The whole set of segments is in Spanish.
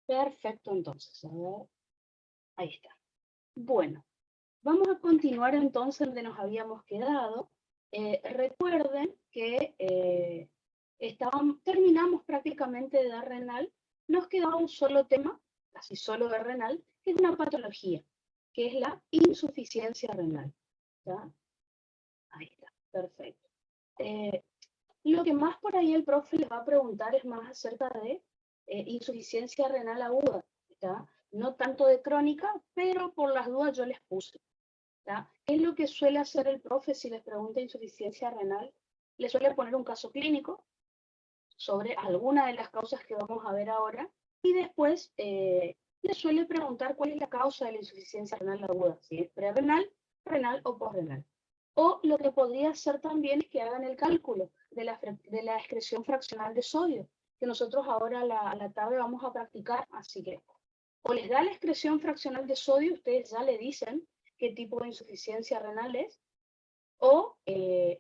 Perfecto, entonces, a ver, ahí está. Bueno, vamos a continuar entonces donde nos habíamos quedado. Recuerden que terminamos prácticamente de dar renal, nos quedaba un solo tema, casi solo de renal, que es una patología, que es la insuficiencia renal. ¿Ya? Ahí está, perfecto. Lo que más por ahí el profe les va a preguntar es más acerca de insuficiencia renal aguda, ¿está? No tanto de crónica, pero por las dudas yo les puse. ¿Está? ¿Qué es lo que suele hacer el profe si les pregunta insuficiencia renal? Le suele poner un caso clínico sobre alguna de las causas que vamos a ver ahora y después le suele preguntar cuál es la causa de la insuficiencia renal aguda, si es prerenal, renal o posrenal. O lo que podría hacer también es que hagan el cálculo de la excreción fraccional de sodio, que nosotros ahora a la tarde vamos a practicar, así que o les da la excreción fraccional de sodio, ustedes ya le dicen qué tipo de insuficiencia renal es, o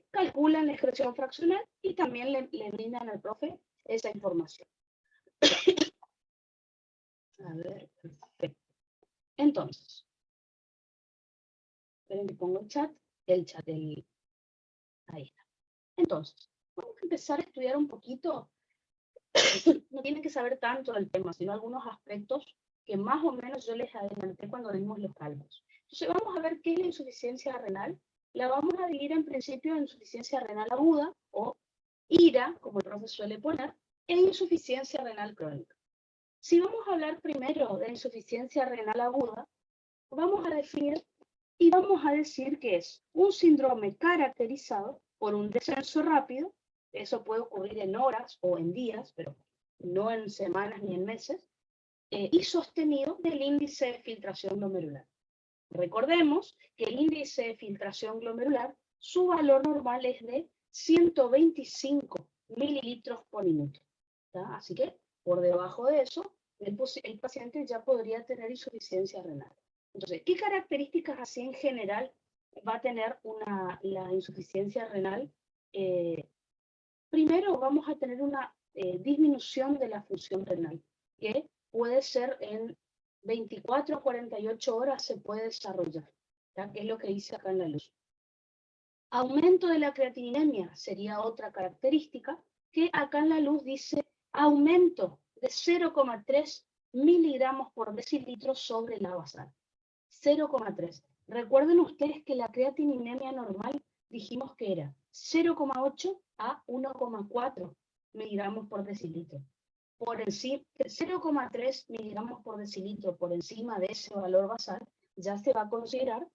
calculan la excreción fraccional y también le brindan al profe esa información. A ver, perfecto. Entonces, esperen que pongo ahí está. Entonces, vamos a empezar a estudiar un poquito, no tienen que saber tanto del tema, sino algunos aspectos que más o menos yo les adelanté cuando vimos los cálculos. Entonces, vamos a ver qué es la insuficiencia renal. La vamos a dividir en principio en insuficiencia renal aguda, o IRA, como el profe suele poner, e insuficiencia renal crónica. Si vamos a hablar primero de insuficiencia renal aguda, vamos a definir y vamos a decir que es un síndrome caracterizado por un descenso rápido, eso puede ocurrir en horas o en días, pero no en semanas ni en meses, y sostenido del índice de filtración glomerular. Recordemos que el índice de filtración glomerular, su valor normal es de 125 mililitros por minuto. ¿Tá? Así que por debajo de eso, el paciente ya podría tener insuficiencia renal. Entonces, ¿qué características así en general va a tener la insuficiencia renal? Primero vamos a tener una disminución de la función renal, que puede ser en 24 a 48 horas se puede desarrollar, ¿tá? Que es lo que dice acá en la luz. Aumento de la creatininemia sería otra característica, que acá en la luz dice aumento de 0,3 miligramos por decilitro sobre la basal. 0,3. Recuerden ustedes que la creatininemia normal dijimos que era 0,8 a 1,4 miligramos por decilitro. Por encima, 0,3 miligramos por decilitro por encima de ese valor basal, ya se va a considerar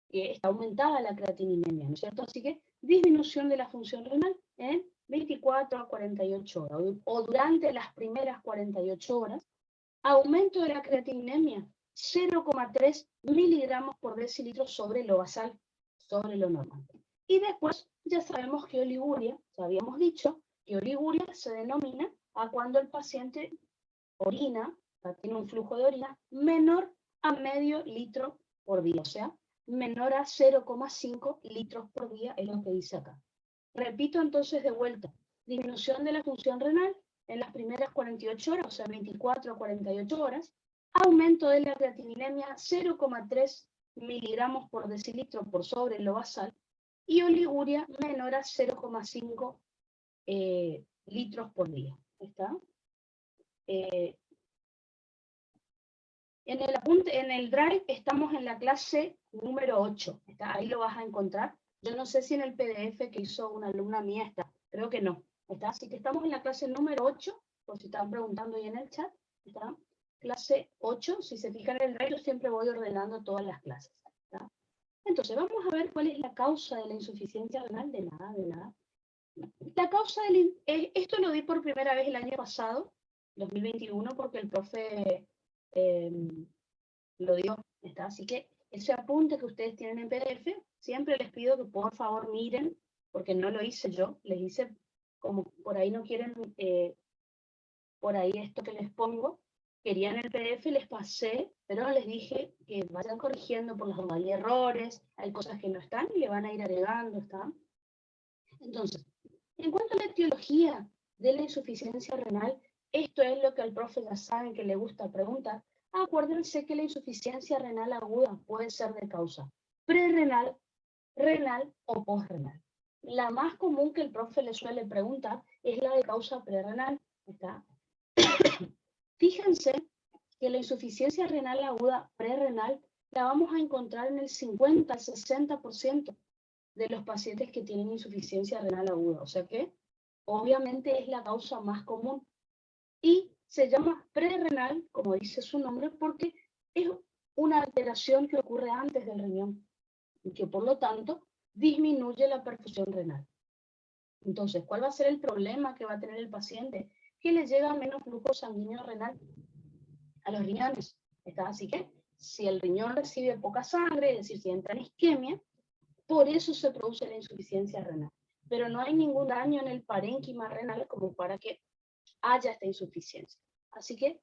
que está aumentada la creatininemia, ¿no es cierto? Así que disminución de la función renal en 24 a 48 horas, o durante las primeras 48 horas, aumento de la creatininemia, 0,3 miligramos por decilitro sobre lo basal, sobre lo normal. Y después ya sabemos que oliguria, ya habíamos dicho, que oliguria se denomina a cuando el paciente orina, tiene un flujo de orina menor a medio litro por día, o sea, menor a 0,5 litros por día es lo que dice acá. Repito entonces de vuelta, disminución de la función renal en las primeras 48 horas, o sea, 24 a 48 horas, aumento de la creatininemia 0,3 miligramos por decilitro por sobre lo basal, y oliguria menor a 0,5 litros por día. ¿Está? En el Drive estamos en la clase número 8, ¿está? Ahí lo vas a encontrar. Yo no sé si en el PDF que hizo una alumna mía está, creo que no, ¿está? Así que estamos en la clase número 8, por si estaban preguntando ahí en el chat, ¿está? Clase 8, si se fijan en el Drive, yo siempre voy ordenando todas las clases, ¿está? Entonces, vamos a ver cuál es la causa de la insuficiencia renal, de nada. La causa esto lo di por primera vez el año pasado, 2021, porque el profe lo dio, ¿está? Así que ese apunte que ustedes tienen en PDF, siempre les pido que por favor miren, porque no lo hice yo, les hice como por ahí no quieren, por ahí esto que les pongo, querían el PDF, les pasé, pero les dije que vayan corrigiendo por las dudas, hay errores, hay cosas que no están y le van a ir agregando, ¿está? Entonces, en cuanto a la etiología de la insuficiencia renal, Esto es lo que al profe ya saben que le gusta preguntar. Acuérdense que la insuficiencia renal aguda puede ser de causa prerrenal, renal o posrenal. La más común que el profe le suele preguntar es la de causa prerrenal. ¿Está? Fíjense que la insuficiencia renal aguda prerrenal la vamos a encontrar en el 50 al 60% de los pacientes que tienen insuficiencia renal aguda. O sea que obviamente es la causa más común. Y se llama prerrenal, como dice su nombre, porque es una alteración que ocurre antes del riñón y que por lo tanto disminuye la perfusión renal. Entonces, ¿cuál va a ser el problema que va a tener el paciente? Que le llega menos flujo sanguíneo renal a los riñones. Así que, si el riñón recibe poca sangre, es decir, si entra en isquemia, por eso se produce la insuficiencia renal. Pero no hay ningún daño en el parénquima renal como para que haya esta insuficiencia. Así que,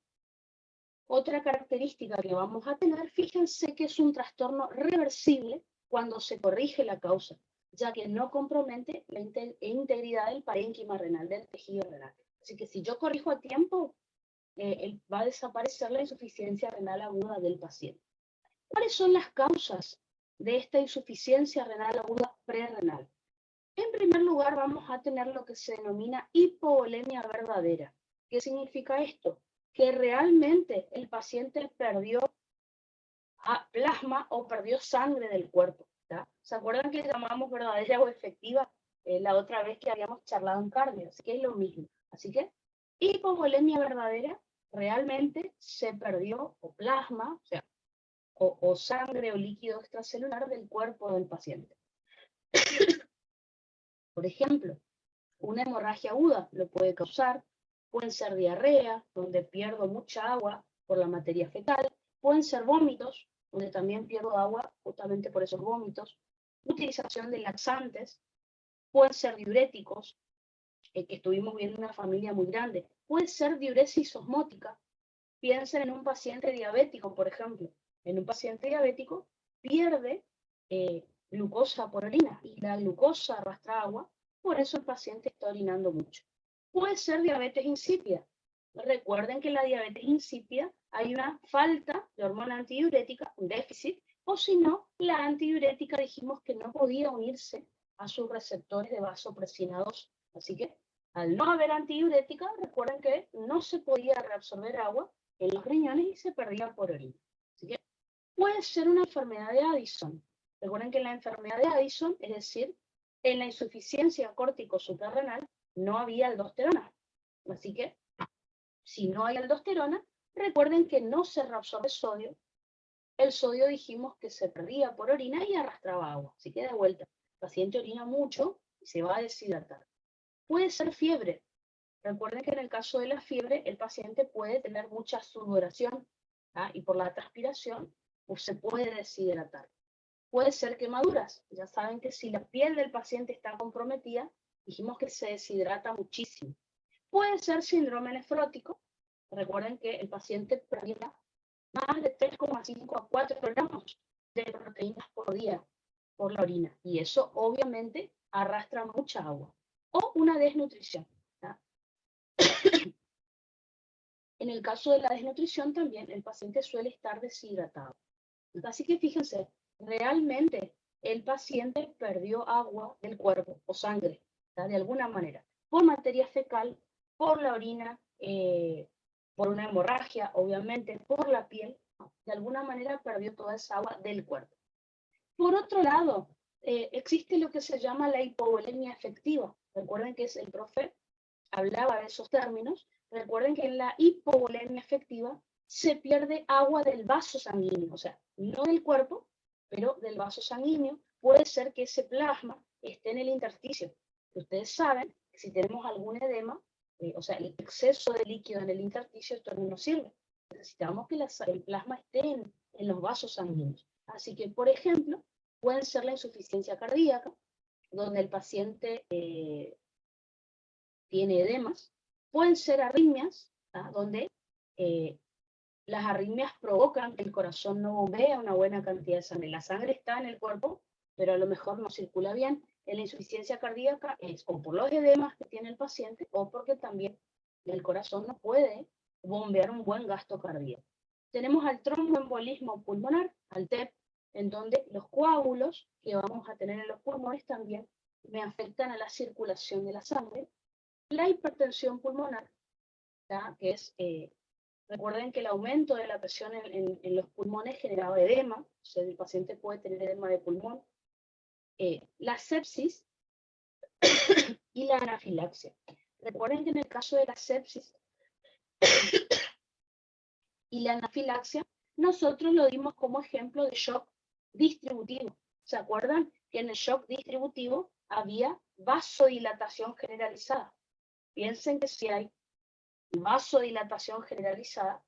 otra característica que vamos a tener, fíjense que es un trastorno reversible cuando se corrige la causa, ya que no compromete la integridad del parénquima renal, del tejido renal. Así que si yo corrijo a tiempo, va a desaparecer la insuficiencia renal aguda del paciente. ¿Cuáles son las causas de esta insuficiencia renal aguda prerrenal? En primer lugar, vamos a tener lo que se denomina hipovolemia verdadera. ¿Qué significa esto? Que realmente el paciente perdió plasma o perdió sangre del cuerpo. ¿tá? ¿Se acuerdan que llamamos verdadera o efectiva la otra vez que habíamos charlado en cardio? Así que es lo mismo. Así que hipovolemia verdadera, realmente se perdió o plasma, o sea, o sangre o líquido extracelular del cuerpo del paciente. Por ejemplo, una hemorragia aguda lo puede causar, pueden ser diarrea, donde pierdo mucha agua por la materia fecal, pueden ser vómitos, donde también pierdo agua justamente por esos vómitos, utilización de laxantes, pueden ser diuréticos, que estuvimos viendo una familia muy grande, puede ser diuresis osmótica. Piensen en un paciente diabético, por ejemplo. En un paciente diabético pierde glucosa por orina y la glucosa arrastra agua, por eso el paciente está orinando mucho. Puede ser diabetes insípida. Recuerden que en la diabetes insípida hay una falta de hormona antidiurética, un déficit, o si no, la antidiurética dijimos que no podía unirse a sus receptores de vasopresina 2. Así que al no haber antidiurética, recuerden que no se podía reabsorber agua en los riñones y se perdía por orina. Así que puede ser una enfermedad de Addison. Recuerden que en la enfermedad de Addison, es decir, en la insuficiencia córtico suprarrenal, no había aldosterona. Así que, si no hay aldosterona, recuerden que no se reabsorbe sodio. El sodio dijimos que se perdía por orina y arrastraba agua. Así que de vuelta, el paciente orina mucho y se va a deshidratar. Puede ser fiebre. Recuerden que en el caso de la fiebre, el paciente puede tener mucha sudoración y por la transpiración pues, se puede deshidratar. Puede ser quemaduras. Ya saben que si la piel del paciente está comprometida, dijimos que se deshidrata muchísimo. Puede ser síndrome nefrótico. Recuerden que el paciente perdía más de 3,5 a 4 gramos de proteínas por día por la orina. Y eso obviamente arrastra mucha agua. O una desnutrición. En el caso de la desnutrición también el paciente suele estar deshidratado. Así que fíjense, realmente el paciente perdió agua del cuerpo o sangre, ¿tá? De alguna manera, por materia fecal, por la orina, por una hemorragia, obviamente, por la piel, ¿no? De alguna manera perdió toda esa agua del cuerpo. Por otro lado, existe lo que se llama la hipovolemia efectiva. Recuerden que el profe hablaba de esos términos. Recuerden que en la hipovolemia efectiva se pierde agua del vaso sanguíneo, o sea, no del cuerpo, pero del vaso sanguíneo. Puede ser que ese plasma esté en el intersticio. Ustedes saben que si tenemos algún edema, o sea, el exceso de líquido en el intersticio, esto no nos sirve. Necesitamos que el plasma esté en los vasos sanguíneos. Así que, por ejemplo, pueden ser la insuficiencia cardíaca, donde el paciente tiene edemas, pueden ser arritmias, donde las arritmias provocan que el corazón no bombea una buena cantidad de sangre. La sangre está en el cuerpo, pero a lo mejor no circula bien. En la insuficiencia cardíaca es o por los edemas que tiene el paciente o porque también y el corazón no puede bombear un buen gasto cardíaco. Tenemos al tromboembolismo pulmonar, al TEP, en donde los coágulos que vamos a tener en los pulmones también me afectan a la circulación de la sangre. La hipertensión pulmonar, ¿ya? Que es, recuerden que el aumento de la presión en los pulmones generaba edema, o sea, el paciente puede tener edema de pulmón. La sepsis y la anafilaxia. Recuerden que en el caso de la sepsis y la anafilaxia, nosotros lo dimos como ejemplo de shock distributivo. ¿Se acuerdan que en el shock distributivo había vasodilatación generalizada? Piensen que si hay vasodilatación generalizada,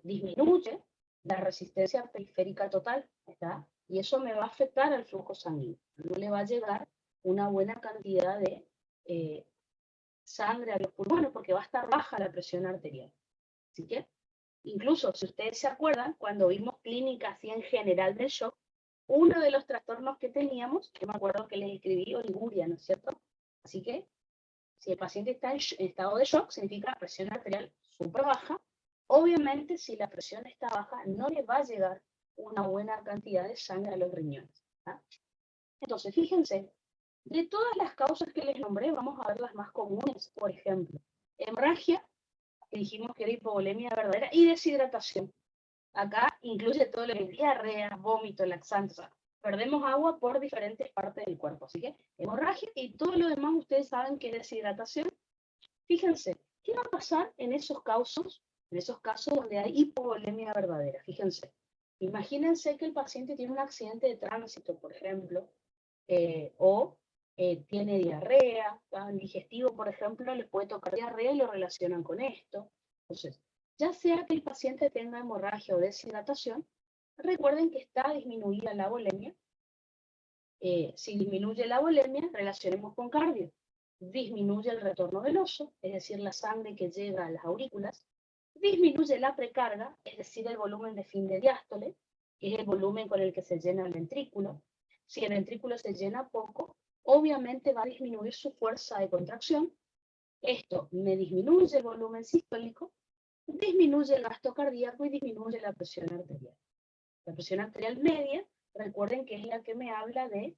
disminuye la resistencia periférica total, ¿está? Y eso me va a afectar al flujo sanguíneo. No le va a llegar una buena cantidad de sangre a los pulmones porque va a estar baja la presión arterial. Así que, incluso si ustedes se acuerdan, cuando vimos clínica así en general del shock, uno de los trastornos que teníamos, yo me acuerdo que les escribí oliguria, ¿no es cierto? Así que, si el paciente está en estado de shock, significa presión arterial súper baja. Obviamente, si la presión está baja, no le va a llegar una buena cantidad de sangre a los riñones. ¿Ah? Entonces, fíjense, de todas las causas que les nombré, vamos a ver las más comunes. Por ejemplo, hemorragia, que dijimos que era hipovolemia verdadera, y deshidratación. Acá incluye todo lo que es diarrea, vómito, laxantes. O sea, perdemos agua por diferentes partes del cuerpo. Así que hemorragia y todo lo demás ustedes saben que es deshidratación. Fíjense, ¿qué va a pasar en esos casos donde hay hipovolemia verdadera? Fíjense, imagínense que el paciente tiene un accidente de tránsito, por ejemplo, o tiene diarrea, en digestivo, por ejemplo, le puede tocar diarrea y lo relacionan con esto. Entonces, ya sea que el paciente tenga hemorragia o deshidratación, recuerden que está disminuida la volemia. Si disminuye la volemia, relacionemos con cardio. Disminuye el retorno venoso, es decir, la sangre que llega a las aurículas. Disminuye la precarga, es decir, el volumen de fin de diástole, que es el volumen con el que se llena el ventrículo. Si el ventrículo se llena poco, obviamente va a disminuir su fuerza de contracción. Esto me disminuye el volumen sistólico, disminuye el gasto cardíaco y disminuye la presión arterial. La presión arterial media, recuerden que es la que me habla de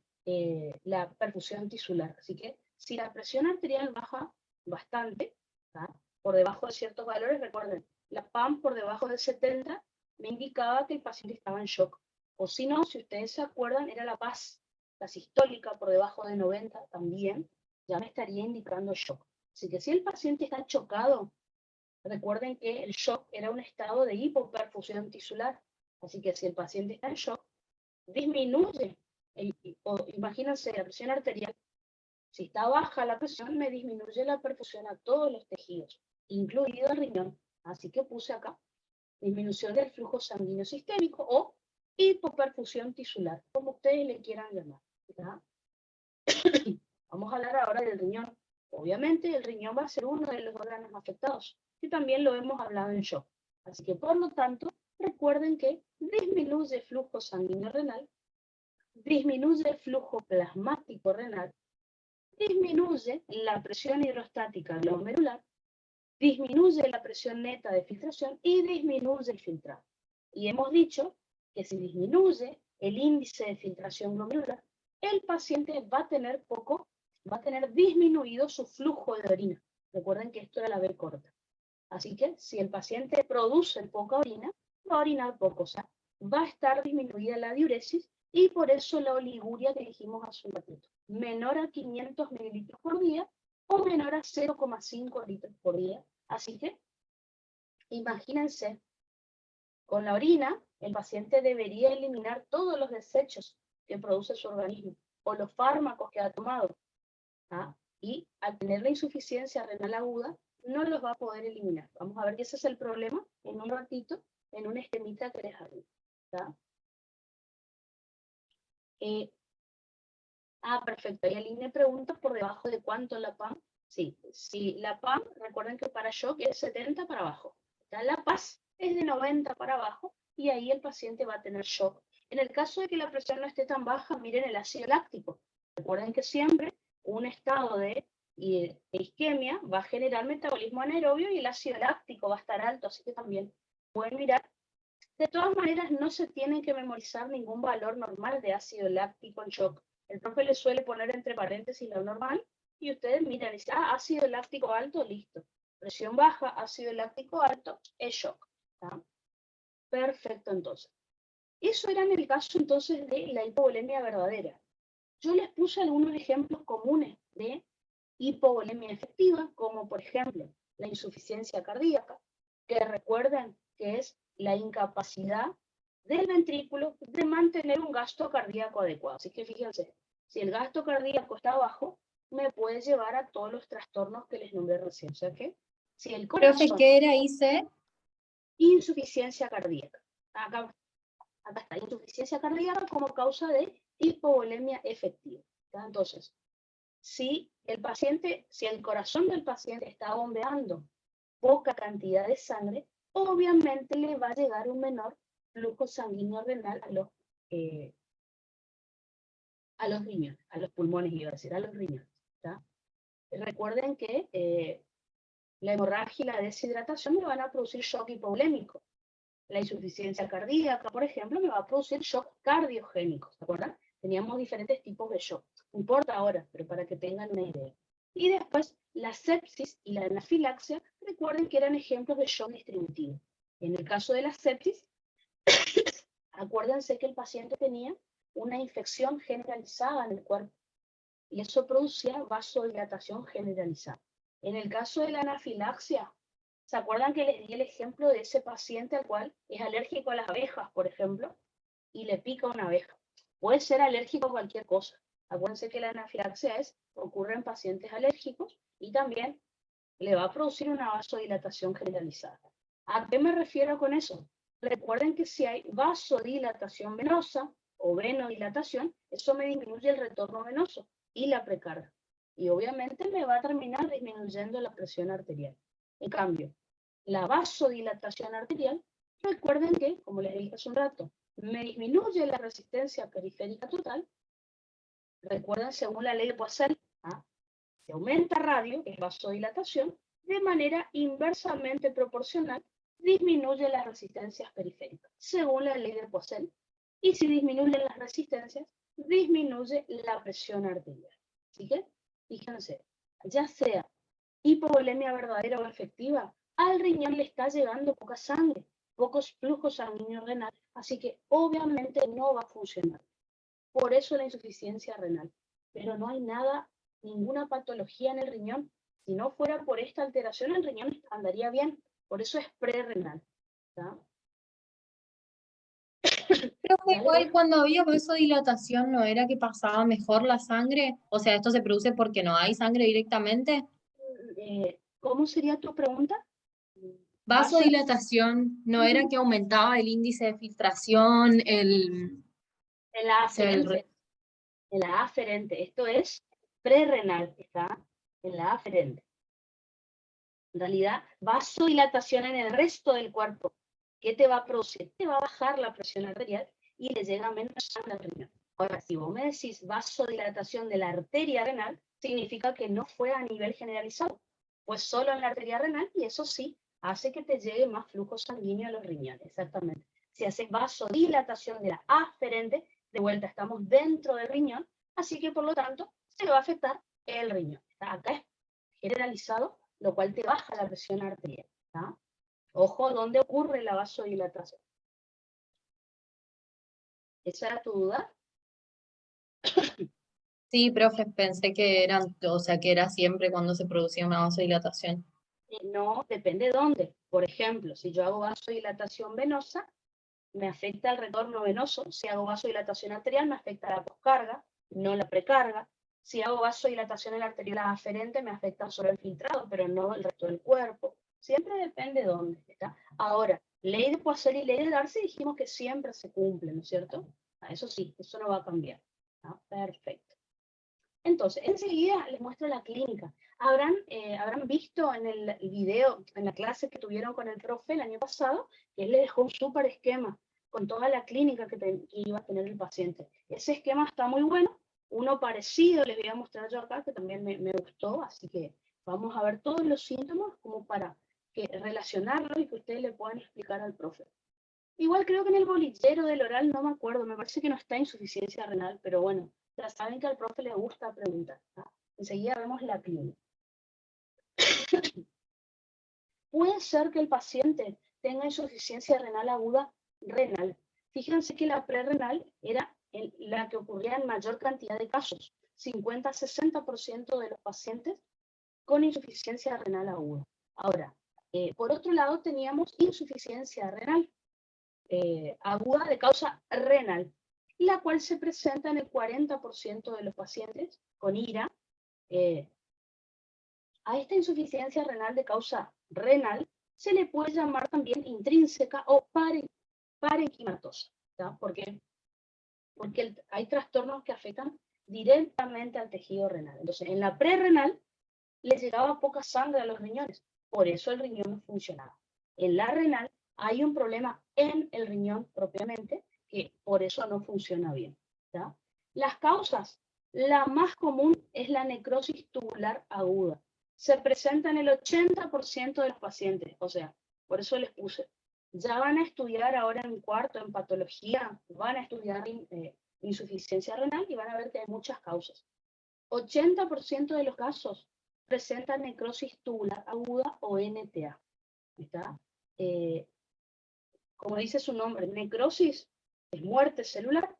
la perfusión tisular. Así que si la presión arterial baja bastante, ¿tá? Por debajo de ciertos valores, recuerden, la PAM por debajo de 70 me indicaba que el paciente estaba en shock. O si no, si ustedes se acuerdan, era la PAS, la sistólica por debajo de 90 también, ya me estaría indicando shock. Así que si el paciente está chocado, recuerden que el shock era un estado de hipoperfusión tisular. Así que si el paciente está en shock, disminuye, imagínense la presión arterial. Si está baja la presión, me disminuye la perfusión a todos los tejidos, incluido el riñón. Así que puse acá disminución del flujo sanguíneo sistémico o hipoperfusión tisular, como ustedes le quieran llamar. ¿Ya? Vamos a hablar ahora del riñón. Obviamente el riñón va a ser uno de los órganos afectados, que también lo hemos hablado en shock. Así que por lo tanto, recuerden que disminuye el flujo sanguíneo renal, disminuye el flujo plasmático renal, disminuye la presión hidrostática glomerular, disminuye la presión neta de filtración y disminuye el filtrado. Y hemos dicho que si disminuye el índice de filtración glomerular, el paciente va a tener disminuido su flujo de orina. Recuerden que esto era la B corta. Así que si el paciente produce poca orina, va a orinar poco, o sea, va a estar disminuida la diuresis y por eso la oliguria que dijimos hace un ratito, menor a 500 mililitros por día o menor a 0,5 litros por día. Así que, imagínense, con la orina, el paciente debería eliminar todos los desechos que produce su organismo o los fármacos que ha tomado. ¿Ah? Y al tener la insuficiencia renal aguda, no los va a poder eliminar. Vamos a ver que ese es el problema en un ratito, en un esquemita que les hago. Perfecto. Y Aline pregunta por debajo de cuánto la PAM. Sí, si la PAM, recuerden que para shock es 70 para abajo. La PAS es de 90 para abajo y ahí el paciente va a tener shock. En el caso de que la presión no esté tan baja, miren el ácido láctico. Recuerden que siempre un estado de Y la isquemia va a generar metabolismo anaerobio y el ácido láctico va a estar alto, así que también pueden mirar. De todas maneras, no se tienen que memorizar ningún valor normal de ácido láctico en shock. El profe le suele poner entre paréntesis lo normal y ustedes miran y dicen, ácido láctico alto, listo. Presión baja, ácido láctico alto, es shock. ¿Está? Perfecto, entonces. Eso era en el caso entonces de la hipovolemia verdadera. Yo les puse algunos ejemplos comunes de hipovolemia efectiva, como por ejemplo la insuficiencia cardíaca, que recuerden que es la incapacidad del ventrículo de mantener un gasto cardíaco adecuado. Así que fíjense, si el gasto cardíaco está bajo, me puede llevar a todos los trastornos que les nombré recién. O sea que, si el Profe, corazón, ¿qué era ICE? insuficiencia cardíaca. Acá está, insuficiencia cardíaca como causa de hipovolemia efectiva. ¿Tá? Entonces, si el corazón del paciente está bombeando poca cantidad de sangre, obviamente le va a llegar un menor flujo sanguíneo renal a los riñones, a los pulmones, iba a decir, a los riñones. ¿Tá? Recuerden que la hemorragia y la deshidratación me van a producir shock hipovolémico. La insuficiencia cardíaca, por ejemplo, me va a producir shock cardiogénico, ¿se acuerdan? Teníamos diferentes tipos de shock. No importa ahora, pero para que tengan una idea. Y después, la sepsis y la anafilaxia, recuerden que eran ejemplos de shock distributivo. En el caso de la sepsis, acuérdense que el paciente tenía una infección generalizada en el cuerpo y eso producía vasodilatación generalizada. En el caso de la anafilaxia, ¿se acuerdan que les di el ejemplo de ese paciente al cual es alérgico a las abejas, por ejemplo, y le pica una abeja? Puede ser alérgico a cualquier cosa. Acuérdense que la anafilaxia ocurre en pacientes alérgicos y también le va a producir una vasodilatación generalizada. ¿A qué me refiero con eso? Recuerden que si hay vasodilatación venosa o venodilatación, eso me disminuye el retorno venoso y la precarga. Y obviamente me va a terminar disminuyendo la presión arterial. En cambio, la vasodilatación arterial, recuerden que, como les dije hace un rato, me disminuye la resistencia periférica total. Recuerden, según la ley de Poiseuille, si aumenta radio, que es vasodilatación, de manera inversamente proporcional, disminuye las resistencias periféricas, según la ley de Poiseuille. Y si disminuyen las resistencias, disminuye la presión arterial. Así que, fíjense, ya sea hipovolemia verdadera o efectiva, al riñón le está llegando poca sangre, pocos flujos sanguíneos renal, así que obviamente no va a funcionar. Por eso la insuficiencia renal. Pero no hay nada, ninguna patología en el riñón. Si no fuera por esta alteración, el riñón andaría bien. Por eso es prerrenal. Profe, igual cuando había vasodilatación, ¿no era que pasaba mejor la sangre? O sea, ¿esto se produce porque no hay sangre directamente? ¿Cómo sería tu pregunta? Vasodilatación, ¿no era que aumentaba el índice de filtración, En la o sea, aferente. En la aferente. Esto es prerrenal. Está en la aferente. En realidad, vasodilatación en el resto del cuerpo. ¿Qué te va a producir? Te va a bajar la presión arterial y le llega menos sangre al riñón. Ahora, si vos me decís vasodilatación de la arteria renal, significa que no fue a nivel generalizado. Fue solo en la arteria renal y eso sí hace que te llegue más flujo sanguíneo a los riñones. Exactamente. Si haces vasodilatación de la aferente, de vuelta estamos dentro del riñón, así que por lo tanto se va a afectar el riñón. Acá es generalizado, lo cual te baja la presión arterial. ¿Tá? Ojo, ¿dónde ocurre la vasodilatación? ¿Esa era tu duda? Sí, profe, pensé que eran, o sea, que era siempre cuando se producía una vasodilatación. No, depende de dónde. Por ejemplo, si yo hago vasodilatación venosa, me afecta el retorno venoso. Si hago vasodilatación arterial, me afecta la poscarga, no la precarga. Si hago vasodilatación en la arterial aferente, me afecta solo el filtrado, pero no el resto del cuerpo. Siempre depende de dónde está. Ahora, ley de Poiseuille y ley de Darcy dijimos que siempre se cumplen, ¿no es cierto? Eso sí, eso no va a cambiar. Perfecto. Entonces, enseguida les muestro la clínica. Habrán visto en el video, en la clase que tuvieron con el profe el año pasado, que él le dejó un súper esquema con toda la clínica que iba a tener el paciente. Ese esquema está muy bueno, Uno parecido les voy a mostrar yo acá, que también me gustó, así que vamos a ver todos los síntomas como para relacionarlos y que ustedes le puedan explicar al profe. Igual creo que en el bolillero del oral, no me acuerdo, me parece que no está insuficiencia renal, pero bueno, ya saben que al profe le gusta preguntar. ¿Ah? Enseguida vemos la clínica. Puede ser que el paciente tenga insuficiencia renal aguda renal. Fíjense que la prerrenal era la que ocurría en mayor cantidad de casos, 50-60% de los pacientes con insuficiencia renal aguda. Ahora, por otro lado teníamos insuficiencia renal aguda de causa renal, la cual se presenta en el 40% de los pacientes con IRA. A esta insuficiencia renal de causa renal se le puede llamar también intrínseca o parenquimatosa. ¿Por qué? Porque hay trastornos que afectan directamente al tejido renal. Entonces, en la prerrenal le llegaba poca sangre a los riñones, por eso el riñón no funcionaba. En la renal hay un problema en el riñón propiamente, que por eso no funciona bien. ¿Ya? Las causas, la más común es la necrosis tubular aguda. Se presenta en el 80% de los pacientes, o sea, por eso les puse. Ya van a estudiar ahora en cuarto, en patología, van a estudiar insuficiencia renal y van a ver que hay muchas causas. 80% de los casos presentan necrosis tubular aguda o NTA. ¿Está? Como dice su nombre, necrosis es muerte celular,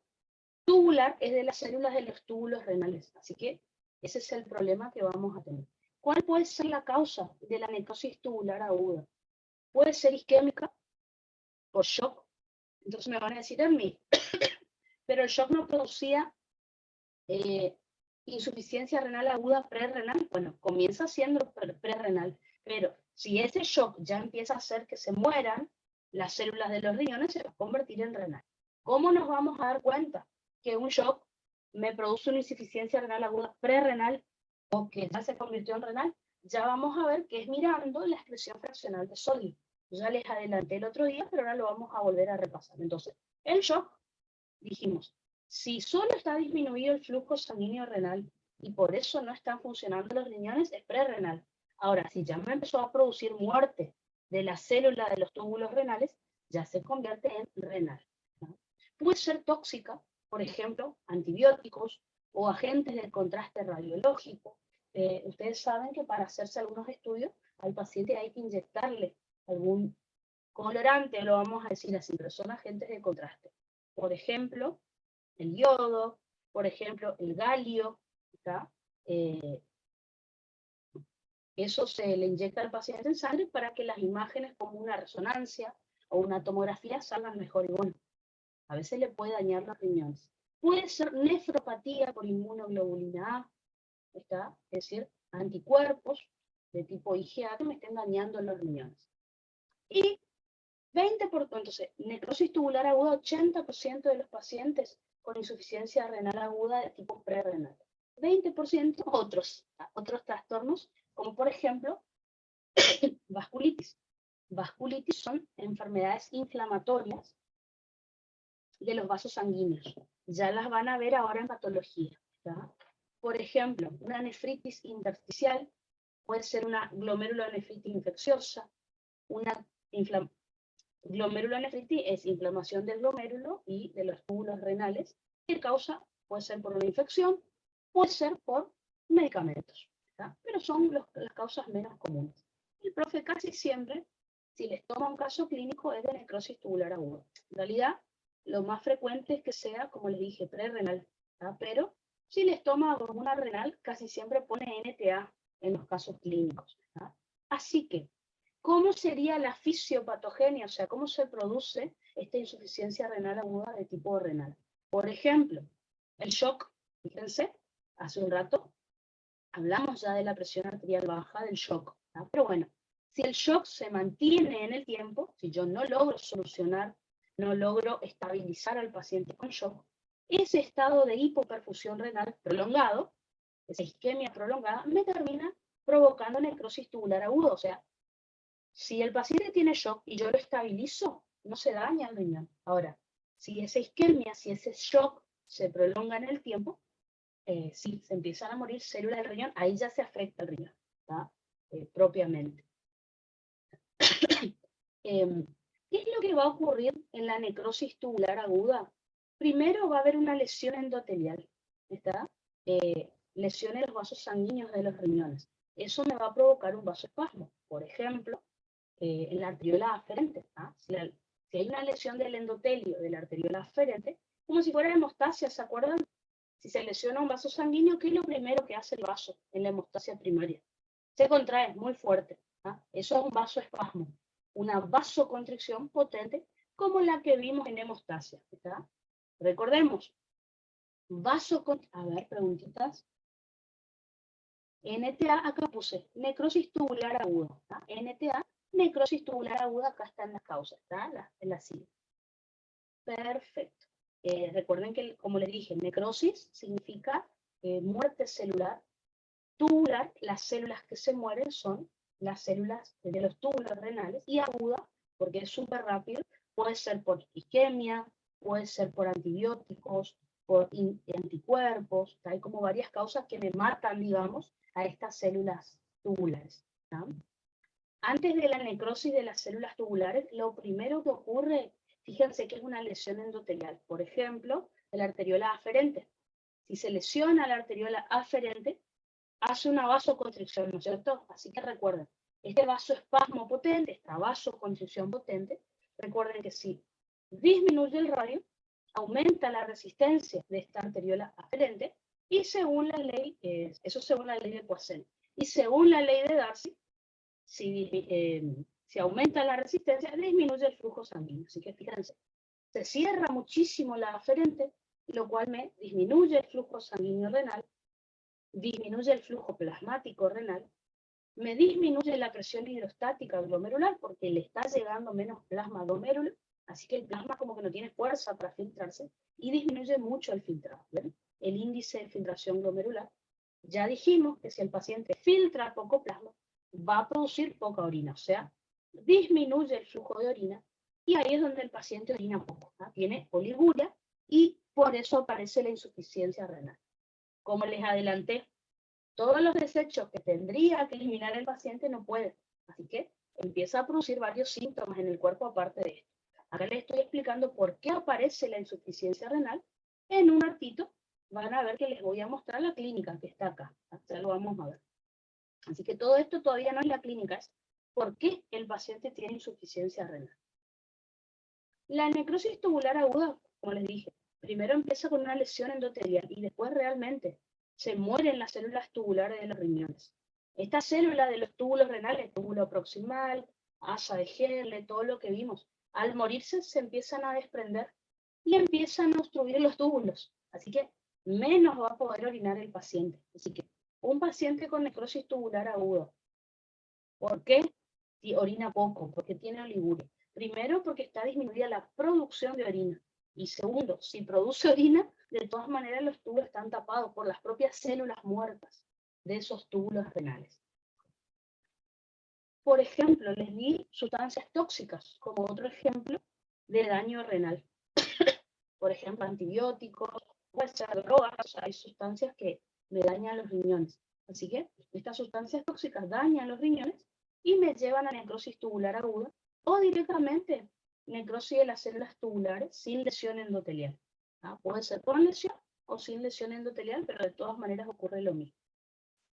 tubular es de las células de los túbulos renales. Así que ese es el problema que vamos a tener. ¿Cuál puede ser la causa de la necrosis tubular aguda? Puede ser isquémica por shock. Entonces me van a decir a mí, pero el shock no producía insuficiencia renal aguda prerrenal. Bueno, comienza siendo prerrenal, pero si ese shock ya empieza a hacer que se mueran las células de los riñones, se va a convertir en renal. ¿Cómo nos vamos a dar cuenta que un shock me produce una insuficiencia renal aguda prerrenal o que ya se convirtió en renal? Ya vamos a ver que es mirando la excreción fraccional de sodio. Ya les adelanté el otro día, pero ahora lo vamos a volver a repasar. Entonces, el shock, dijimos, si solo está disminuido el flujo sanguíneo renal y por eso no están funcionando los riñones, es prerrenal. Ahora, si ya me empezó a producir muerte de la célula de los túbulos renales, ya se convierte en renal. ¿No? Puede ser tóxica, por ejemplo, antibióticos o agentes del contraste radiológico. Ustedes saben que para hacerse algunos estudios al paciente hay que inyectarle algún colorante, lo vamos a decir así, pero son agentes de contraste. Por ejemplo, el yodo, por ejemplo, el galio, ¿está? Eso se le inyecta al paciente en sangre para que las imágenes como una resonancia o una tomografía salgan mejor. Y bueno, a veces le puede dañar los riñones. Puede ser nefropatía por inmunoglobulina A, ¿está? Es decir, anticuerpos de tipo IgA que me estén dañando los riñones. Y 20%, entonces, necrosis tubular aguda, 80% de los pacientes con insuficiencia renal aguda de tipo prerrenal. 20% otros trastornos, como por ejemplo, vasculitis. Vasculitis son enfermedades inflamatorias de los vasos sanguíneos. Ya las van a ver ahora en patología. ¿Tá? Por ejemplo, una nefritis intersticial puede ser una glomerulonefritis infecciosa, una glomerulonefritis es inflamación del glomérulo y de los túbulos renales, que causa, puede ser por una infección, puede ser por medicamentos, ¿tá? Pero son las causas menos comunes. El profe casi siempre, si les toma un caso clínico, es de necrosis tubular aguda. En realidad, lo más frecuente es que sea, como les dije, prerrenal, ¿tá? Pero si les toma hormona renal, casi siempre pone NTA en los casos clínicos, ¿tá? Así que, ¿cómo sería la fisiopatogenia? O sea, ¿cómo se produce esta insuficiencia renal aguda de tipo renal? Por ejemplo, el shock. Fíjense, hace un rato hablamos ya de la presión arterial baja, del shock. ¿No? Pero bueno, si el shock se mantiene en el tiempo, si yo no logro solucionar, no logro estabilizar al paciente con shock, ese estado de hipoperfusión renal prolongado, esa isquemia prolongada, me termina provocando necrosis tubular aguda. O sea, si el paciente tiene shock y yo lo estabilizo, no se daña el riñón. Ahora, si esa isquemia, si ese shock se prolonga en el tiempo, si se empiezan a morir células del riñón, ahí ya se afecta el riñón, propiamente. ¿Qué es lo que va a ocurrir en la necrosis tubular aguda? Primero va a haber una lesión endotelial, lesión en los vasos sanguíneos de los riñones. Eso me va a provocar un vasoespasmo. Por ejemplo, en la arteriola aferente. Si hay una lesión del endotelio de la arteriola aferente, como si fuera hemostasia, ¿se acuerdan? Si se lesiona un vaso sanguíneo, ¿qué es lo primero que hace el vaso en la hemostasia primaria? Se contrae muy fuerte. Eso es un vasoespasmo, una vasoconstricción potente como la que vimos en hemostasia. Recordemos, a ver, preguntitas. NTA, acá puse necrosis tubular aguda. NTA, necrosis tubular aguda, acá están las causas, en la sigla. Perfecto. Recuerden que, como les dije, necrosis significa muerte celular. Tubular, las células que se mueren son las células de los túbulos renales, y aguda, porque es súper rápido, puede ser por isquemia, puede ser por antibióticos, por anticuerpos, hay como varias causas que me matan, digamos, a estas células tubulares. Antes de la necrosis de las células tubulares, lo primero que ocurre, fíjense que es una lesión endotelial, por ejemplo, de la arteriola aferente. Si se lesiona la arteriola aferente, hace una vasoconstricción, ¿no es cierto? Así que recuerden, este vasoespasmo potente, esta vasoconstricción potente, recuerden que si disminuye el radio, aumenta la resistencia de esta arteriola aferente, y según la ley, eso según la ley de Poisson, y según la ley de Darcy, si aumenta la resistencia, disminuye el flujo sanguíneo. Así que fíjense, se cierra muchísimo la aferente, lo cual me disminuye el flujo sanguíneo renal, disminuye el flujo plasmático renal, me disminuye la presión hidrostática glomerular porque le está llegando menos plasma glomérulo, así que el plasma como que no tiene fuerza para filtrarse, y disminuye mucho el filtrado, ¿ven? El índice de filtración glomerular. Ya dijimos que si el paciente filtra poco plasma, va a producir poca orina, o sea, disminuye el flujo de orina, y ahí es donde el paciente orina poco, tiene oliguria, y por eso aparece la insuficiencia renal. Como les adelanté, todos los desechos que tendría que eliminar el paciente no puede, así que empieza a producir varios síntomas en el cuerpo aparte de esto. Acá les estoy explicando por qué aparece la insuficiencia renal. En un ratito van a ver que les voy a mostrar la clínica que está acá, ya lo vamos a ver. Así que todo esto todavía no es la clínica, es por qué el paciente tiene insuficiencia renal. La necrosis tubular aguda, como les dije, primero empieza con una lesión endotelial y después realmente se mueren las células tubulares de los riñones. Esta célula de los túbulos renales, túbulo proximal, asa de Henle, todo lo que vimos, al morirse se empiezan a desprender y empiezan a obstruir los túbulos. Así que menos va a poder orinar el paciente. Así que un paciente con necrosis tubular aguda, ¿por qué? Si orina poco, porque tiene oliguria. Primero, porque está disminuida la producción de orina. Y segundo, si produce orina, de todas maneras los túbulos están tapados por las propias células muertas de esos túbulos renales. Por ejemplo, les di sustancias tóxicas como otro ejemplo de daño renal. Por ejemplo, antibióticos, puede ser drogas, hay sustancias que me dañan los riñones. Así que estas sustancias tóxicas dañan los riñones y me llevan a necrosis tubular aguda o directamente necrosis de las células tubulares sin lesión endotelial. Puede ser con lesión o sin lesión endotelial, pero de todas maneras ocurre lo mismo.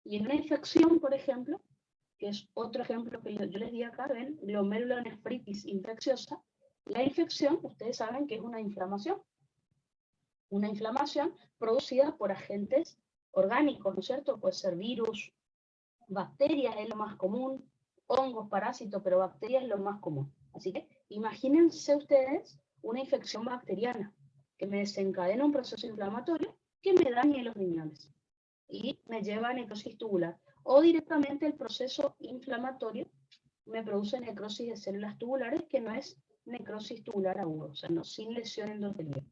Y en una infección, por ejemplo, que es otro ejemplo que yo les di acá, ven, glomerulonefritis infecciosa, la infección, ustedes saben que es una inflamación producida por agentes orgánicos, ¿no es cierto? Puede ser virus, bacterias es lo más común, hongos, parásitos, pero bacterias es lo más común. Así que imagínense ustedes una infección bacteriana que me desencadena un proceso inflamatorio que me dañe los riñones y me lleva a necrosis tubular. O directamente el proceso inflamatorio me produce necrosis de células tubulares, que no es necrosis tubular aguda, o sea, no, sin lesión endotelial.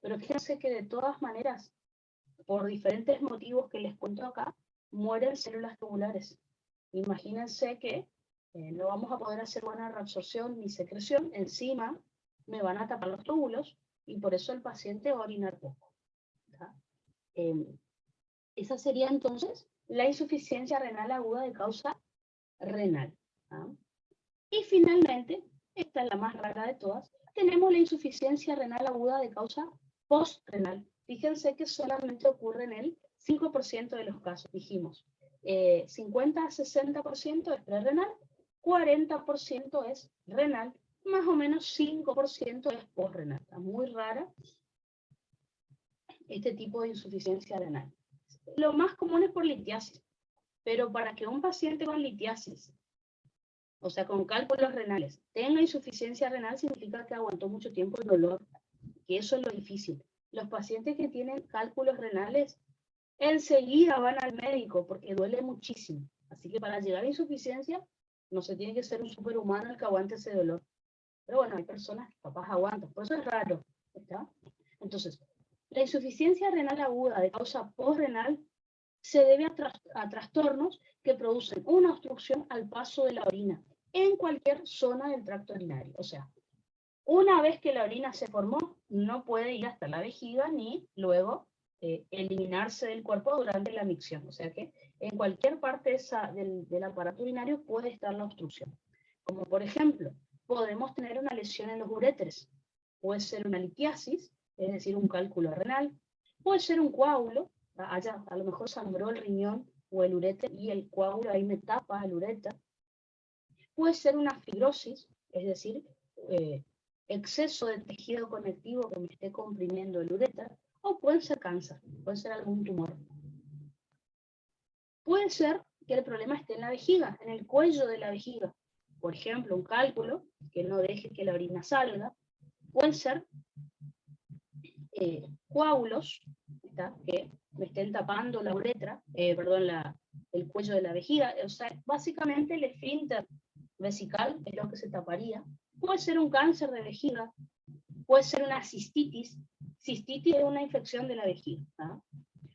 Pero fíjense que de todas maneras, por diferentes motivos que les cuento acá, mueren células tubulares. Imagínense que no vamos a poder hacer buena reabsorción ni secreción, encima me van a tapar los túbulos y por eso el paciente va a orinar poco. Esa sería entonces la insuficiencia renal aguda de causa renal. ¿Ah? Y finalmente, esta es la más rara de todas, tenemos la insuficiencia renal aguda de causa postrenal. Fíjense que solamente ocurre en el 5% de los casos, dijimos. 50 a 60% es prerrenal, 40% es renal, más o menos 5% es postrenal. Está muy rara este tipo de insuficiencia renal. Lo más común es por litiasis, pero para que un paciente con litiasis, o sea, con cálculos renales, tenga insuficiencia renal, significa que aguantó mucho tiempo el dolor, que eso es lo difícil. Los pacientes que tienen cálculos renales enseguida van al médico porque duele muchísimo. Así que para llegar a insuficiencia no se tiene que ser un superhumano el que aguante ese dolor. Pero bueno, hay personas que capaz aguantan, por eso es raro. ¿Está? Entonces, la insuficiencia renal aguda de causa postrenal se debe a trastornos que producen una obstrucción al paso de la orina en cualquier zona del tracto urinario. O sea, una vez que la orina se formó, no puede ir hasta la vejiga ni luego eliminarse del cuerpo durante la micción. O sea que en cualquier parte del aparato urinario puede estar la obstrucción. Como por ejemplo, podemos tener una lesión en los uréteres. Puede ser una litiasis, es decir, un cálculo renal. Puede ser un coágulo, allá a lo mejor sangró el riñón o el uréter y el coágulo ahí me tapa el uréter. Puede ser una fibrosis, es decir, exceso de tejido conectivo que me esté comprimiendo el uréter, o puede ser cáncer, puede ser algún tumor. Puede ser que el problema esté en la vejiga, en el cuello de la vejiga. Por ejemplo, un cálculo que no deje que la orina salga. Puede ser coágulos, ¿está? Que me estén tapando la uretra, el cuello de la vejiga. O sea, básicamente el esfínter vesical es lo que se taparía. Puede ser un cáncer de vejiga, puede ser una cistitis. Cistitis es una infección de la vejiga. ¿Ah?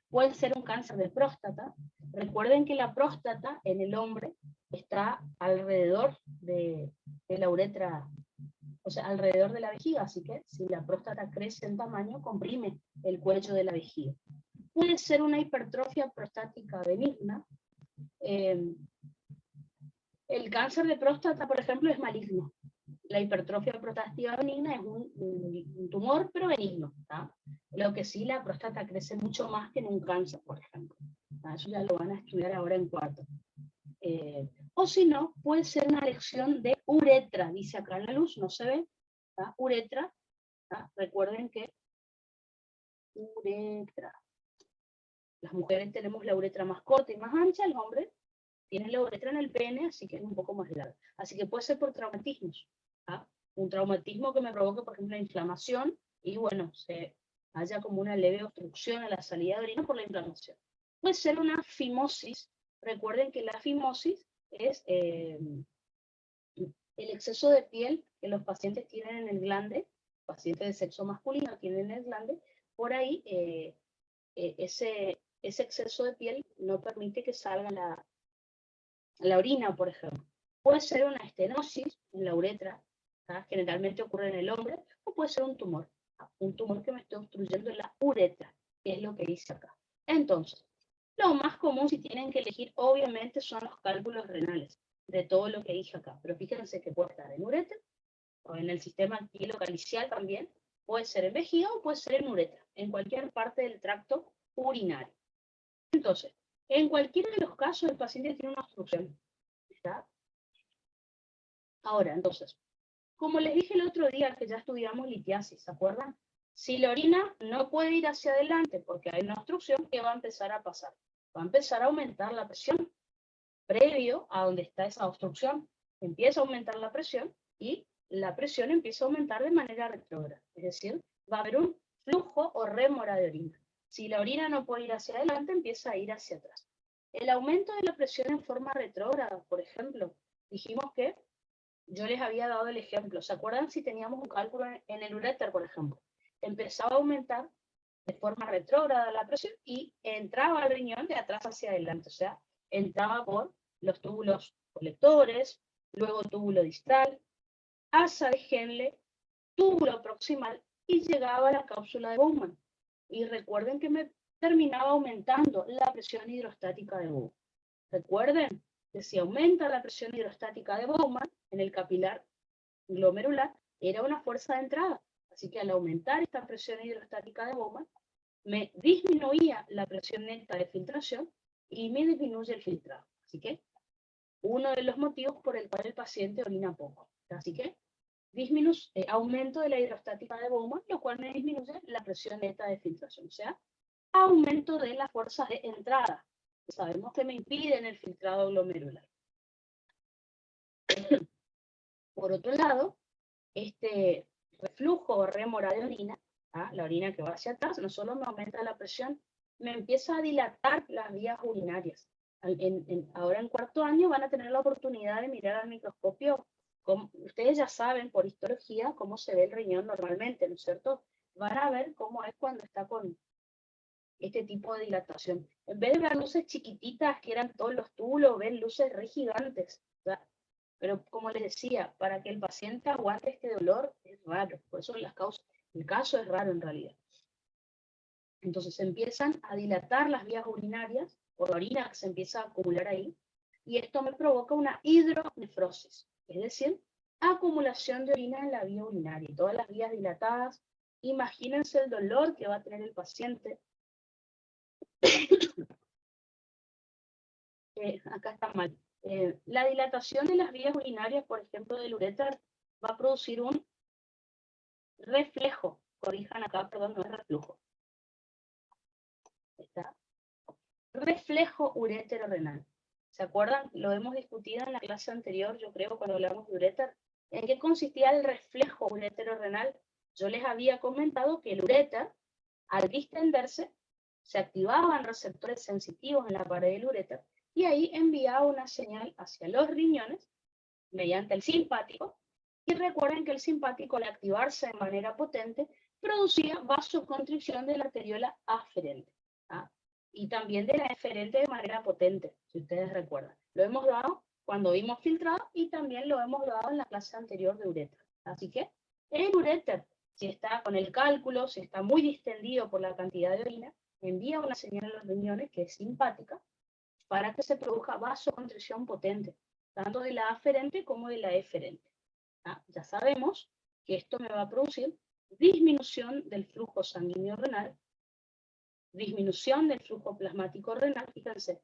Puede ser un cáncer de próstata. Recuerden que la próstata en el hombre está alrededor de la uretra, o sea, alrededor de la vejiga, así que si la próstata crece en tamaño, comprime el cuello de la vejiga. Puede ser una hipertrofia prostática benigna. El cáncer de próstata, por ejemplo, es maligno. La hipertrofia prostática benigna es un tumor, pero benigno. ¿Tá? Lo que sí, la próstata crece mucho más que en un cáncer, por ejemplo. ¿Tá? Eso ya lo van a estudiar ahora en cuarto. O si no, puede ser una lesión de uretra, dice acá en la luz, no se ve. ¿Tá? Uretra, ¿tá? Recuerden que uretra. Las mujeres tenemos la uretra más corta y más ancha, el hombre tiene la uretra en el pene, así que es un poco más larga. Así que puede ser por traumatismos. ¿Ah? Un traumatismo que me provoque, por ejemplo, una inflamación y, bueno, se haya como una leve obstrucción a la salida de orina por la inflamación. Puede ser una fimosis. Recuerden que la fimosis es el exceso de piel que los pacientes tienen en el glande, pacientes de sexo masculino tienen en el glande, por ahí ese exceso de piel no permite que salga la orina, por ejemplo. Puede ser una estenosis en la uretra, ¿tá? Generalmente ocurre en el hombre, o puede ser un tumor que me esté obstruyendo la uretra, que es lo que dice acá. Entonces, lo más común si tienen que elegir, obviamente, son los cálculos renales, de todo lo que dije acá. Pero fíjense que puede estar en uretra, o en el sistema antilocanicial también, puede ser en vejiga o puede ser en uretra, en cualquier parte del tracto urinario. Entonces, en cualquiera de los casos el paciente tiene una obstrucción. ¿Está? Ahora, entonces, como les dije el otro día que ya estudiamos litiasis, ¿se acuerdan? Si la orina no puede ir hacia adelante porque hay una obstrucción, ¿qué va a empezar a pasar? Va a empezar a aumentar la presión previo a donde está esa obstrucción. Empieza a aumentar la presión y la presión empieza a aumentar de manera retrógrada. Es decir, va a haber un flujo o rémora de orina. Si la orina no puede ir hacia adelante, empieza a ir hacia atrás. El aumento de la presión en forma retrógrada, por ejemplo, dijimos que yo les había dado el ejemplo. ¿Se acuerdan si teníamos un cálculo en el uréter, por ejemplo? Empezaba a aumentar de forma retrógrada la presión y entraba al riñón de atrás hacia adelante. O sea, entraba por los túbulos colectores, luego túbulo distal, asa de Henle, túbulo proximal y llegaba a la cápsula de Bowman. Y recuerden que me terminaba aumentando la presión hidrostática de Bowman. Recuerden que si aumenta la presión hidrostática de Bowman en el capilar glomerular, era una fuerza de entrada. Así que al aumentar esta presión hidrostática de Bowman, me disminuía la presión neta de filtración y me disminuye el filtrado. Así que uno de los motivos por el cual el paciente orina poco. Así que aumento de la hidrostática de Bowman, lo cual me disminuye la presión neta de filtración. O sea, aumento de las fuerzas de entrada. Sabemos que me impiden el filtrado glomerular. Por otro lado, este reflujo o rémora de orina, la orina que va hacia atrás, no solo me aumenta la presión, me empieza a dilatar las vías urinarias. Ahora en cuarto año van a tener la oportunidad de mirar al microscopio. Ustedes ya saben por histología cómo se ve el riñón normalmente, ¿no es cierto? Van a ver cómo es cuando está con este tipo de dilatación. En vez de ver luces chiquititas que eran todos los túbulos, ven luces re gigantes, ¿verdad? Pero como les decía, para que el paciente aguante este dolor es raro, por eso el caso es raro en realidad. Entonces se empiezan a dilatar las vías urinarias, por la orina que se empieza a acumular ahí, y esto me provoca una hidronefrosis, es decir, acumulación de orina en la vía urinaria, y todas las vías dilatadas. Imagínense el dolor que va a tener el paciente. Acá está mal. La dilatación de las vías urinarias, por ejemplo, del uréter, va a producir un reflejo. Corrijan acá, perdón, no es reflujo. Está. Reflejo urétero-renal. ¿Se acuerdan? Lo hemos discutido en la clase anterior, yo creo, cuando hablamos de uréter. ¿En qué consistía el reflejo urétero-renal? Yo les había comentado que el uréter, al distenderse, se activaban receptores sensitivos en la pared del uréter y ahí enviaba una señal hacia los riñones mediante el simpático. Y recuerden que el simpático, al activarse de manera potente, producía vasoconstricción de la arteriola aferente. Y también de la eferente de manera potente, si ustedes recuerdan. Lo hemos dado cuando vimos filtrado y también lo hemos dado en la clase anterior de uréter. Así que el uréter, si está con el cálculo, si está muy distendido por la cantidad de orina, envía una señal a los riñones que es simpática para que se produzca vasoconstricción potente, tanto de la aferente como de la eferente. Ya sabemos que esto me va a producir disminución del flujo sanguíneo renal, disminución del flujo plasmático renal, fíjense,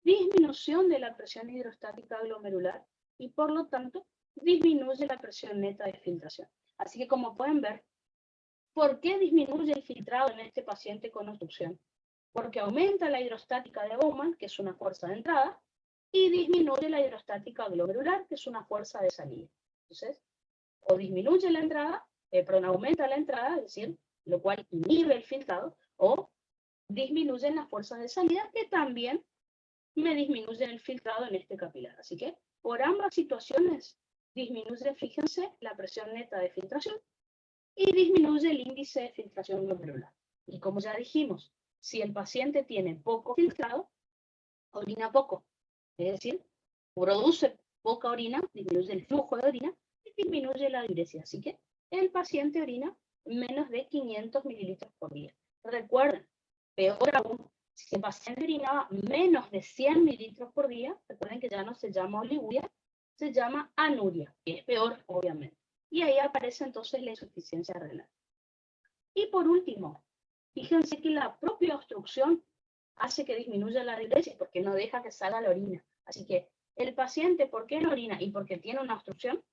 disminución de la presión hidrostática glomerular y por lo tanto disminuye la presión neta de filtración. Así que como pueden ver, ¿por qué disminuye el filtrado en este paciente con obstrucción? Porque aumenta la hidrostática de Bowman, que es una fuerza de entrada, y disminuye la hidrostática glomerular, que es una fuerza de salida. Entonces, o disminuye la entrada, aumenta la entrada, es decir, lo cual inhibe el filtrado, o disminuyen las fuerzas de salida, que también me disminuyen el filtrado en este capilar. Así que, por ambas situaciones, disminuye, fíjense, la presión neta de filtración y disminuye el índice de filtración glomerular. Y como ya dijimos, si el paciente tiene poco filtrado, orina poco. Es decir, produce poca orina, disminuye el flujo de orina y disminuye la diuresia. Así que el paciente orina menos de 500 mililitros por día. Recuerden, peor aún, si el paciente orinaba menos de 100 mililitros por día, recuerden que ya no se llama oliguria, se llama anuria, que es peor, obviamente. Y ahí aparece entonces la insuficiencia renal. Y por último, fíjense que la propia obstrucción hace que disminuya la diuresia porque no deja que salga la orina. Así que el paciente, ¿por qué no orina? Y porque tiene una obstrucción.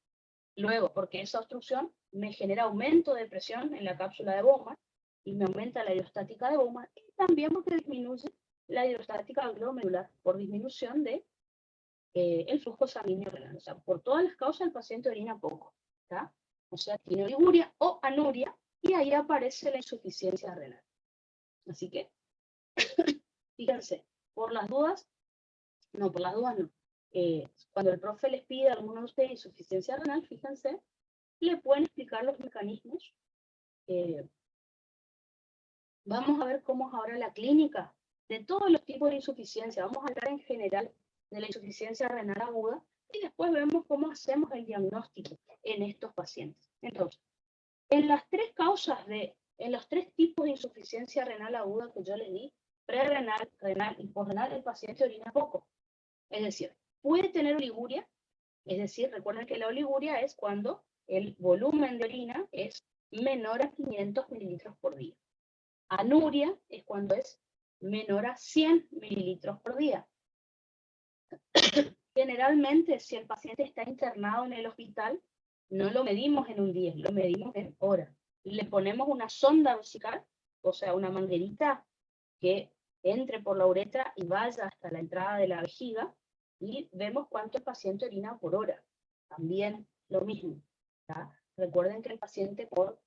Luego, porque esa obstrucción me genera aumento de presión en la cápsula de Bowman y me aumenta la hidrostática de Bowman. Y también porque disminuye la hidrostática glomerular por disminución de el flujo sanguíneo renal. O sea, por todas las causas el paciente orina poco. ¿Tá? O sea, tiene oliguria o anuria y ahí aparece la insuficiencia renal. Así que, fíjense, por las dudas no. Cuando el profe les pide a alguno de ustedes insuficiencia renal, fíjense, le pueden explicar los mecanismos. Vamos a ver cómo es ahora la clínica de todos los tipos de insuficiencia. Vamos a hablar en general de la insuficiencia renal aguda y después vemos cómo hacemos el diagnóstico en estos pacientes. Entonces, en las tres causas de En los 3 tipos de insuficiencia renal aguda que yo les di, prerrenal, renal y posrenal, el paciente orina poco. Es decir, puede tener oliguria, es decir, recuerden que la oliguria es cuando el volumen de orina es menor a 500 mililitros por día. Anuria es cuando es menor a 100 mililitros por día. Generalmente, si el paciente está internado en el hospital, no lo medimos en un día, lo medimos en horas. Le ponemos una sonda vesical, o sea, una manguerita que entre por la uretra y vaya hasta la entrada de la vejiga, y vemos cuánto el paciente orina por hora. También lo mismo, ¿tá? Recuerden que el paciente por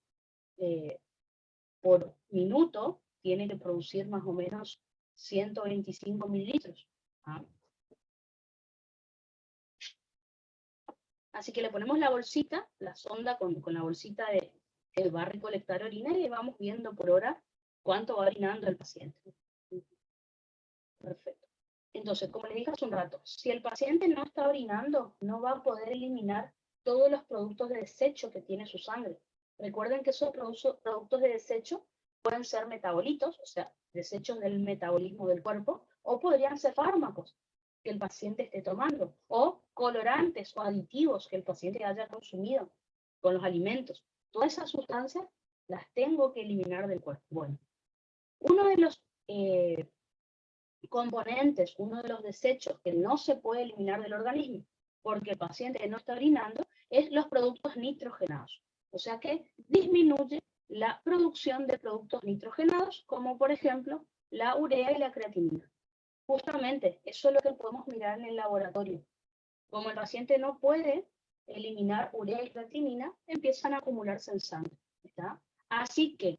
minuto tiene que producir más o menos 125 mililitros. ¿Ah? Así que le ponemos la bolsita, la sonda con la bolsita que va a recolectar orina, y vamos viendo por hora cuánto va orinando el paciente. Perfecto. Entonces, como les dije hace un rato, si el paciente no está orinando, no va a poder eliminar todos los productos de desecho que tiene su sangre. Recuerden que esos productos de desecho pueden ser metabolitos, o sea, desechos del metabolismo del cuerpo, o podrían ser fármacos que el paciente esté tomando, o colorantes o aditivos que el paciente haya consumido con los alimentos. Todas esas sustancias las tengo que eliminar del cuerpo. Bueno, uno de los componentes, uno de los desechos que no se puede eliminar del organismo porque el paciente no está orinando, es los productos nitrogenados. O sea que disminuye la producción de productos nitrogenados, como por ejemplo la urea y la creatinina. Justamente, eso es lo que podemos mirar en el laboratorio. Como el paciente no puede eliminar urea y creatinina, empiezan a acumularse en sangre, ¿está? Así que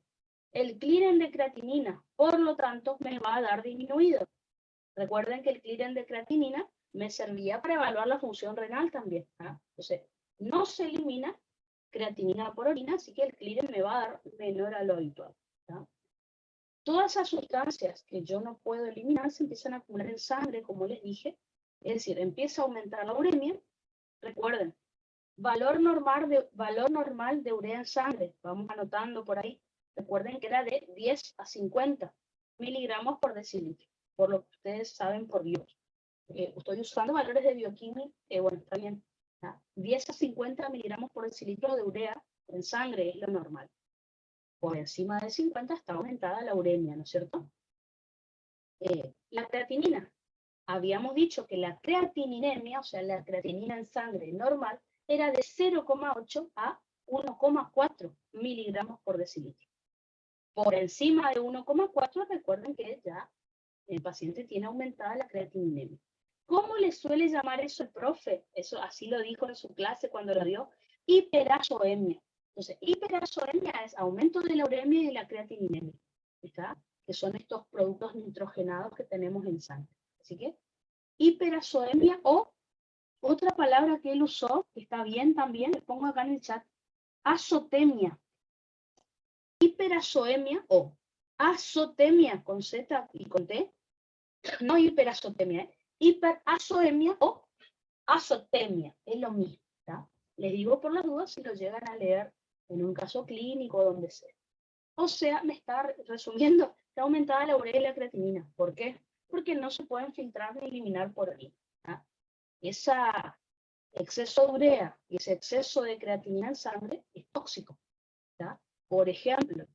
el clearance de creatinina, por lo tanto, me va a dar disminuido. Recuerden que el clearance de creatinina me servía para evaluar la función renal también. ¿Ah? Entonces, no se elimina creatinina por orina, así que el clearance me va a dar menor a lo habitual. ¿Ah? Todas esas sustancias que yo no puedo eliminar se empiezan a acumular en sangre, como les dije. Es decir, empieza a aumentar la uremia. Recuerden, valor normal de urea en sangre. Vamos anotando por ahí. Recuerden que era de 10 a 50 miligramos por decilitro, por lo que ustedes saben por Dios. Estoy usando valores de bioquímica, bueno, está bien. 10 a 50 miligramos por decilitro de urea en sangre es lo normal. Por encima de 50 está aumentada la uremia, ¿no es cierto? La creatinina. Habíamos dicho que la creatininemia, o sea, la creatinina en sangre normal, era de 0,8 a 1,4 miligramos por decilitro. Por encima de 1,4, recuerden que ya el paciente tiene aumentada la creatininemia. ¿Cómo le suele llamar eso el profe? Eso así lo dijo en su clase cuando lo dio. Hiperazoemia. Entonces, hiperazoemia es aumento de la uremia y de la creatininemia, ¿está? Que son estos productos nitrogenados que tenemos en sangre. Así que, hiperazoemia, o otra palabra que él usó, que está bien también, le pongo acá en el chat, azotemia. Hiperazoemia o azotemia con Z y con T, no hiperazotemia, hiperazoemia o azotemia, es lo mismo, ¿tá? Les digo por las dudas si lo llegan a leer en un caso clínico o donde sea. O sea, me está resumiendo, está aumentada la urea y la creatinina. ¿Por qué? Porque no se pueden filtrar ni eliminar por orina. Ese exceso de urea y ese exceso de creatinina en sangre es tóxico, ¿tá? Por ejemplo,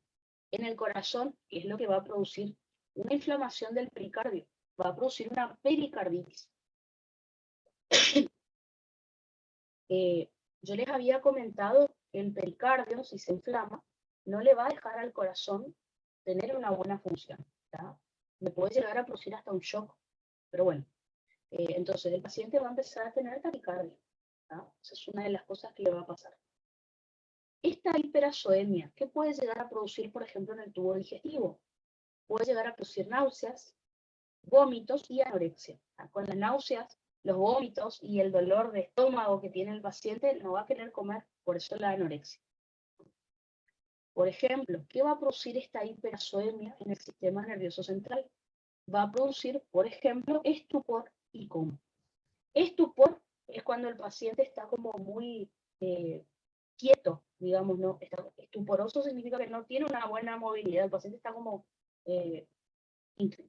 en el corazón, que es lo que va a producir una inflamación del pericardio, va a producir una pericarditis. Yo les había comentado que el pericardio, si se inflama, no le va a dejar al corazón tener una buena función, ¿tá? Me puede llegar a producir hasta un shock, pero bueno. Entonces el paciente va a empezar a tener taquicardia, ¿tá? Esa es una de las cosas que le va a pasar. Esta hiperazoemia, ¿qué puede llegar a producir, por ejemplo, en el tubo digestivo? Puede llegar a producir náuseas, vómitos y anorexia. Con las náuseas, los vómitos y el dolor de estómago que tiene el paciente, no va a querer comer, por eso la anorexia. Por ejemplo, ¿qué va a producir esta hiperazoemia en el sistema nervioso central? Va a producir, por ejemplo, estupor y coma. Estupor es cuando el paciente está como muy quieto, digamos, ¿no? Está osteoporoso significa que no tiene una buena movilidad, el paciente está como,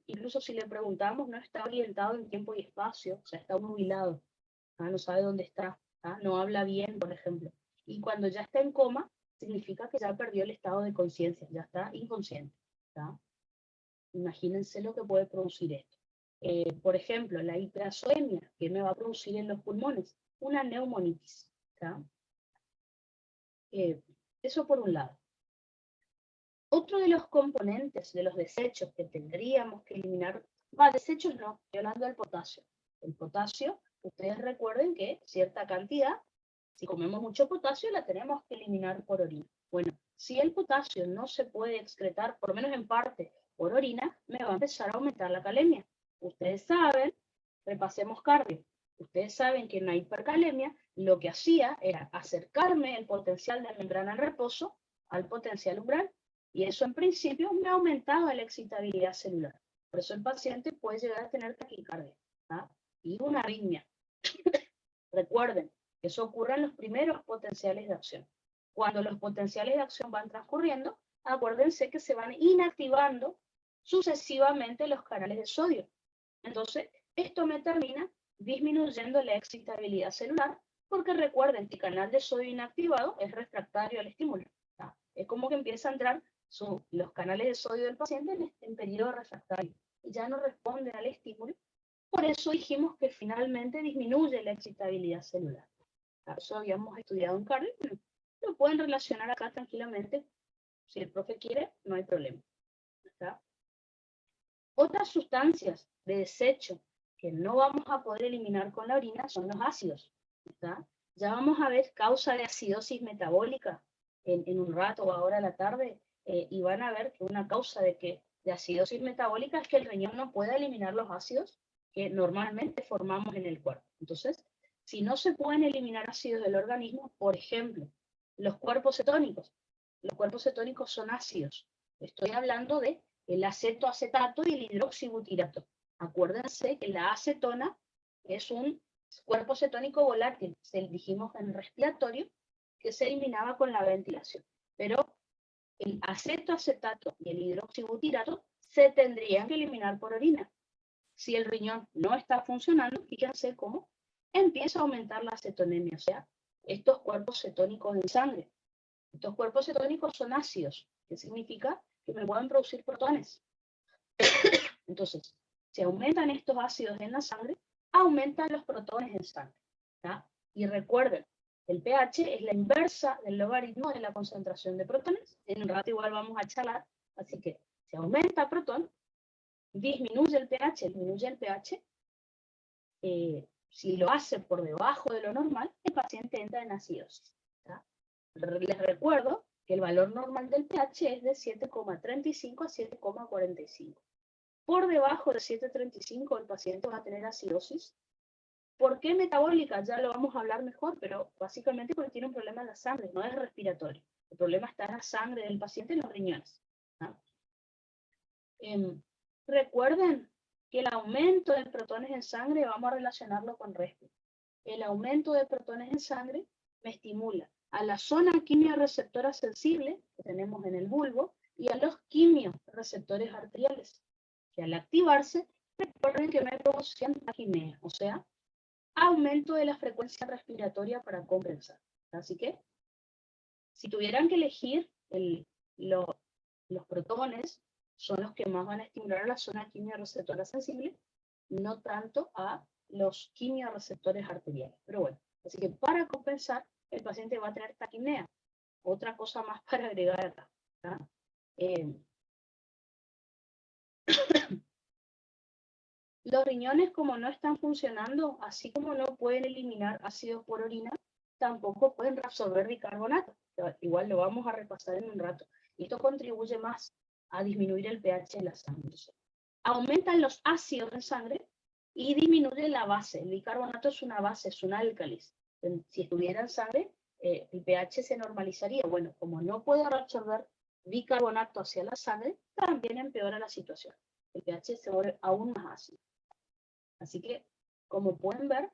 incluso si le preguntamos, no está orientado en tiempo y espacio, o sea, está nubilado, no sabe dónde está, no habla bien, por ejemplo. Y cuando ya está en coma, significa que ya perdió el estado de conciencia, ya está inconsciente. Imagínense lo que puede producir esto. Por ejemplo, la hiperazemia, que me va a producir en los pulmones, una neumonitis. Eso por un lado. Otro de los componentes de los desechos que tendríamos que eliminar, desechos no, estoy hablando del potasio. El potasio, ustedes recuerden que cierta cantidad, si comemos mucho potasio, la tenemos que eliminar por orina. Bueno, si el potasio no se puede excretar, por lo menos en parte, por orina, me va a empezar a aumentar la calemia. Ustedes saben, repasemos cardio, ustedes saben que en la hipercalemia lo que hacía era acercarme el potencial de membrana en reposo al potencial umbral, y eso en principio me aumentaba la excitabilidad celular. Por eso el paciente puede llegar a tener taquicardia y una arritmia. Recuerden, eso ocurre en los primeros potenciales de acción. Cuando los potenciales de acción van transcurriendo, acuérdense que se van inactivando sucesivamente los canales de sodio. Entonces, esto me termina disminuyendo la excitabilidad celular, porque recuerden que el canal de sodio inactivado es refractario al estímulo. Es como que empieza a entrar los canales de sodio del paciente en periodo refractario y ya no responden al estímulo. Por eso dijimos que finalmente disminuye la excitabilidad celular. Eso habíamos estudiado en cardio. Lo pueden relacionar acá tranquilamente. Si el profe quiere, no hay problema. Otras sustancias de desecho que no vamos a poder eliminar con la orina son los ácidos. Ya vamos a ver causa de acidosis metabólica en un rato o ahora a la tarde, y van a ver que una causa de acidosis metabólica es que el riñón no puede eliminar los ácidos que normalmente formamos en el cuerpo. Entonces, si no se pueden eliminar ácidos del organismo, por ejemplo, los cuerpos cetónicos son ácidos. Estoy hablando de el acetoacetato y el hidroxibutirato. Acuérdense que la acetona es un cuerpo cetónico volátil, se dijimos en respiratorio, que se eliminaba con la ventilación. Pero el acetoacetato y el hidroxibutirato se tendrían que eliminar por orina. Si el riñón no está funcionando, fíjense cómo empieza a aumentar la acetonemia, o sea, estos cuerpos cetónicos en sangre. Estos cuerpos cetónicos son ácidos, que significa que me pueden producir protones. Entonces, si aumentan estos ácidos en la sangre, aumentan los protones en sangre. Y recuerden, el pH es la inversa del logaritmo de la concentración de protones. En un rato igual vamos a charlar. Así que si aumenta el protón, disminuye el pH. Si lo hace por debajo de lo normal, el paciente entra en acidosis. Les recuerdo que el valor normal del pH es de 7,35 a 7,45. Por debajo de 7,35 el paciente va a tener acidosis. ¿Por qué metabólica? Ya lo vamos a hablar mejor, pero básicamente porque tiene un problema en la sangre, no es respiratorio. El problema está en la sangre del paciente, en los riñones. Recuerden que el aumento de protones en sangre vamos a relacionarlo con respi. El aumento de protones en sangre me estimula a la zona quimioreceptora sensible que tenemos en el bulbo y a los quimioreceptores arteriales, que al activarse, recuerden que me producen taquimea, o sea, aumento de la frecuencia respiratoria para compensar. Así que, si tuvieran que elegir, los protones son los que más van a estimular a la zona quimioreceptora sensible, no tanto a los quimioreceptores arteriales. Pero bueno, así que para compensar, el paciente va a tener taquimea. Otra cosa más para agregar acá. Los riñones, como no están funcionando, así como no pueden eliminar ácidos por orina, tampoco pueden reabsorber bicarbonato. Igual lo vamos a repasar en un rato. Y esto contribuye más a disminuir el pH de la sangre. Aumentan los ácidos en sangre y disminuye la base. El bicarbonato es una base, es un álcalis. Si estuviera en sangre, el pH se normalizaría. Bueno, como no puede reabsorber bicarbonato hacia la sangre, también empeora la situación. El pH se vuelve aún más ácido. Así que, como pueden ver,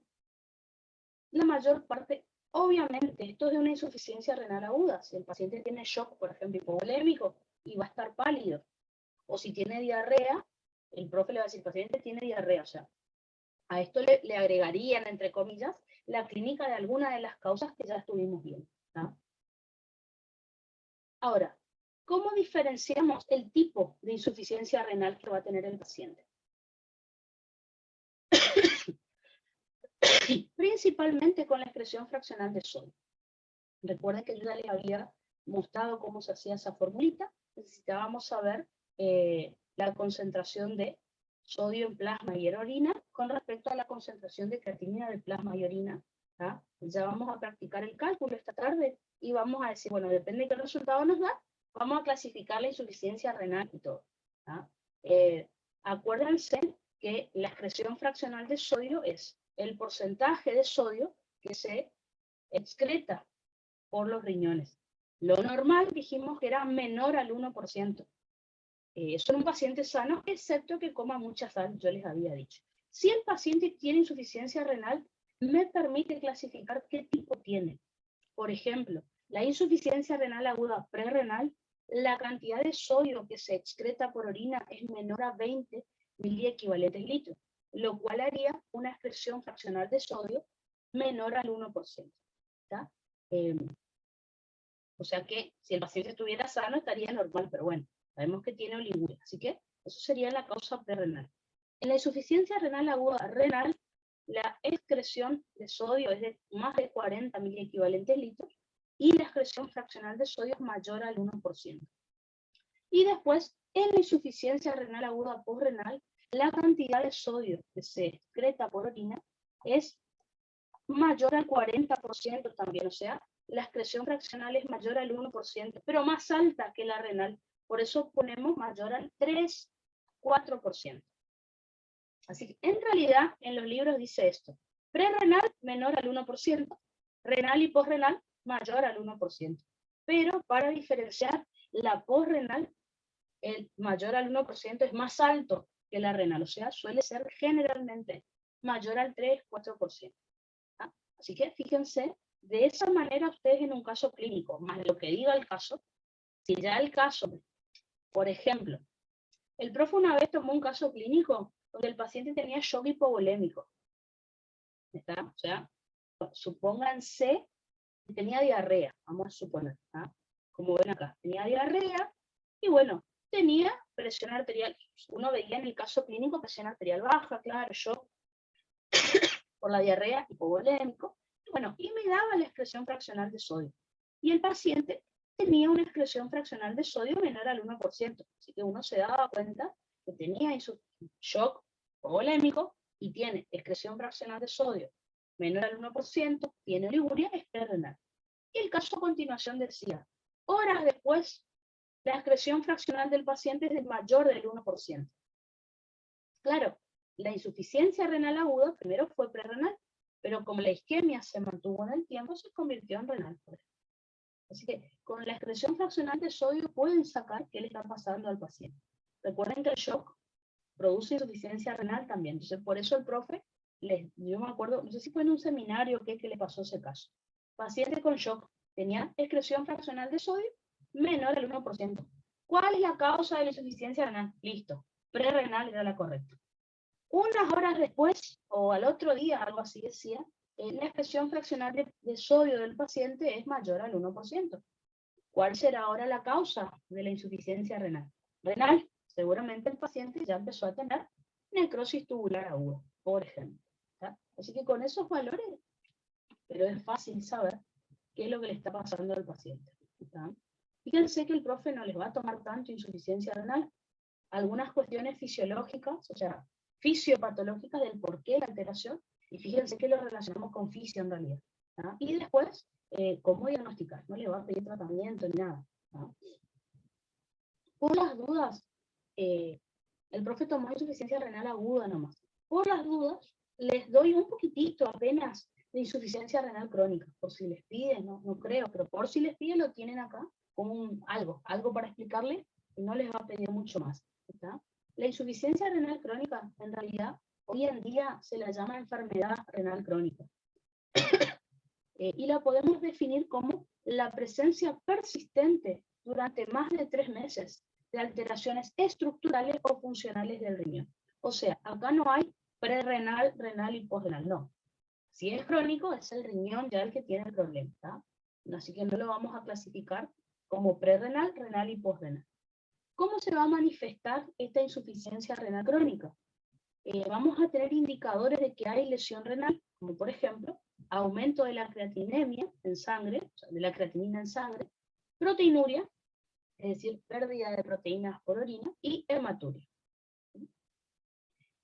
la mayor parte, Obviamente, esto es de una insuficiencia renal aguda. Si el paciente tiene shock, por ejemplo, hipovolémico, y va a estar pálido, o si tiene diarrea, el profe le va a decir, el paciente tiene diarrea, o sea, a esto le agregarían, entre comillas, la clínica de alguna de las causas que ya estuvimos viendo, ¿no? Ahora, ¿cómo diferenciamos el tipo de insuficiencia renal que va a tener el paciente? Principalmente con la excreción fraccional de sodio. Recuerden que yo ya les había mostrado cómo se hacía esa formulita. Necesitábamos saber la concentración de sodio en plasma y en orina con respecto a la concentración de creatinina de plasma y orina. ¿Ah? Ya vamos a practicar el cálculo esta tarde y vamos a decir, bueno, depende de qué resultado nos da, vamos a clasificar la insuficiencia renal y todo. ¿Ah? Acuérdense que la excreción fraccional de sodio es el porcentaje de sodio que se excreta por los riñones. Lo normal dijimos que era menor al 1%. Eso en un paciente sano, excepto que coma mucha sal, yo les había dicho. Si el paciente tiene insuficiencia renal, me permite clasificar qué tipo tiene. Por ejemplo, la insuficiencia renal aguda prerrenal, la cantidad de sodio que se excreta por orina es menor a 20 miliequivalentes litros, lo cual haría una excreción fraccional de sodio menor al 1%. ¿Está? O sea que si el paciente estuviera sano estaría normal, pero bueno, sabemos que tiene oliguria, así que eso sería la causa prerrenal. En la insuficiencia renal aguda renal, la excreción de sodio es de más de 40 miliequivalentes litros y la excreción fraccional de sodio es mayor al 1%. Y después, en la insuficiencia renal aguda postrenal, la cantidad de sodio que se excreta por orina es mayor al 40% también, o sea, la excreción fraccional es mayor al 1%, pero más alta que la renal, por eso ponemos mayor al 3-4%. Así que en realidad en los libros dice esto, prerrenal menor al 1%, renal y postrenal mayor al 1%, pero para diferenciar la postrenal, el mayor al 1% es más alto que la renal, o sea, suele ser generalmente mayor al 3-4%. Así que fíjense, de esa manera ustedes en un caso clínico, más lo que diga el caso, si ya el caso, por ejemplo, el profe una vez tomó un caso clínico donde el paciente tenía shock hipovolémico. ¿Está? O sea, supónganse que tenía diarrea, vamos a suponer, ¿ah? Como ven acá, tenía diarrea y bueno, tenía presión arterial. Uno veía en el caso clínico presión arterial baja, claro, shock por la diarrea hipovolémico. Bueno, y me daba la excreción fraccional de sodio. Y el paciente tenía una excreción fraccional de sodio menor al 1%. Así que uno se daba cuenta que tenía shock hipovolémico y tiene excreción fraccional de sodio menor al 1%, tiene oliguria, es prerrenal. Y el caso a continuación decía, horas después, la excreción fraccional del paciente es mayor del 1%. Claro, la insuficiencia renal aguda primero fue prerrenal, pero como la isquemia se mantuvo en el tiempo, se convirtió en renal. Así que con la excreción fraccional de sodio pueden sacar qué le está pasando al paciente. Recuerden que el shock produce insuficiencia renal también. Entonces, por eso el profe, yo me acuerdo, no sé si fue en un seminario que le pasó ese caso. Paciente con shock tenía excreción fraccional de sodio menor al 1%. ¿Cuál es la causa de la insuficiencia renal? Listo, prerrenal era la correcta. Unas horas después, o al otro día, algo así decía, la excreción fraccional de sodio del paciente es mayor al 1%. ¿Cuál será ahora la causa de la insuficiencia renal? Renal, seguramente el paciente ya empezó a tener necrosis tubular aguda, por ejemplo. ¿Está? Así que con esos valores, pero es fácil saber qué es lo que le está pasando al paciente. ¿Está? Fíjense que el profe no les va a tomar tanto insuficiencia renal. Algunas cuestiones fisiológicas, o sea, fisiopatológicas del por qué la alteración, y fíjense que lo relacionamos con fisio en realidad. ¿Ah? Y después, cómo diagnosticar, no le va a pedir tratamiento ni nada. ¿Ah? Por las dudas, el profe tomó insuficiencia renal aguda nomás. Por las dudas, les doy un poquitito apenas de insuficiencia renal crónica, por si les piden, no creo, pero por si les piden lo tienen acá, como algo para explicarles, y no les va a pedir mucho más. ¿Está? La insuficiencia renal crónica, en realidad, hoy en día se la llama enfermedad renal crónica. y la podemos definir como la presencia persistente durante más de 3 meses de alteraciones estructurales o funcionales del riñón. O sea, acá no hay prerrenal, renal y posrenal, no. Si es crónico, es el riñón ya el que tiene el problema, ¿tá? Así que no lo vamos a clasificar como prerrenal, renal y posrenal. ¿Cómo se va a manifestar esta insuficiencia renal crónica? Vamos a tener indicadores de que hay lesión renal, como por ejemplo, aumento de la creatinemia en sangre, o sea, de la creatinina en sangre, proteinuria, es decir, pérdida de proteínas por orina, y hematuria.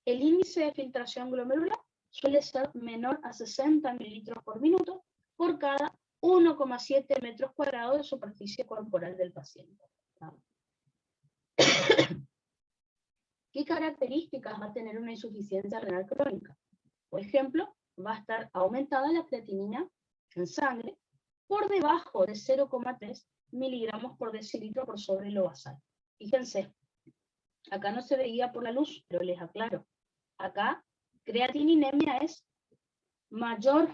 El índice de filtración glomerular suele ser menor a 60 mililitros por minuto por cada 1,7 metros cuadrados de superficie corporal del paciente. ¿Qué características va a tener una insuficiencia renal crónica? Por ejemplo, va a estar aumentada la creatinina en sangre por debajo de 0,3 miligramos por decilitro por sobre lo basal. Fíjense, acá no se veía por la luz, pero les aclaro. Acá, creatininemia es mayor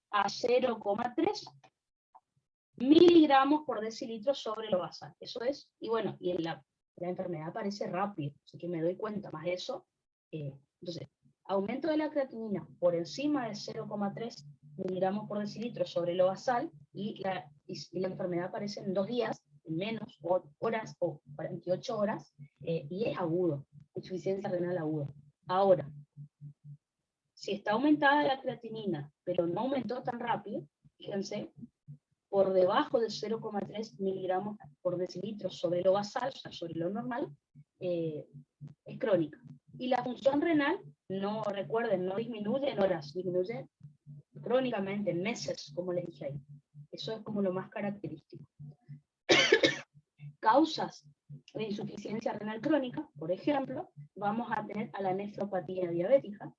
a 0,3 miligramos por decilitro sobre lo basal. Eso es, y bueno, y la enfermedad aparece rápido, así que me doy cuenta, más eso. Entonces, aumento de la creatinina por encima de 0,3 miligramos por decilitro sobre lo basal, y la enfermedad aparece en 2 días, en menos horas o 48 horas, y es agudo, insuficiencia renal aguda. Ahora, si está aumentada la creatinina, pero no aumentó tan rápido, fíjense, por debajo de 0,3 miligramos por decilitro sobre lo basal, o sea, sobre lo normal, es crónica. Y la función renal, no, recuerden, no disminuye en horas, disminuye crónicamente, en meses, como les dije ahí. Eso es como lo más característico. Causas de insuficiencia renal crónica, por ejemplo, vamos a tener a la nefropatía diabética.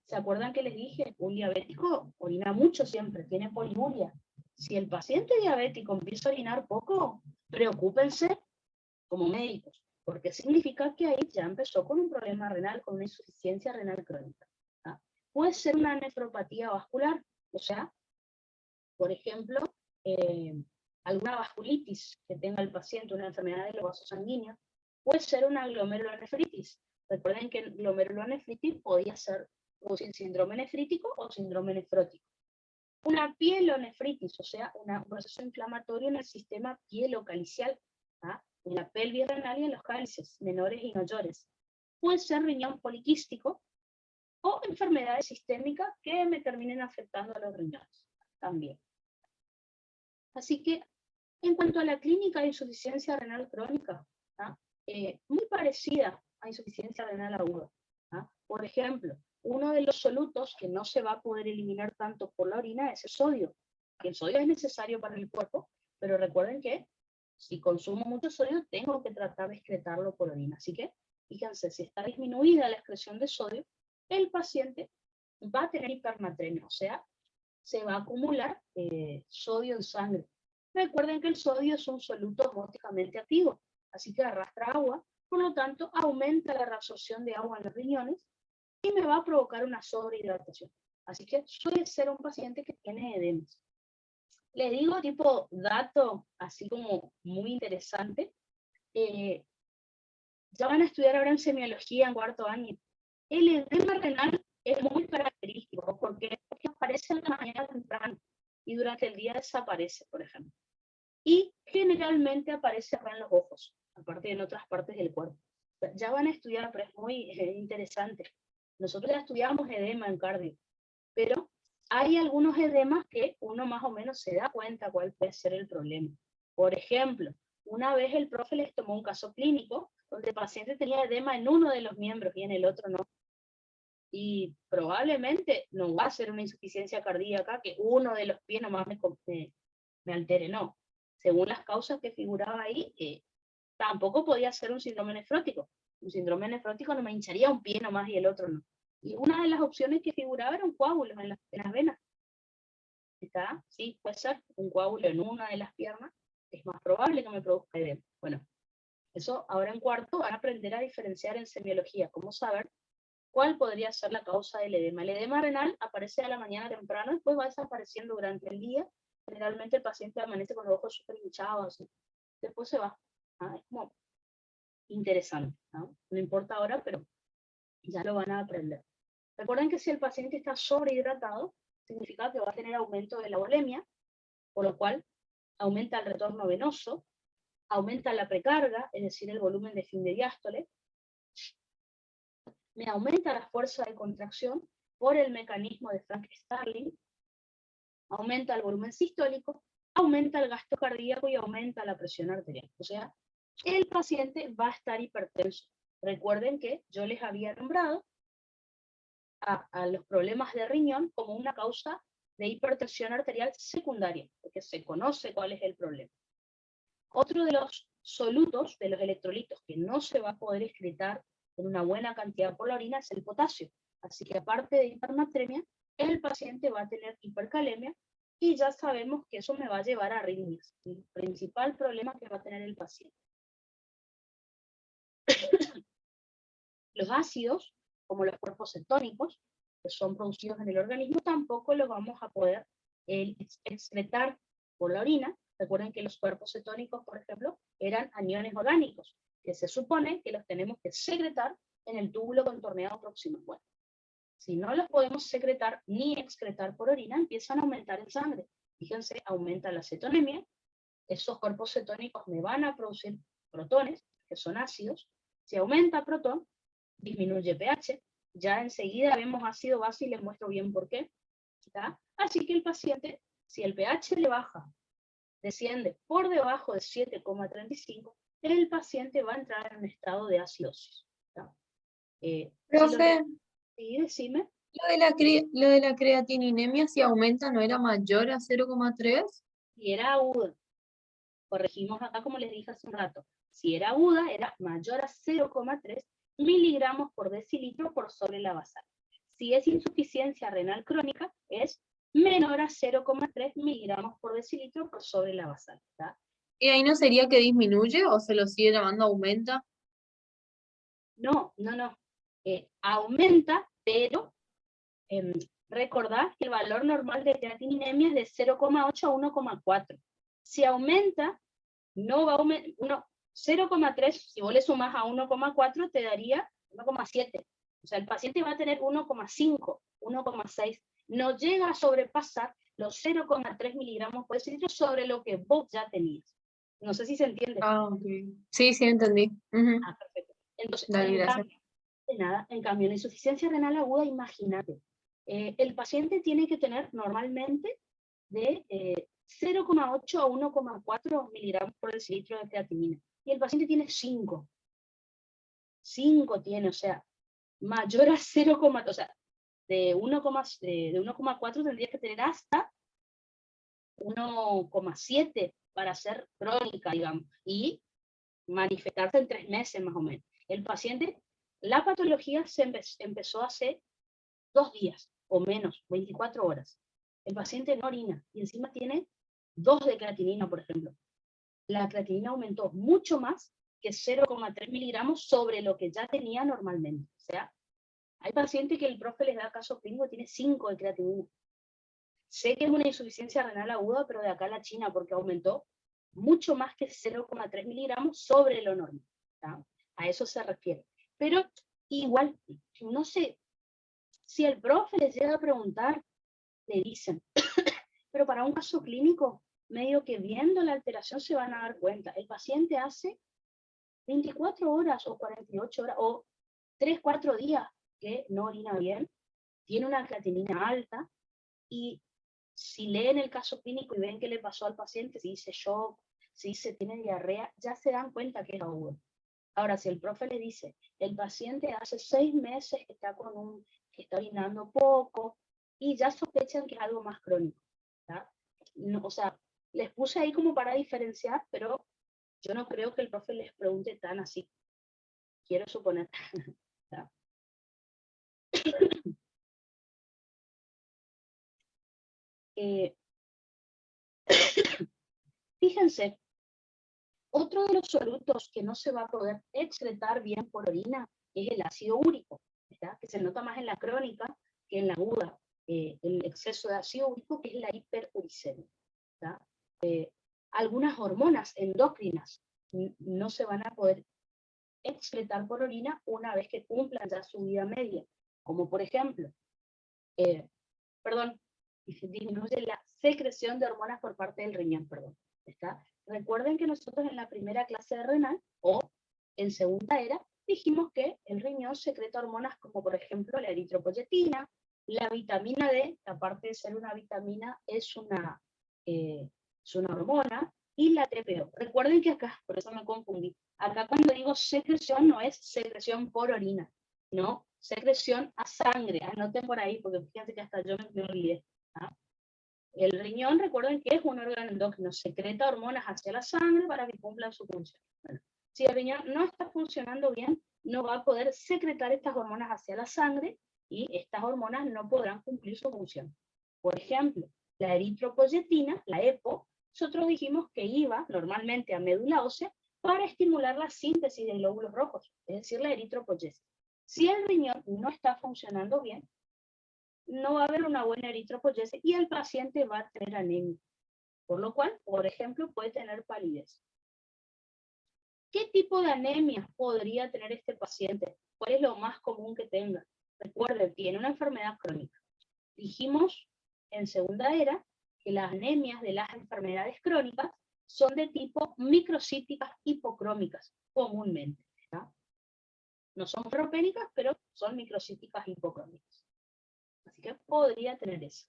¿Se acuerdan que les dije? Un diabético orina mucho siempre, tiene poliuria. Si el paciente diabético empieza a orinar poco, preocúpense como médicos, porque significa que ahí ya empezó con un problema renal, con una insuficiencia renal crónica. ¿Ah? Puede ser una nefropatía vascular, o sea, por ejemplo, alguna vasculitis que tenga el paciente, una enfermedad de los vasos sanguíneos, puede ser una glomerulonefritis. Recuerden que glomerulonefritis podía ser o síndrome nefrítico o síndrome nefrótico. Una pielonefritis, o sea, un proceso inflamatorio en el sistema pielocalicial, ¿ah? En la pelvis renal y en los cálices, menores y mayores. Puede ser riñón poliquístico o enfermedades sistémicas que me terminen afectando a los riñones también. Así que, en cuanto a la clínica de insuficiencia renal crónica, ¿ah? Muy parecida a insuficiencia renal aguda. ¿Ah? Por ejemplo, uno de los solutos que no se va a poder eliminar tanto por la orina es el sodio. Que el sodio es necesario para el cuerpo, pero recuerden que si consumo mucho sodio, tengo que tratar de excretarlo por orina. Así que, fíjense, si está disminuida la excreción de sodio, el paciente va a tener hipernatremia, o sea, se va a acumular sodio en sangre. Recuerden que el sodio es un soluto osmóticamente activo, así que arrastra agua, por lo tanto, aumenta la reabsorción de agua en los riñones y me va a provocar una sobrehidratación. Así que suele ser un paciente que tiene edemas. Les digo tipo dato así como muy interesante. Ya van a estudiar ahora en semiología en 4º año. El edema renal es muy característico porque aparece en la mañana temprano y durante el día desaparece, por ejemplo. Y generalmente aparece acá en los ojos, aparte en otras partes del cuerpo. Ya van a estudiar, pero es muy interesante. Nosotros ya estudiamos edema en cardio, pero hay algunos edemas que uno más o menos se da cuenta cuál puede ser el problema. Por ejemplo, una vez el profe les tomó un caso clínico donde el paciente tenía edema en uno de los miembros y en el otro no. Y probablemente no va a ser una insuficiencia cardíaca que uno de los pies nomás me altere, no. Según las causas que figuraba ahí, tampoco podía ser un síndrome nefrótico. Un síndrome nefrótico no me hincharía un pie nomás y el otro no. Y una de las opciones que figuraba era un coágulo en las venas. ¿Está? Sí, puede ser un coágulo en una de las piernas. Es más probable que me produzca edema. Bueno, eso ahora en 4º van a aprender a diferenciar en semiología, cómo saber ¿Cuál podría ser la causa del edema? El edema renal aparece a la mañana temprano, después va desapareciendo durante el día. Generalmente el paciente amanece con los ojos súper hinchados, después se va. Es como interesante, ¿no? No importa ahora, pero ya lo van a aprender. Recuerden que si el paciente está sobrehidratado, significa que va a tener aumento de la volemia, por lo cual aumenta el retorno venoso, aumenta la precarga, es decir, el volumen de fin de diástole, me aumenta la fuerza de contracción por el mecanismo de Frank-Starling, aumenta el volumen sistólico, aumenta el gasto cardíaco y aumenta la presión arterial. O sea, el paciente va a estar hipertenso. Recuerden que yo les había nombrado a los problemas de riñón como una causa de hipertensión arterial secundaria, porque se conoce cuál es el problema. Otro de los solutos, de los electrolitos que no se va a poder excretar en una buena cantidad por la orina es el potasio. Así que aparte de hipernatremia, el paciente va a tener hipercalemia y ya sabemos que eso me va a llevar a arritmias. El principal problema que va a tener el paciente. Los ácidos, como los cuerpos cetónicos, que son producidos en el organismo, tampoco los vamos a poder excretar por la orina. Recuerden que los cuerpos cetónicos, por ejemplo, eran aniones orgánicos, que se supone que los tenemos que secretar en el túbulo contorneado proximal. Bueno, si no los podemos secretar ni excretar por orina, empiezan a aumentar en sangre. Fíjense, aumenta la cetonemia, esos cuerpos cetónicos me van a producir protones, que son ácidos. Si aumenta protón, disminuye pH, ya enseguida vemos ácido base y les muestro bien por qué. ¿Está? Así que el paciente, si el pH le baja, desciende por debajo de 7,35, el paciente va a entrar en un estado de acidosis. Profe, sí, decime. lo de la creatininemia, si aumenta, ¿no era mayor a 0,3? Si era aguda, corregimos acá como les dije hace un rato, si era aguda, era mayor a 0,3 miligramos por decilitro por sobre la basal. Si es insuficiencia renal crónica, es menor a 0,3 miligramos por decilitro por sobre la basal. ¿Está? ¿Y ahí no sería que disminuye o se lo sigue llamando aumenta? No. Aumenta, pero recordad que el valor normal de creatininemia es de 0,8 a 1,4. Si aumenta, no va a aumentar, 0,3, si vos le sumás a 1,4 te daría 1,7. O sea, el paciente va a tener 1,5, 1,6. No llega a sobrepasar los 0,3 miligramos por decilitro sobre lo que vos ya tenías. No sé si se entiende. Ah, ok. Sí, entendí. Perfecto. Entonces, Dale, gracias. en cambio, la insuficiencia renal aguda, imagínate, el paciente tiene que tener normalmente de 0,8 a 1,4 miligramos por decilitro de creatinina. Y el paciente tiene 5. 5 tiene, o sea, mayor a 0, o sea, de 1,4 tendría que tener hasta 1,7 para ser crónica, digamos, y manifestarse en 3 meses más o menos. El paciente, la patología se empezó hace 2 días o menos, 24 horas. El paciente no orina y encima tiene 2 de creatinina, por ejemplo. La creatinina aumentó mucho más que 0,3 miligramos sobre lo que ya tenía normalmente. O sea, hay pacientes que el profe les da caso clínico y tiene 5 de creatinina. Sé que es una insuficiencia renal aguda, pero de acá a la China, porque aumentó mucho más que 0,3 miligramos sobre lo normal. ¿Tá? A eso se refiere. Pero igual, no sé, si el profe les llega a preguntar, le dicen, pero para un caso clínico, medio que viendo la alteración se van a dar cuenta. El paciente hace 24 horas o 48 horas o 3, 4 días que no orina bien, tiene una creatinina alta y si leen el caso clínico y ven qué le pasó al paciente, si dice shock, si dice tiene diarrea, ya se dan cuenta que es agudo. Ahora, si el profe le dice, el paciente hace 6 meses que está que está orinando poco, y ya sospechan que es algo más crónico. No, o sea, les puse ahí como para diferenciar, pero yo no creo que el profe les pregunte tan así. Quiero suponer. Fíjense, otro de los solutos que no se va a poder excretar bien por orina es el ácido úrico. ¿está? Que se nota más en la crónica que en la aguda, el exceso de ácido úrico, que es la hiperuricemia. Algunas hormonas endocrinas no se van a poder excretar por orina una vez que cumplan ya su vida media, como por ejemplo, disminuye la secreción de hormonas por parte del riñón, ¿está? Recuerden que nosotros en la primera clase de renal, o en segunda era, dijimos que el riñón secreta hormonas como por ejemplo la eritropoyetina, la vitamina D, que aparte de ser una vitamina, es una hormona, y la TPO. Recuerden que acá, por eso me confundí, acá cuando digo secreción no es secreción por orina, no, secreción a sangre. Anoten por ahí, porque fíjense que hasta yo me olvidé. ¿Ah? El riñón, recuerden que es un órgano endocrino, secreta hormonas hacia la sangre para que cumplan su función. Bueno, si el riñón no está funcionando bien, no va a poder secretar estas hormonas hacia la sangre y estas hormonas no podrán cumplir su función. Por ejemplo, la eritropoyetina, la EPO, nosotros dijimos que iba normalmente a médula ósea para estimular la síntesis de glóbulos rojos, es decir, la eritropoyesis. Si el riñón no está funcionando bien, no va a haber una buena eritropoyesis y el paciente va a tener anemia. Por lo cual, por ejemplo, puede tener palidez. ¿Qué tipo de anemia podría tener este paciente? ¿Cuál es lo más común que tenga? Recuerden, tiene una enfermedad crónica. Dijimos en segunda era que las anemias de las enfermedades crónicas son de tipo microcíticas hipocrómicas, comúnmente. ¿tá? No son ferropénicas, pero son microcíticas hipocrómicas. Así que podría tener eso.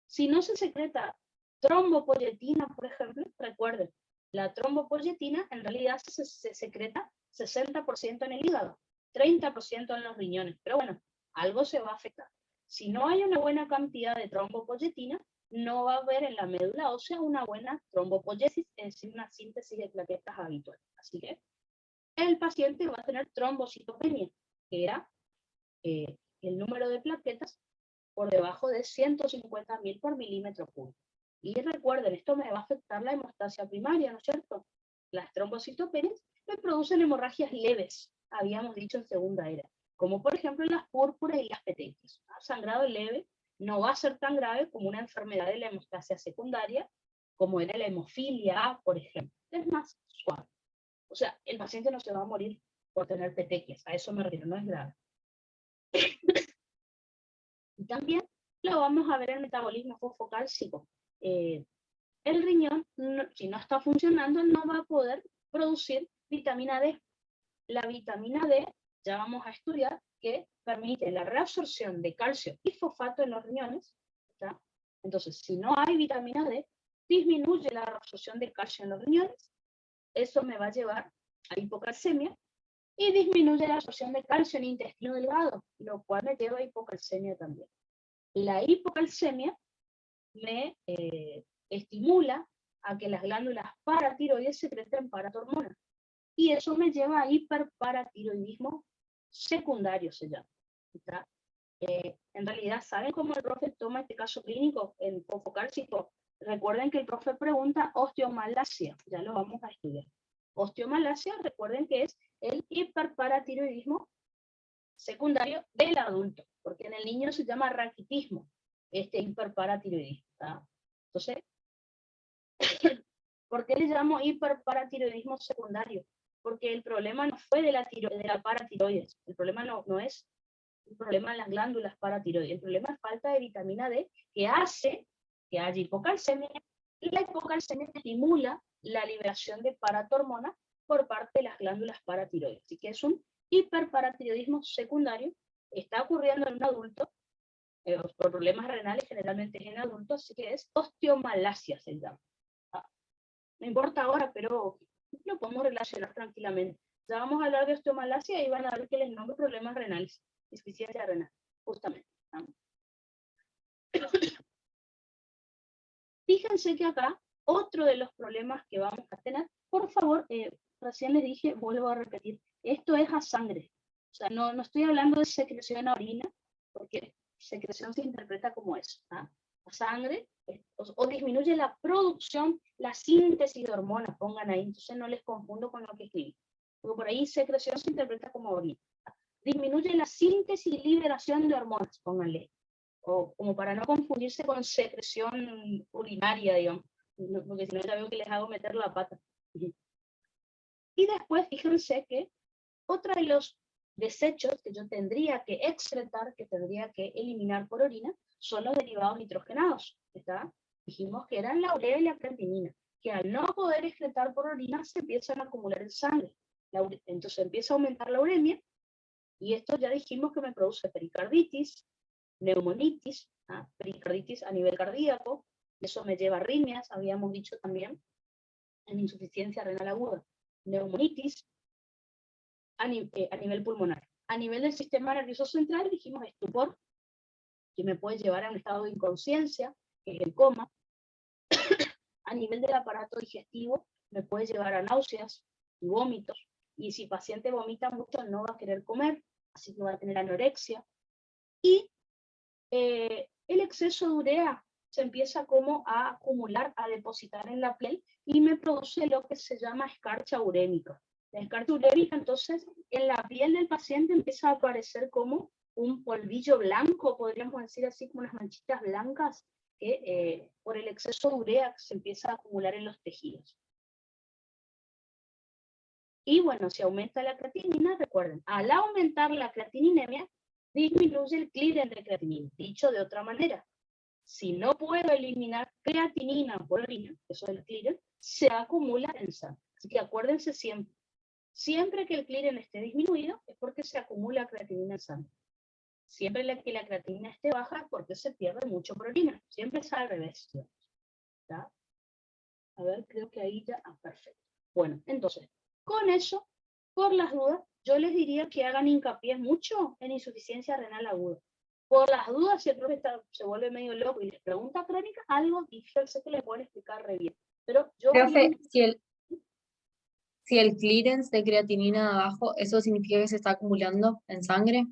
Si no se secreta trombopoyetina, por ejemplo, recuerden, la trombopoyetina en realidad se secreta 60% en el hígado, 30% en los riñones, pero bueno, algo se va a afectar. Si no hay una buena cantidad de trombopoyetina, no va a haber en la médula ósea una buena trombopoyesis, es decir, una síntesis de plaquetas habitual. Así que el paciente va a tener trombocitopenia, que era el número de plaquetas por debajo de 150.000 por milímetro cúbico. Y recuerden, esto me va a afectar la hemostasia primaria, ¿no es cierto? Las trombocitopenias me producen hemorragias leves, habíamos dicho en segunda era, como por ejemplo las púrpuras y las petequias. Sangrado leve no va a ser tan grave como una enfermedad de la hemostasia secundaria, como era la hemofilia A, por ejemplo. Es más suave. O sea, el paciente no se va a morir por tener petequias, a eso me refiero, no es grave. Y también lo vamos a ver en el metabolismo fosfocálcico. El riñón, si no está funcionando, no va a poder producir vitamina D. La vitamina D, ya vamos a estudiar, que permite la reabsorción de calcio y fosfato en los riñones. ¿tá? Entonces, si no hay vitamina D, disminuye la reabsorción de calcio en los riñones. Eso me va a llevar a hipocalcemia y disminuye la absorción de calcio en el intestino delgado, lo cual me lleva a hipocalcemia también. La hipocalcemia me estimula a que las glándulas paratiroides secreten paratormona. Y eso me lleva a hiperparatiroidismo secundario, se llama. En realidad, ¿saben cómo el profe toma este caso clínico en fosfocálcico? Recuerden que el profe pregunta osteomalacia, ya lo vamos a estudiar. Osteomalacia, recuerden que es el hiperparatiroidismo secundario del adulto, porque en el niño se llama raquitismo, hiperparatiroidismo. ¿tá? Entonces, ¿por qué le llamo hiperparatiroidismo secundario? Porque el problema no fue de la paratiroides, el problema no es un problema en las glándulas paratiroides, el problema es falta de vitamina D que hace que haya hipocalcemia, y la hipocalcemia estimula la liberación de paratormona por parte de las glándulas paratiroides. Así que es un hiperparatiroidismo secundario, está ocurriendo en un adulto, por problemas renales generalmente en adultos, así que es osteomalacia se llama. No importa ahora, pero lo podemos relacionar tranquilamente. Ya vamos a hablar de osteomalacia y van a ver que les nombro problemas renales, insuficiencia renal, justamente. Fíjense que acá, otro de los problemas que vamos a tener, por favor, recién les dije, vuelvo a repetir, esto es a sangre. O sea, no estoy hablando de secreción a orina, porque secreción se interpreta como eso. A sangre, o disminuye la producción, la síntesis de hormonas, pongan ahí, entonces no les confundo con lo que escribí. Porque por ahí secreción se interpreta como orina. disminuye la síntesis y liberación de hormonas, pónganle, o como para no confundirse con secreción urinaria, digamos, porque si no ya veo que les hago meter la pata. Y después, fíjense que otro de los desechos que yo tendría que excretar, que tendría que eliminar por orina, son los derivados nitrogenados, ¿está? Dijimos que eran la urea y la creatinina, que al no poder excretar por orina se empiezan a acumular en sangre. Entonces empieza a aumentar la uremia, y esto ya dijimos que me produce pericarditis, neumonitis, pericarditis a nivel cardíaco, eso me lleva a arritmias, habíamos dicho también, en insuficiencia renal aguda, neumonitis, a nivel pulmonar. A nivel del sistema nervioso central dijimos estupor, que me puede llevar a un estado de inconsciencia, que es el coma. A nivel del aparato digestivo me puede llevar a náuseas y vómitos, y si el paciente vomita mucho no va a querer comer, así que va a tener anorexia. Y el exceso de urea se empieza como a acumular, a depositar en la piel, y me produce lo que se llama escarcha urémica. La escarcha urémica, entonces, en la piel del paciente empieza a aparecer como un polvillo blanco, podríamos decir así, como unas manchitas blancas, que por el exceso de urea se empieza a acumular en los tejidos. Y bueno, si aumenta la creatinina, recuerden, al aumentar la creatininemia, disminuye el clearance de creatinina. Dicho de otra manera, si no puedo eliminar creatinina por orina, eso es el clearance, se acumula en sangre. Así que acuérdense siempre, siempre que el clearance esté disminuido es porque se acumula creatinina en sangre. Siempre que la creatinina esté baja es porque se pierde mucho por orina. Siempre es al revés. ¿Está? A ver, creo que ahí ya, perfecto. Bueno, entonces, con eso, por las dudas, yo les diría que hagan hincapié mucho en insuficiencia renal aguda. Por las dudas, si el profe se vuelve medio loco y les pregunta crónica, algo, y yo sé que le pueden explicar re bien. Pero yo... Profe, si el clearance de creatinina abajo, ¿eso significa que se está acumulando en sangre?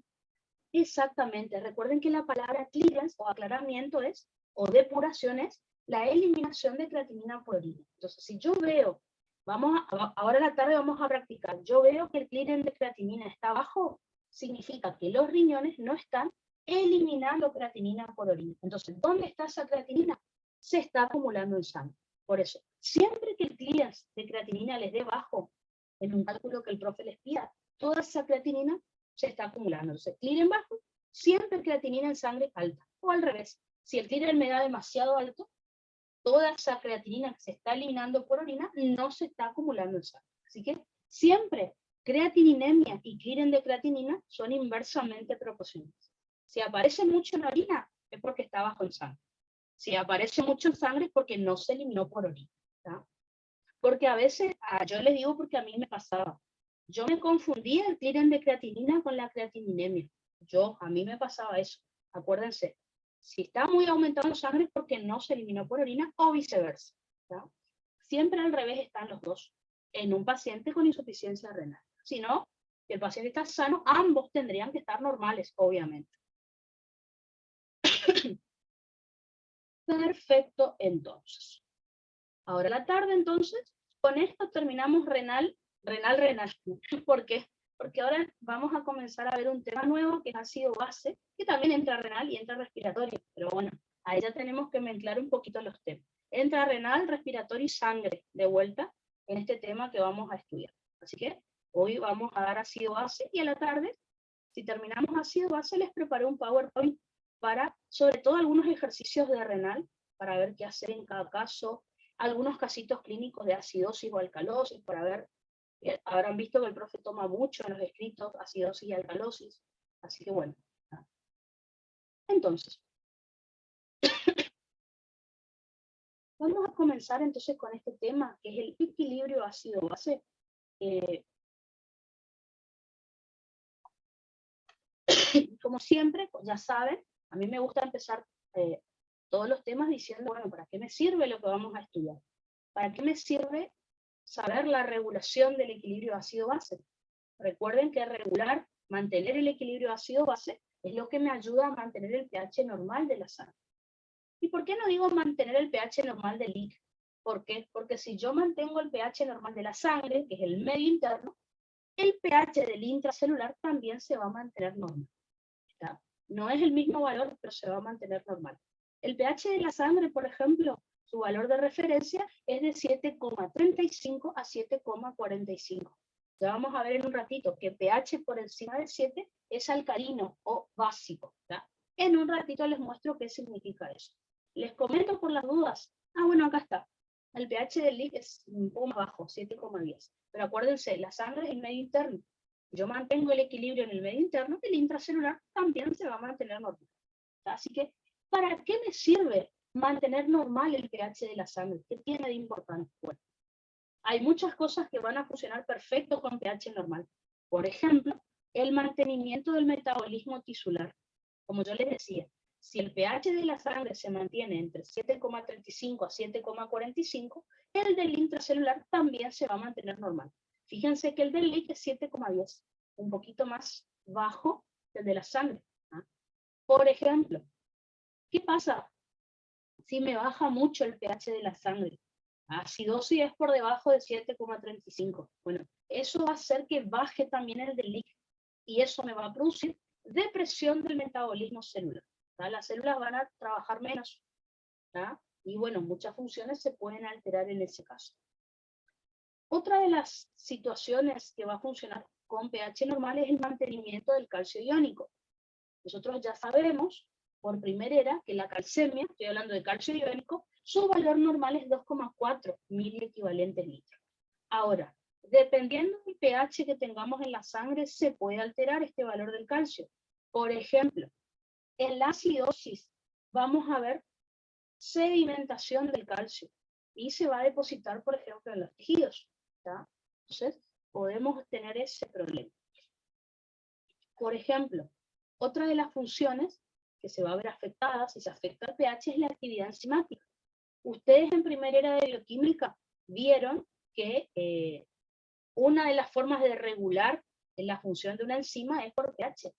Exactamente. Recuerden que la palabra clearance o aclaramiento es, o depuración es, la eliminación de creatinina por orina. Entonces, si yo veo, ahora en la tarde vamos a practicar, yo veo que el clearance de creatinina está bajo, significa que los riñones no están eliminando creatinina por orina. Entonces, ¿dónde está esa creatinina? Se está acumulando en sangre. Por eso, siempre que el clearance de creatinina les dé bajo, en un cálculo que el profe les pida, toda esa creatinina se está acumulando. Entonces, clearance bajo, siempre creatinina en sangre alta. O al revés, si el clearance me da demasiado alto, toda esa creatinina que se está eliminando por orina no se está acumulando en sangre. Así que siempre creatininemia y clearance de creatinina son inversamente proporcionales. Si aparece mucho en orina, es porque está bajo en sangre. Si aparece mucho en sangre, es porque no se eliminó por orina. ¿Tá? Porque a veces, yo les digo porque a mí me pasaba, yo me confundía el clearance de creatinina con la creatininemia. A mí me pasaba eso. Acuérdense, si está muy aumentado en sangre es porque no se eliminó por orina o viceversa. ¿Tá? Siempre al revés están los dos en un paciente con insuficiencia renal. Si no, si el paciente está sano, ambos tendrían que estar normales, obviamente. Perfecto, entonces. Ahora la tarde, entonces, con esto terminamos renal. ¿Por qué? Porque ahora vamos a comenzar a ver un tema nuevo que es ácido base, que también entra renal y entra respiratorio. Pero bueno, ahí ya tenemos que mezclar un poquito los temas. Entra renal, respiratorio y sangre de vuelta en este tema que vamos a estudiar. Así que hoy vamos a dar ácido base y a la tarde, si terminamos ácido base, les preparé un PowerPoint para, sobre todo, algunos ejercicios de renal, para ver qué hacer en cada caso, algunos casitos clínicos de acidosis o alcalosis, para ver, habrán visto que el profe toma mucho en los escritos acidosis y alcalosis, así que bueno. Entonces, vamos a comenzar entonces con este tema, que es el equilibrio ácido-base. Como siempre, ya saben, a mí me gusta empezar todos los temas diciendo, bueno, ¿para qué me sirve lo que vamos a estudiar? ¿Para qué me sirve saber la regulación del equilibrio ácido-base? Recuerden que regular, mantener el equilibrio ácido-base es lo que me ayuda a mantener el pH normal de la sangre. ¿Y por qué no digo mantener el pH normal del líquido? ¿Por qué? Porque si yo mantengo el pH normal de la sangre, que es el medio interno, el pH del intracelular también se va a mantener normal. ¿Está? No es el mismo valor, pero se va a mantener normal. El pH de la sangre, por ejemplo, su valor de referencia es de 7,35 a 7,45. Ya vamos a ver en un ratito que pH por encima de 7 es alcalino o básico. ¿Está? En un ratito les muestro qué significa eso. Les comento por las dudas. Bueno, acá está. El pH del líquido es un poco más bajo, 7,10. Pero acuérdense, la sangre es el medio interno. Yo mantengo el equilibrio en el medio interno, el intracelular también se va a mantener normal. Así que, ¿para qué me sirve mantener normal el pH de la sangre? ¿Qué tiene de importante? Bueno, hay muchas cosas que van a funcionar perfecto con pH normal. Por ejemplo, el mantenimiento del metabolismo tisular. Como yo les decía, si el pH de la sangre se mantiene entre 7,35 a 7,45, el del intracelular también se va a mantener normal. Fíjense que el del líquido es 7,10, un poquito más bajo que el de la sangre. Por ejemplo, ¿qué pasa si me baja mucho el pH de la sangre? Acidosis es por debajo de 7,35. Bueno, eso va a hacer que baje también el del líquido y eso me va a producir depresión del metabolismo celular. Las células van a trabajar menos. Y bueno, muchas funciones se pueden alterar en ese caso. Otra de las situaciones que va a funcionar con pH normal es el mantenimiento del calcio iónico. Nosotros ya sabemos, por primera era, que la calcemia, estoy hablando de calcio iónico, su valor normal es 2,4 miliequivalentes litros. Ahora, dependiendo del pH que tengamos en la sangre, se puede alterar este valor del calcio. Por ejemplo, en la acidosis vamos a ver sedimentación del calcio y se va a depositar, por ejemplo, en los tejidos. ¿Está? Entonces, podemos tener ese problema. Por ejemplo, otra de las funciones que se va a ver afectada si se afecta el pH es la actividad enzimática. Ustedes en primera era de bioquímica vieron que una de las formas de regular la función de una enzima es por pH.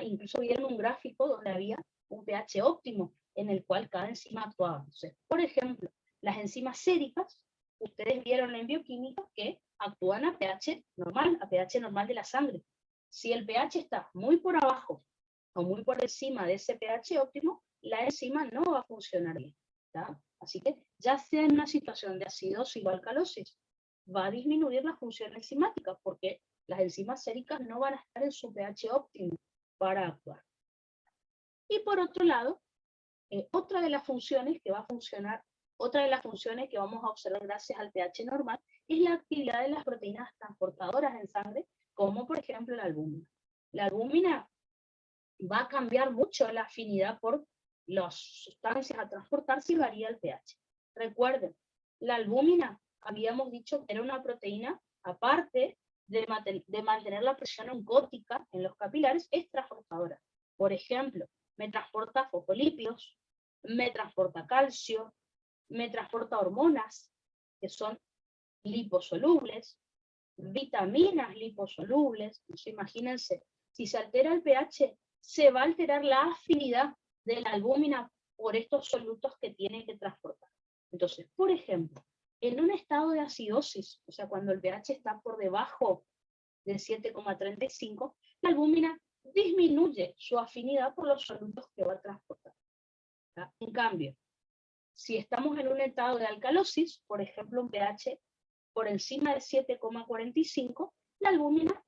Incluso vieron un gráfico donde había un pH óptimo en el cual cada enzima actuaba. Entonces, por ejemplo, las enzimas séricas, ustedes vieron en bioquímica que actúan a pH normal de la sangre. Si el pH está muy por abajo o muy por encima de ese pH óptimo, la enzima no va a funcionar bien. ¿Está? Así que, ya sea en una situación de acidosis o alcalosis, va a disminuir la función enzimática porque las enzimas séricas no van a estar en su pH óptimo para actuar. Y por otro lado, otra de las funciones que va a funcionar, otra de las funciones que vamos a observar gracias al pH normal es la actividad de las proteínas transportadoras en sangre, como por ejemplo la albúmina. La albúmina va a cambiar mucho la afinidad por las sustancias a transportar si varía el pH. Recuerden, la albúmina habíamos dicho que era una proteína, aparte de mantener la presión oncótica en los capilares, es transportadora. Por ejemplo, me transporta fosfolípidos, me transporta calcio, me transporta hormonas, que son liposolubles, vitaminas liposolubles. Entonces, imagínense, si se altera el pH, se va a alterar la afinidad de la albúmina por estos solutos que tiene que transportar. Entonces, por ejemplo, en un estado de acidosis, o sea, cuando el pH está por debajo de 7,35, la albúmina disminuye su afinidad por los solutos que va a transportar. ¿Está? En cambio, si estamos en un estado de alcalosis, por ejemplo, un pH por encima de 7,45, la albúmina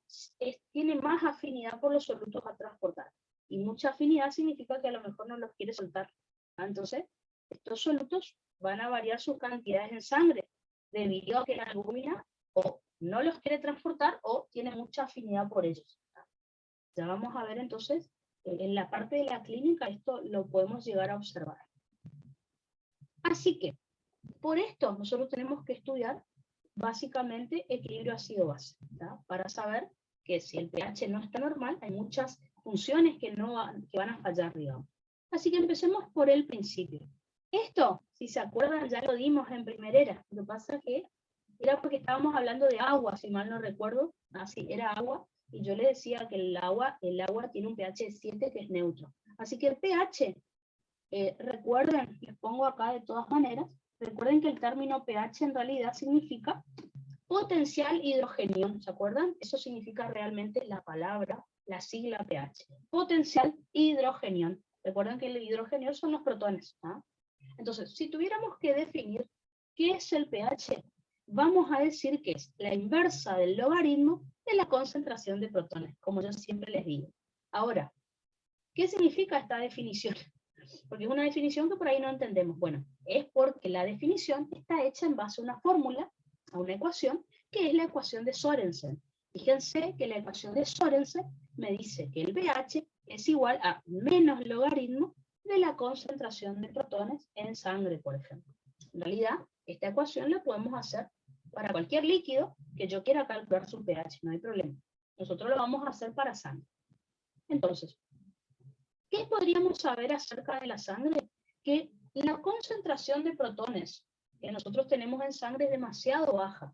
tiene más afinidad por los solutos a transportar. Y mucha afinidad significa que a lo mejor no los quiere soltar. Entonces, estos solutos van a variar sus cantidades en sangre, debido a que la albúmina o no los quiere transportar o tiene mucha afinidad por ellos. Ya vamos a ver entonces, en la parte de la clínica, esto lo podemos llegar a observar. Así que, por esto, nosotros tenemos que estudiar básicamente equilibrio ácido-base, para saber que si el pH no está normal, hay muchas funciones que van a fallar, digamos. Así que empecemos por el principio. Esto, si se acuerdan, ya lo dimos en primera era. Lo que pasa es que era porque estábamos hablando de agua, si mal no recuerdo. Sí, era agua. Y yo le decía que el agua tiene un pH de 7 que es neutro. Así que el pH, recuerden, les pongo acá de todas maneras, recuerden que el término pH en realidad significa potencial hidrogenión, ¿se acuerdan? Eso significa realmente la palabra, la sigla pH. Potencial hidrogenión. Recuerden que el hidrógeno son los protones. ¿Ah? Entonces, si tuviéramos que definir qué es el pH, vamos a decir que es la inversa del logaritmo de la concentración de protones, como yo siempre les digo. Ahora, ¿qué significa esta definición? Porque es una definición que por ahí no entendemos. Bueno, es porque la definición está hecha en base a una fórmula, a una ecuación, que es la ecuación de Sorensen. Fíjense que la ecuación de Sorensen me dice que el pH es igual a menos logaritmo de la concentración de protones en sangre, por ejemplo. En realidad, esta ecuación la podemos hacer para cualquier líquido que yo quiera calcular su pH, no hay problema. Nosotros lo vamos a hacer para sangre. Entonces, ¿qué podríamos saber acerca de la sangre? Que la concentración de protones que nosotros tenemos en sangre es demasiado baja.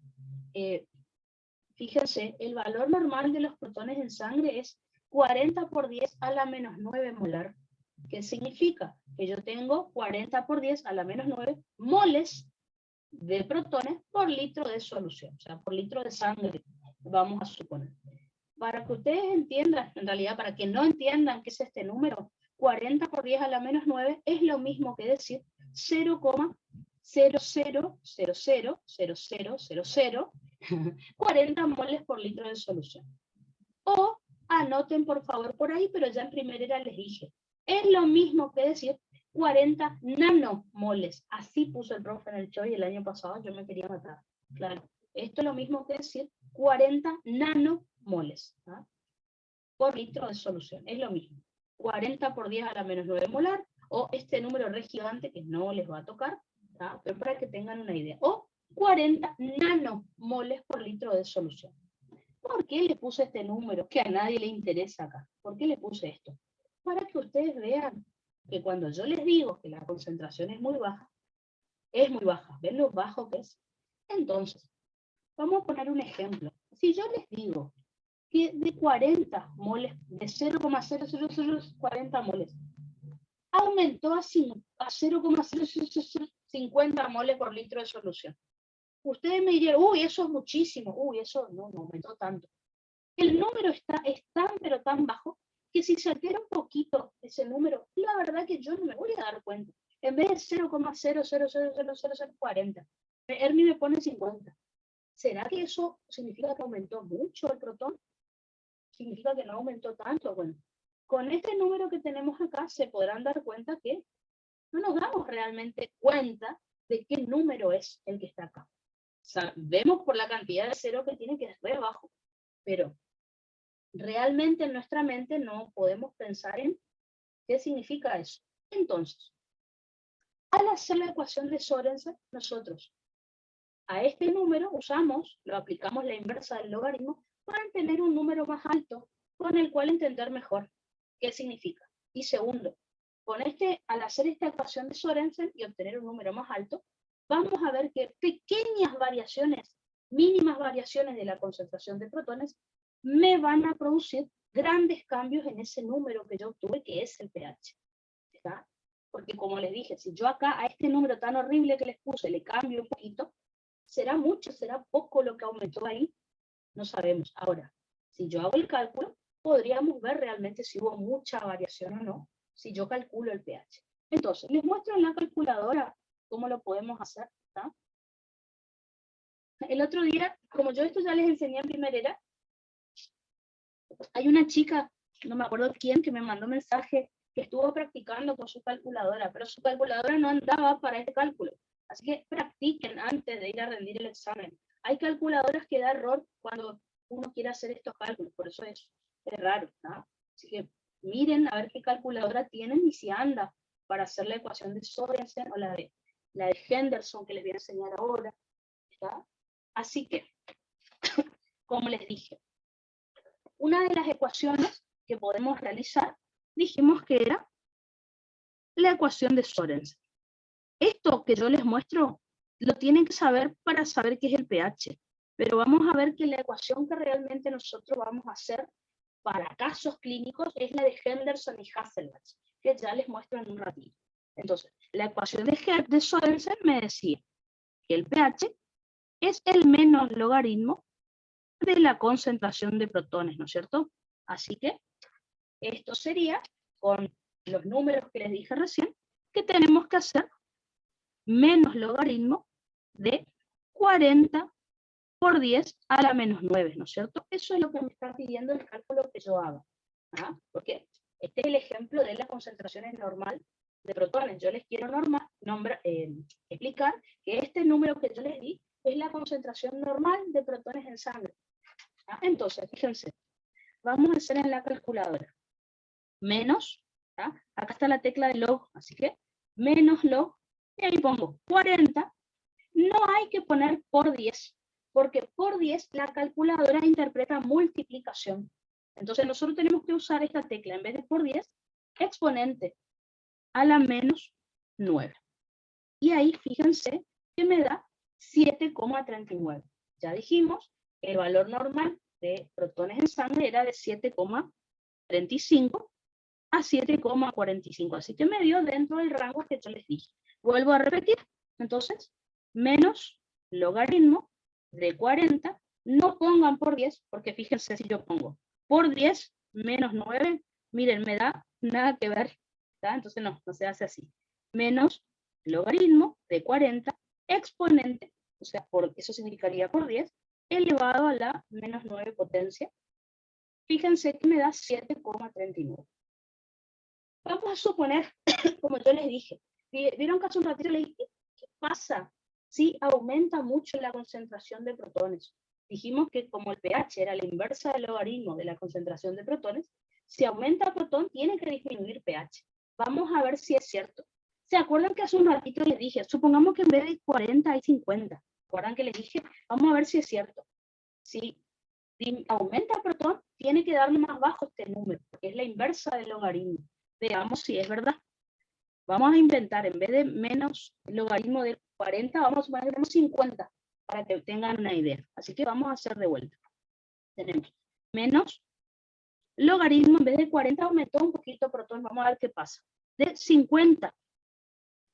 Fíjense, el valor normal de los protones en sangre es 40 por 10 a la menos 9 molar. ¿Qué significa? Que yo tengo 40 por 10 a la menos 9 moles de protones por litro de solución, o sea, por litro de sangre, vamos a suponer. Para que ustedes entiendan, en realidad, para que no entiendan qué es este número, 40 por 10 a la menos 9 es lo mismo que decir 0,00000000 40 moles por litro de solución. O anoten por favor por ahí, pero ya en primera les dije, es lo mismo que decir 40 nanomoles. Así puso el profe en el show y el año pasado yo me quería matar. Claro, esto es lo mismo que decir 40 nanomoles, ¿ah? Por litro de solución. Es lo mismo. 40 por 10 a la menos 9 molar, o este número re gigante que no les va a tocar, ¿ah? Pero para que tengan una idea. O 40 nanomoles por litro de solución. ¿Por qué le puse este número que a nadie le interesa acá? ¿Por qué le puse esto? Para que ustedes vean que cuando yo les digo que la concentración es muy baja, ¿ven lo bajo que es? Entonces, vamos a poner un ejemplo. Si yo les digo que de 40 moles, de 0,00040 moles, aumentó a 0,0050 moles por litro de solución. Ustedes me dirían, uy, eso es muchísimo, uy, eso no aumentó tanto. El número es tan, pero tan bajo, que si se altera un poquito ese número, la verdad que yo no me voy a dar cuenta. En vez de 0,00000040, Ernie me pone 50. ¿Será que eso significa que aumentó mucho el protón? ¿Significa que no aumentó tanto? Bueno, con este número que tenemos acá se podrán dar cuenta que no nos damos realmente cuenta de qué número es el que está acá. Sabemos por la cantidad de cero que tiene, que es re bajo, pero realmente en nuestra mente no podemos pensar en qué significa eso. Entonces, al hacer la ecuación de Sorensen, nosotros a este número lo aplicamos la inversa del logaritmo para tener un número más alto con el cual entender mejor qué significa. Y segundo, al hacer esta ecuación de Sorensen y obtener un número más alto, vamos a ver que pequeñas variaciones, mínimas variaciones de la concentración de protones, me van a producir grandes cambios en ese número que yo obtuve, que es el pH. ¿Está? Porque como les dije, si yo acá a este número tan horrible que les puse le cambio un poquito, ¿será mucho, será poco lo que aumentó ahí? No sabemos. Ahora, si yo hago el cálculo, podríamos ver realmente si hubo mucha variación o no, si yo calculo el pH. Entonces, les muestro en la calculadora cómo lo podemos hacer. ¿Está? El otro día, como yo esto ya les enseñé en primera, hay una chica, no me acuerdo quién, que me mandó un mensaje que estuvo practicando con su calculadora, pero su calculadora no andaba para este cálculo. Así que practiquen antes de ir a rendir el examen. Hay calculadoras que da error cuando uno quiere hacer estos cálculos, por eso es raro, ¿no? Así que miren a ver qué calculadora tienen y si anda para hacer la ecuación de Sorensen o la de Henderson que les voy a enseñar ahora. ¿Está? Así que, como les dije, una de las ecuaciones que podemos realizar, dijimos que era la ecuación de Sorensen. Esto que yo les muestro, lo tienen que saber para saber qué es el pH. Pero vamos a ver que la ecuación que realmente nosotros vamos a hacer para casos clínicos es la de Henderson y Hasselbalch, que ya les muestro en un ratito. Entonces, la ecuación de Sorensen me decía que el pH es el menos logaritmo de la concentración de protones, ¿no es cierto? Así que esto sería, con los números que les dije recién, que tenemos que hacer menos logaritmo de 40 por 10 a la menos 9, ¿no es cierto? Eso es lo que me está pidiendo el cálculo que yo haga. ¿Ah? Porque este es el ejemplo de las concentraciones normal de protones. Yo les quiero explicar que este número que yo les di es la concentración normal de protones en sangre. ¿Ah? Entonces, fíjense, vamos a hacer en la calculadora menos, ¿ah? Acá está la tecla de log, así que menos log, y ahí pongo 40, no hay que poner por 10, porque por 10 la calculadora interpreta multiplicación. Entonces nosotros tenemos que usar esta tecla, en vez de por 10, exponente a la menos 9. Y ahí fíjense que me da 7,39. Ya dijimos que el valor normal de protones en sangre era de 7,35 a 7,45. Así que me dio dentro del rango que yo les dije. Vuelvo a repetir. Entonces, menos logaritmo de 40. No pongan por 10, porque fíjense si yo pongo por 10 menos 9, miren, me da nada que ver. ¿Tá? Entonces no se hace así. Menos logaritmo de 40 exponente, o sea, eso significaría por 10, elevado a la menos 9 potencia. Fíjense que me da 7,39. Vamos a suponer, como yo les dije, vieron que hace un ratito les dije, ¿qué pasa si aumenta mucho la concentración de protones? Dijimos que como el pH era la inversa del logaritmo de la concentración de protones, si aumenta protón tiene que disminuir pH. Vamos a ver si es cierto. ¿Se acuerdan que hace un ratito les dije, supongamos que en vez de 40 hay 50? ¿Recuerdan que les dije? Vamos a ver si es cierto. Si aumenta el protón, tiene que darle más bajo este número, porque es la inversa del logaritmo. Veamos si es verdad. Vamos a inventar, en vez de menos logaritmo de 40, vamos a suponer que tenemos 50, para que tengan una idea. Así que vamos a hacer de vuelta. Tenemos menos logaritmo, en vez de 40 aumentó un poquito protón, vamos a ver qué pasa. De 50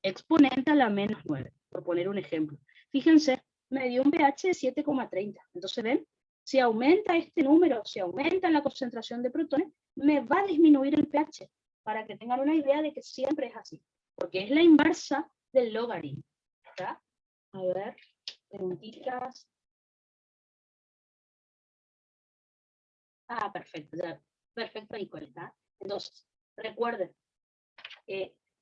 exponente a la menos 9, por poner un ejemplo. Fíjense, me dio un pH de 7,30. Entonces, ¿ven? Si aumenta este número, si aumenta la concentración de protones, me va a disminuir el pH, para que tengan una idea de que siempre es así, porque es la inversa del logaritmo. ¿Está? A ver, preguntitas. Ah, perfecto, ya. Perfecto, Nicole, ¿está? Entonces, recuerden,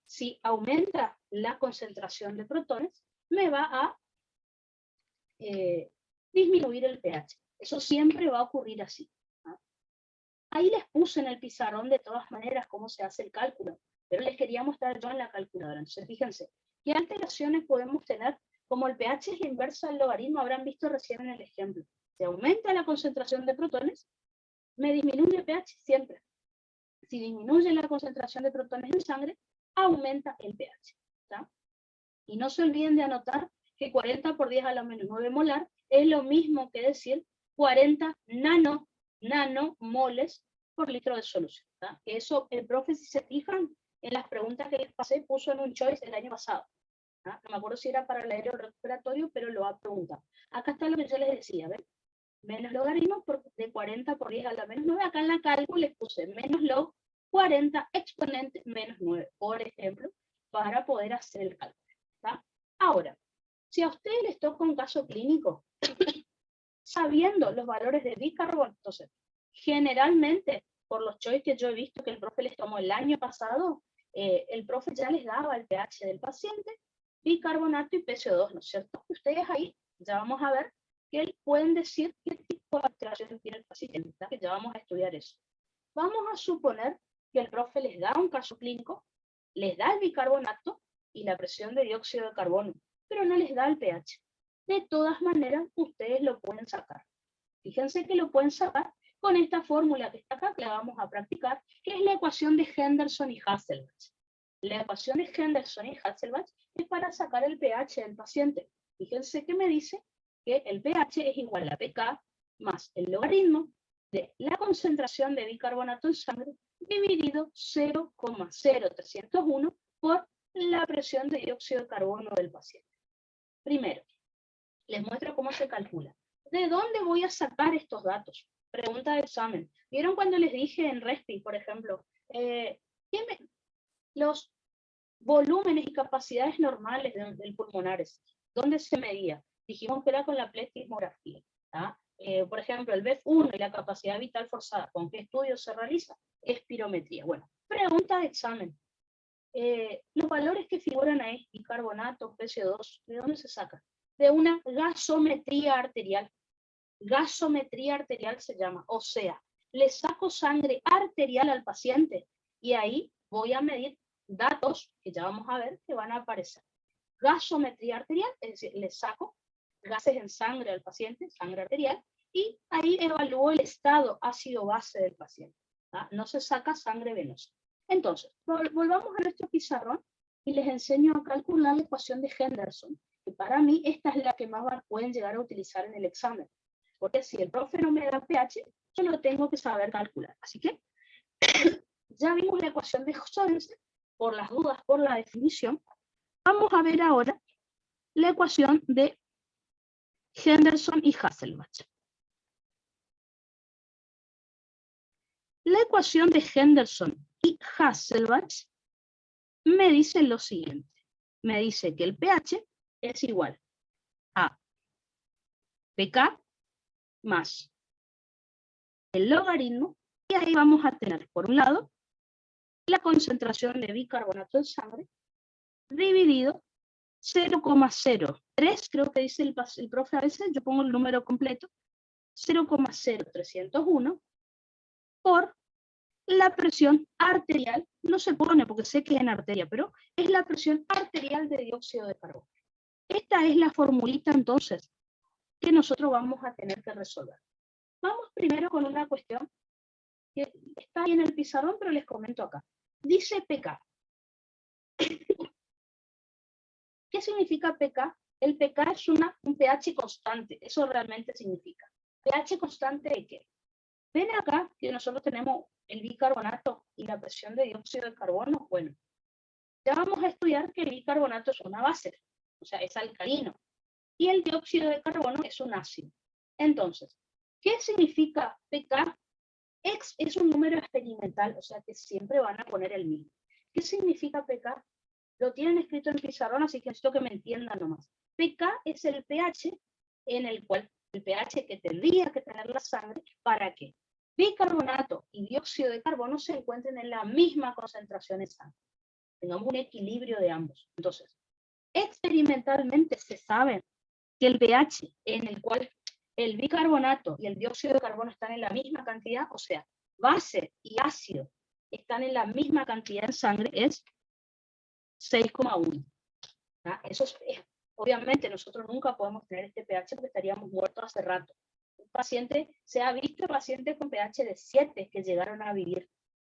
si aumenta la concentración de protones, me va a disminuir el pH. Eso siempre va a ocurrir así. ¿No? Ahí les puse en el pizarrón de todas maneras cómo se hace el cálculo, pero les quería mostrar yo en la calculadora. Entonces fíjense, ¿qué alteraciones podemos tener? Como el pH es la inversa del logaritmo, habrán visto recién en el ejemplo. Si aumenta la concentración de protones, me disminuye el pH siempre. Si disminuye la concentración de protones en sangre, aumenta el pH. ¿Tá? Y no se olviden de anotar que 40 por 10 a la menos 9 molar es lo mismo que decir 40 nanomoles por litro de solución. ¿Tá? Eso, el profe, si se fijan, en las preguntas que les pasé, puso en un choice el año pasado. ¿Tá? No me acuerdo si era para el aéreo respiratorio, pero lo ha preguntado. Acá está lo que yo les decía, ¿ven? Menos logaritmo de 40 por 10 a la menos 9. Acá en la cálculo les puse menos log 40 exponente menos 9, por ejemplo, para poder hacer el cálculo. ¿Tá? Ahora, si a ustedes les toca un caso clínico, sabiendo los valores de bicarbonato, entonces, generalmente, por los choices que yo he visto que el profe les tomó el año pasado, el profe ya les daba el pH del paciente, bicarbonato y PCO2, ¿no es cierto? Ustedes ahí ya vamos a ver que pueden decir qué tipo de alteración tiene el paciente, ¿tá? Que ya vamos a estudiar eso. Vamos a suponer que el profe les da un caso clínico, les da el bicarbonato y la presión de dióxido de carbono, pero no les da el pH. De todas maneras, ustedes lo pueden sacar. Fíjense que lo pueden sacar con esta fórmula que está acá, que la vamos a practicar, que es la ecuación de Henderson y Hasselbalch. La ecuación de Henderson y Hasselbalch es para sacar el pH del paciente. Fíjense que me dice que el pH es igual a pK más el logaritmo de la concentración de bicarbonato en sangre dividido 0,0301 por la presión de dióxido de carbono del paciente. Primero, Les muestro cómo se calcula. ¿De dónde voy a sacar estos datos? Pregunta de examen. ¿Vieron cuando les dije en RESPI, por ejemplo, los volúmenes y capacidades normales del pulmonares, ¿dónde se medía? Dijimos que era con la plethysmografía. Por ejemplo, el BEF1 y la capacidad vital forzada, ¿con qué estudio se realiza? Espirometría. Bueno, pregunta de examen. Los valores que figuran ahí, bicarbonato, PCO2, ¿de dónde se sacan? De una gasometría arterial. Gasometría arterial se llama, o sea, le saco sangre arterial al paciente y ahí voy a medir datos que ya vamos a ver que van a aparecer. Gasometría arterial, es decir, le saco gases en sangre al paciente, sangre arterial, y ahí evalúo el estado ácido-base del paciente. No se saca sangre venosa. Entonces, volvamos a nuestro pizarrón y les enseño a calcular la ecuación de Henderson, que para mí esta es la que más pueden llegar a utilizar en el examen. Porque si el profe no me da pH, yo lo tengo que saber calcular. Así que ya vimos la ecuación de Sorensen, por las dudas, por la definición. Vamos a ver ahora la ecuación de Henderson y Hasselbalch. La ecuación de Henderson y Hasselbalch me dice lo siguiente. Me dice que el pH es igual a pK más el logaritmo, y ahí vamos a tener, por un lado, la concentración de bicarbonato en sangre dividido 0,03, creo que dice el profe a veces, yo pongo el número completo, 0,0301 por la presión arterial, no se pone porque sé que es en arteria, pero es la presión arterial de dióxido de carbono. Esta es la formulita entonces que nosotros vamos a tener que resolver. Vamos primero con una cuestión que está ahí en el pizarrón, pero les comento acá. Dice pK. ¿Qué significa pK? El pK es un pH constante, eso realmente significa. ¿pH constante de qué? Ven acá que nosotros tenemos el bicarbonato y la presión de dióxido de carbono. Bueno, ya vamos a estudiar que el bicarbonato es una base, o sea, es alcalino. Y el dióxido de carbono es un ácido. Entonces, ¿qué significa pK? X es un número experimental, o sea que siempre van a poner el mismo. ¿Qué significa pK? Lo tienen escrito en pizarrón, así que necesito que me entiendan nomás. pK es el pH en el cual, el pH que tendría que tener la sangre para que bicarbonato y dióxido de carbono se encuentren en la misma concentración en sangre. Tengamos un equilibrio de ambos. Entonces, experimentalmente se sabe que el pH en el cual el bicarbonato y el dióxido de carbono están en la misma cantidad, o sea, base y ácido están en la misma cantidad en sangre, es 6,1. Eso es, obviamente nosotros nunca podemos tener este pH porque estaríamos muertos hace rato. Un paciente, se ha visto pacientes con pH de 7 que llegaron a vivir.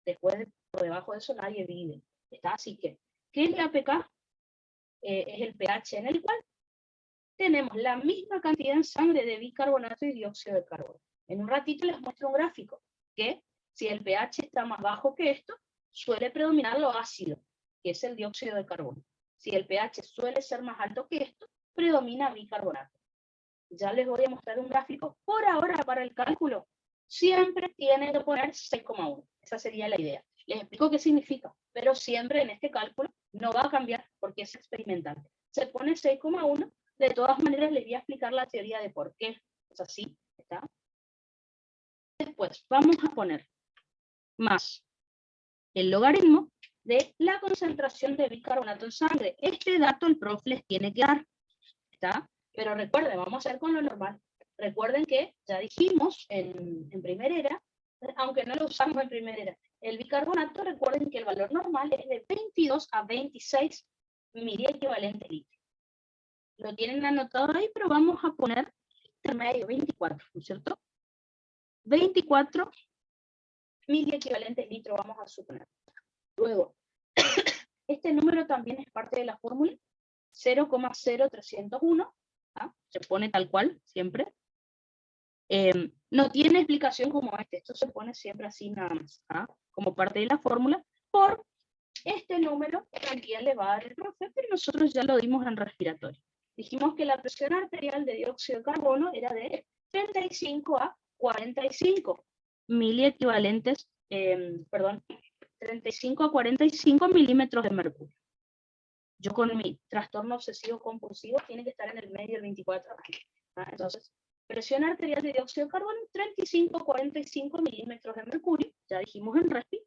Después, por debajo de eso, nadie vive. Así que, ¿qué es la pK? Es el pH en el cual tenemos la misma cantidad en sangre de bicarbonato y dióxido de carbono. En un ratito les muestro un gráfico, que si el pH está más bajo que esto, suele predominar lo ácido, que es el dióxido de carbono. Si el pH suele ser más alto que esto, predomina bicarbonato. Ya les voy a mostrar un gráfico. Por ahora, para el cálculo, siempre tienen que poner 6,1. Esa sería la idea. Les explico qué significa, pero siempre en este cálculo no va a cambiar porque es experimental. Se pone 6,1. De todas maneras, les voy a explicar la teoría de por qué es así. ¿Está? Después, vamos a poner más el logaritmo de la concentración de bicarbonato en sangre. Este dato el profe les tiene que dar. ¿Está? Pero recuerden, vamos a hacer con lo normal. Recuerden que ya dijimos en primera era, aunque no lo usamos en primera era, el bicarbonato, recuerden que el valor normal es de 22 a 26 miliequivalentes litros. Lo tienen anotado ahí, pero vamos a poner intermedio 24, ¿no es cierto? 24 miliequivalentes litros vamos a suponer. Luego, este número también es parte de la fórmula 0,0301, se pone tal cual, siempre. No tiene explicación como esto se pone siempre así nada más, como parte de la fórmula, por este número también le va a dar el profe, pero nosotros ya lo dimos en respiratorio. Dijimos que la presión arterial de dióxido de carbono era de 35 a 45 miliequivalentes, 35 a 45 milímetros de mercurio. Yo con mi trastorno obsesivo compulsivo tiene que estar en el medio del 24. Entonces, presión arterial de dióxido de carbono, 35 a 45 milímetros de mercurio, ya dijimos en RESPI.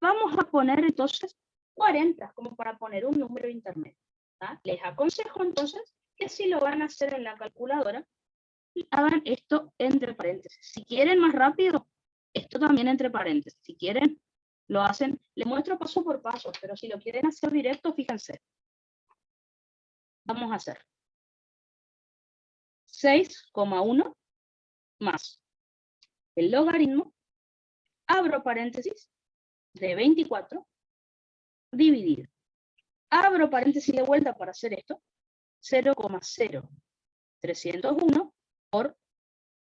Vamos a poner entonces 40, como para poner un número intermedio. Les aconsejo entonces que si lo van a hacer en la calculadora, hagan esto entre paréntesis. Si quieren más rápido, esto también entre paréntesis. Si quieren, lo hacen, les muestro paso por paso, pero si lo quieren hacer directo, fíjense. Vamos a hacer 6,1 más el logaritmo, abro paréntesis, de 24, dividido. Abro paréntesis de vuelta para hacer esto, 0,0301 por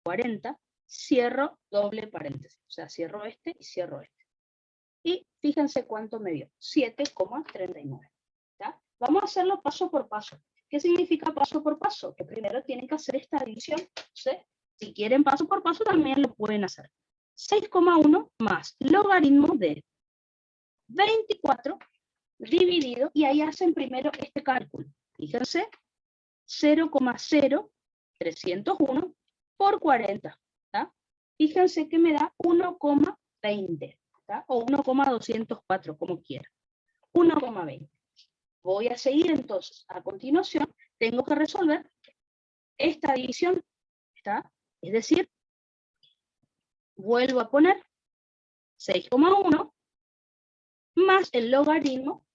40, cierro doble paréntesis. O sea, cierro este y cierro este. Y fíjense cuánto me dio, 7,39. Vamos a hacerlo paso por paso. ¿Qué significa paso por paso? Que primero tienen que hacer esta división. ¿Sí? Si quieren paso por paso, también lo pueden hacer. 6,1 más logaritmo de 24 dividido, y ahí hacen primero este cálculo. Fíjense, 0,0301 por 40. Fíjense que me da 1,20. O 1,204, como quieran. 1,20. Voy a seguir entonces. A continuación, tengo que resolver esta división. Es decir, vuelvo a poner 6,1 más el logaritmo,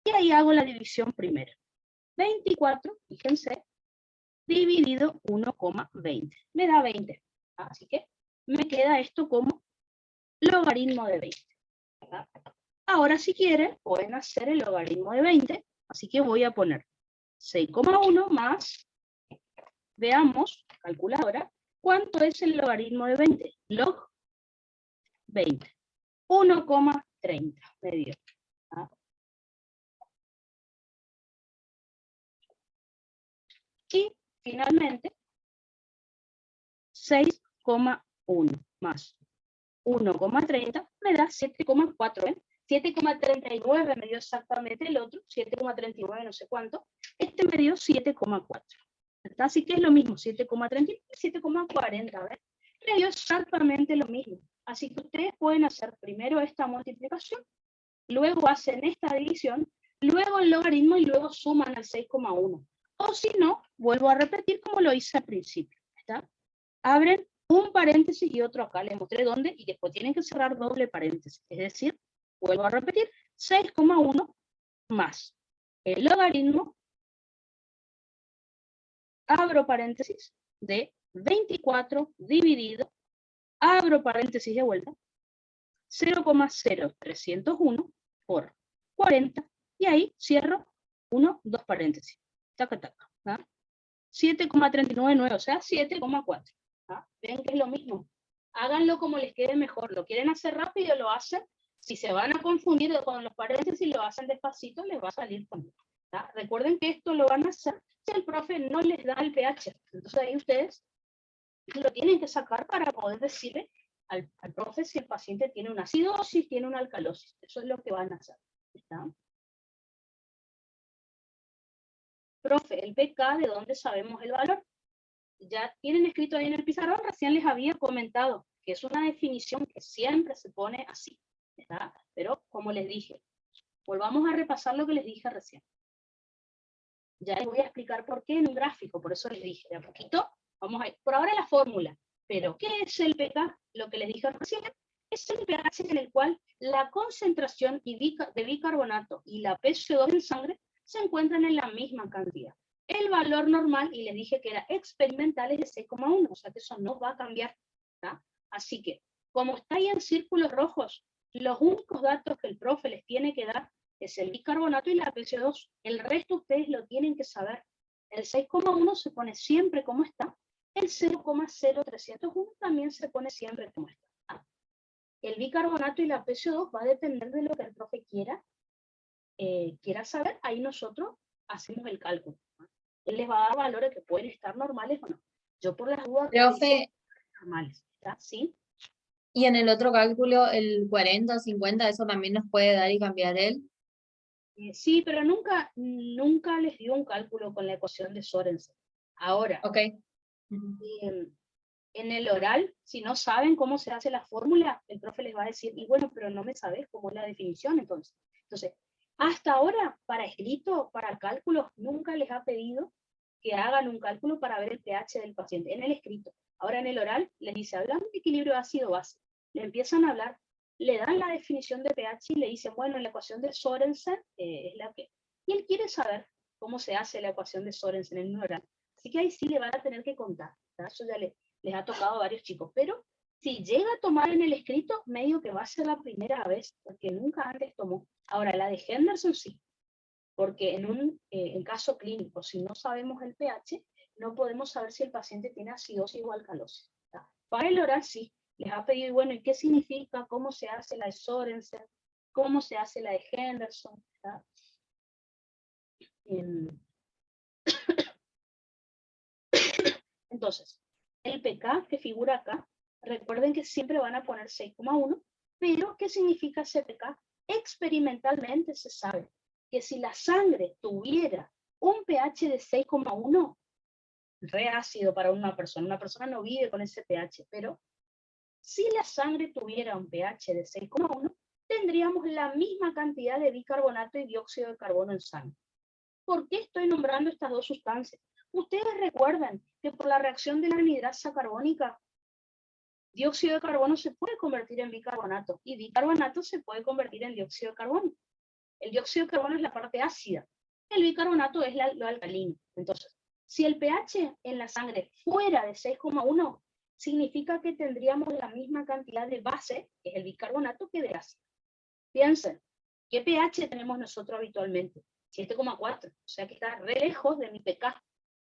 y ahí hago la división primero. 24, fíjense, dividido 1,20. Me da 20. Así que me queda esto como logaritmo de 20. Ahora, si quieren, pueden hacer el logaritmo de 20. Así que voy a poner 6,1 más, veamos, calculadora, ¿cuánto es el logaritmo de 20? Log 20. 1,30 me dio. Y finalmente, 6,1 más 1,30 me da 7,4. 7,39 me dio exactamente el otro, 7,39 no sé cuánto. Este me dio 7,4. Así que es lo mismo, 7,30, 7,40. Me dio exactamente lo mismo. Así que ustedes pueden hacer primero esta multiplicación, luego hacen esta división, luego el logaritmo y luego suman al 6,1. O si no, vuelvo a repetir como lo hice al principio. Abren un paréntesis y otro acá, les mostré dónde, y después tienen que cerrar doble paréntesis. Es decir, vuelvo a repetir, 6,1 más el logaritmo, abro paréntesis, de 24 dividido, abro paréntesis de vuelta, 0,0301 por 40, y ahí cierro 1, 2 paréntesis. Taca, taca. 7,399, o sea, 7,4. Ven que es lo mismo. Háganlo como les quede mejor. Lo quieren hacer rápido, lo hacen. Si se van a confundir con los paréntesis, lo hacen despacito, les va a salir también. Recuerden que esto lo van a hacer si el profe no les da el pH. Entonces ahí ustedes lo tienen que sacar para poder decirle al profe si el paciente tiene una acidosis, tiene una alcalosis. Eso es lo que van a hacer. ¿Está? Profe, el pK, ¿de dónde sabemos el valor? Ya tienen escrito ahí en el pizarrón, recién les había comentado que es una definición que siempre se pone así, ¿verdad? Pero como les dije, volvamos a repasar lo que les dije recién. Ya les voy a explicar por qué en un gráfico, por eso les dije, de a poquito, vamos a ir, por ahora la fórmula, pero ¿qué es el pK? Lo que les dije recién, es el pH en el cual la concentración de bicarbonato y la PCO2 en sangre se encuentran en la misma cantidad. El valor normal, y les dije que era experimental, es de 6,1, o sea que eso no va a cambiar. ¿Tá? Así que, como está ahí en círculos rojos, los únicos datos que el profe les tiene que dar es el bicarbonato y la PCO2. El resto ustedes lo tienen que saber. El 6,1 se pone siempre como está. El 0,0301 también se pone siempre como está. El bicarbonato y la PCO2 va a depender de lo que el profe quiera saber. Ahí nosotros hacemos el cálculo. Él les va a dar valores que pueden estar normales o no. Yo por las dudas Profe, normales, ¿está? ¿Sí? y en el otro cálculo, el 40 o 50, eso también nos puede dar y cambiar él. Sí, pero nunca les dio un cálculo con la ecuación de Sorensen. Ahora, Ok. en el oral, si no saben cómo se hace la fórmula, el profe les va a decir, y bueno, pero no me sabes cómo es la definición entonces. Entonces, hasta ahora, para escrito, para cálculos, nunca les ha pedido que hagan un cálculo para ver el pH del paciente, en el escrito. Ahora en el oral, les dice, hablando de equilibrio ácido-base, le empiezan a hablar, le dan la definición de pH y le dicen, bueno, la ecuación de Sorensen es la que... Y él quiere saber cómo se hace la ecuación de Sorensen en un oral. Así que ahí sí le van a tener que contar. ¿Verdad? Eso ya les ha tocado a varios chicos. Pero si llega a tomar en el escrito, medio que va a ser la primera vez, porque nunca antes tomó. Ahora, la de Henderson sí, porque en caso clínico, si no sabemos el pH, no podemos saber si el paciente tiene acidosis o alcalosis. ¿Verdad? Para el oral sí, les ha pedido, bueno, ¿y qué significa? ¿Cómo se hace la de Sorensen? ¿Cómo se hace la de Henderson? Entonces, el pK que figura acá, recuerden que siempre van a poner 6,1, pero ¿qué significa ese pK? Experimentalmente se sabe que si la sangre tuviera un pH de 6,1, re ácido para una persona no vive con ese pH, pero si la sangre tuviera un pH de 6,1, tendríamos la misma cantidad de bicarbonato y dióxido de carbono en sangre. ¿Por qué estoy nombrando estas dos sustancias? Ustedes recuerdan que por la reacción de la anhidrasa carbónica, dióxido de carbono se puede convertir en bicarbonato y bicarbonato se puede convertir en dióxido de carbono. El dióxido de carbono es la parte ácida, el bicarbonato es lo alcalino. Entonces, si el pH en la sangre fuera de 6,1, significa que tendríamos la misma cantidad de base, que es el bicarbonato, que de ácido. Piensen, ¿qué pH tenemos nosotros habitualmente? 7,4, o sea que está re lejos de mi pK,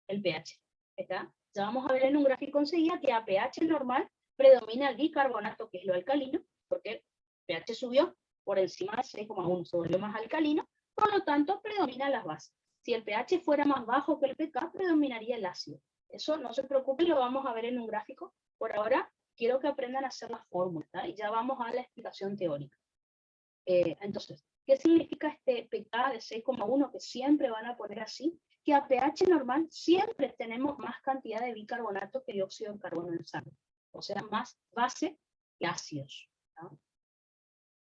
el pH. ¿Está? Ya vamos a ver en un gráfico enseguida que a pH normal predomina el bicarbonato, que es lo alcalino, porque el pH subió por encima de 6,1, se volvió más alcalino, por lo tanto predominan las bases. Si el pH fuera más bajo que el pK, predominaría el ácido. Eso no se preocupen, lo vamos a ver en un gráfico. Por ahora, quiero que aprendan a hacer la fórmula, y ya vamos a la explicación teórica. Entonces, ¿qué significa este pK de 6,1 que siempre van a poner así? Que a pH normal siempre tenemos más cantidad de bicarbonato que dióxido de carbono en sangre. O sea, más base que ácidos. ¿No?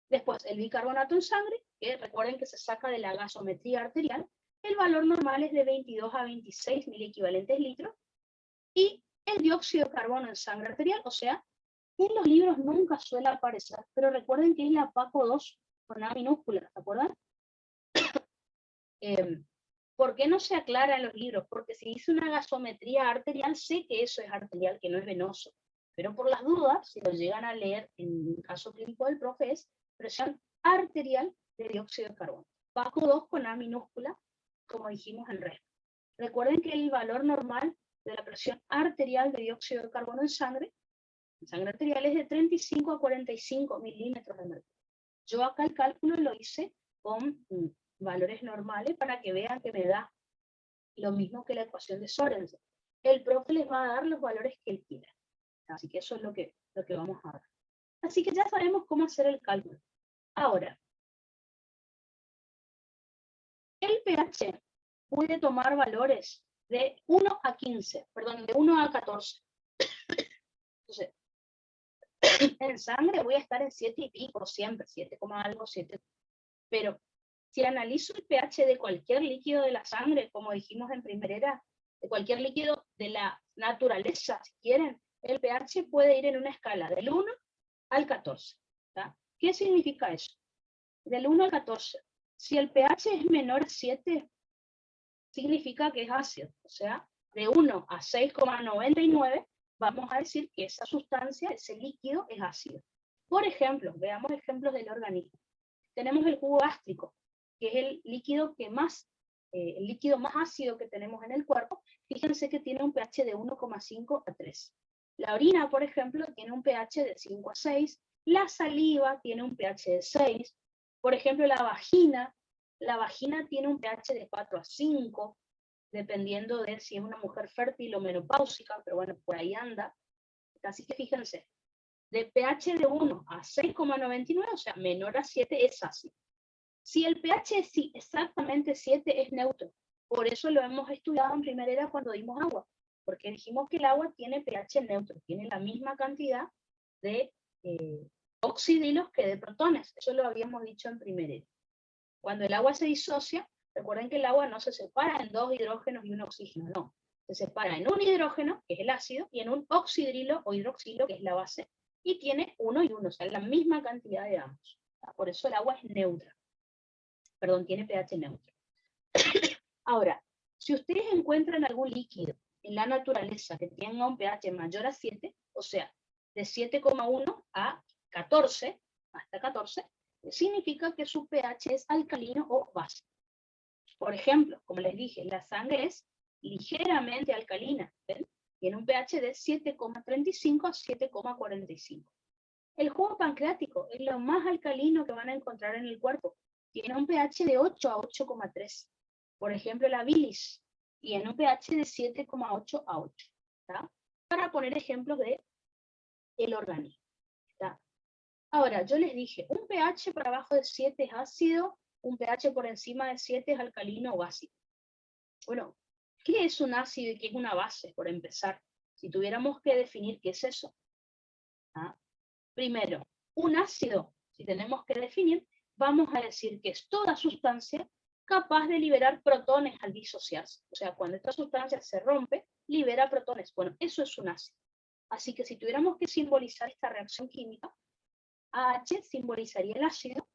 Después, el bicarbonato en sangre, que recuerden que se saca de la gasometría arterial, el valor normal es de 22 a 26 milequivalentes litros, y el dióxido de carbono en sangre arterial, o sea, en los libros nunca suele aparecer, pero recuerden que es la PACO2 con A minúscula, ¿se acuerdan? ¿Por qué no se aclara en los libros? Porque si hice una gasometría arterial, sé que eso es arterial, que no es venoso. Pero por las dudas, si lo llegan a leer en el caso clínico del profe, es presión arterial de dióxido de carbono. PACO2 con A minúscula, como dijimos en resto. Recuerden que el valor normal de la presión arterial de dióxido de carbono en sangre arterial es de 35 a 45 milímetros de mercurio. Yo acá el cálculo lo hice con valores normales para que vean que me da lo mismo que la ecuación de Sorensen. El profe les va a dar los valores que él quiera. Así que eso es lo que vamos a ver. Así que ya sabemos cómo hacer el cálculo. Ahora, el pH puede tomar valores de 1 a 15, perdón, de 1 a 14. Entonces, en sangre voy a estar en 7 y pico siempre, 7, algo, 7. Pero si analizo el pH de cualquier líquido de la sangre, como dijimos en primera, de cualquier líquido de la naturaleza, si quieren, el pH puede ir en una escala del 1 al 14. ¿Tá? ¿Qué significa eso? Del 1 al 14. Si el pH es menor a 7, significa que es ácido. O sea, de 1 a 6,99, vamos a decir que esa sustancia, ese líquido, es ácido. Por ejemplo, veamos ejemplos del organismo. Tenemos el jugo gástrico, que es el líquido más ácido que tenemos en el cuerpo. Fíjense que tiene un pH de 1,5 a 3. La orina, por ejemplo, tiene un pH de 5 a 6. La saliva tiene un pH de 6. Por ejemplo, la vagina tiene un pH de 4 a 5. dependiendo de si es una mujer fértil o menopáusica, pero bueno, por ahí anda. Así que fíjense, de pH de 1 a 6,99, o sea, menor a 7 es ácido. Si el pH es exactamente 7 es neutro. Por eso lo hemos estudiado en primera cuando dimos agua, porque dijimos que el agua tiene pH neutro, tiene la misma cantidad de oxidrilos que de protones. Eso lo habíamos dicho en primera. Cuando el agua se disocia, recuerden que el agua no se separa en 2 hidrógenos y un oxígeno, no. Se separa en un hidrógeno, que es el ácido, y en un oxidrilo o hidroxilo, que es la base, y tiene 1 y 1, o sea, la misma cantidad de ambos. Por eso el agua es neutra. Perdón, tiene pH neutro. Ahora, si ustedes encuentran algún líquido en la naturaleza que tenga un pH mayor a 7, o sea, de 7,1 a 14, hasta 14, significa que su pH es alcalino o básico. Por ejemplo, como les dije, la sangre es ligeramente alcalina, ¿ven? Tiene un pH de 7,35 a 7,45. El jugo pancreático es lo más alcalino que van a encontrar en el cuerpo. Tiene un pH de 8 a 8,3. Por ejemplo, la bilis tiene un pH de 7,8 a 8. ¿Tá? Para poner ejemplos de el organismo. ¿Tá? Ahora, yo les dije, un pH por abajo de 7 es ácido, un pH por encima de 7 es alcalino o básico. Bueno, ¿qué es un ácido y qué es una base, por empezar? Si tuviéramos que definir qué es eso. ¿Ah? Primero, un ácido, si tenemos que definir, vamos a decir que es toda sustancia capaz de liberar protones al disociarse. O sea, cuando esta sustancia se rompe, libera protones. Bueno, eso es un ácido. Así que si tuviéramos que simbolizar esta reacción química, AH simbolizaría el ácido,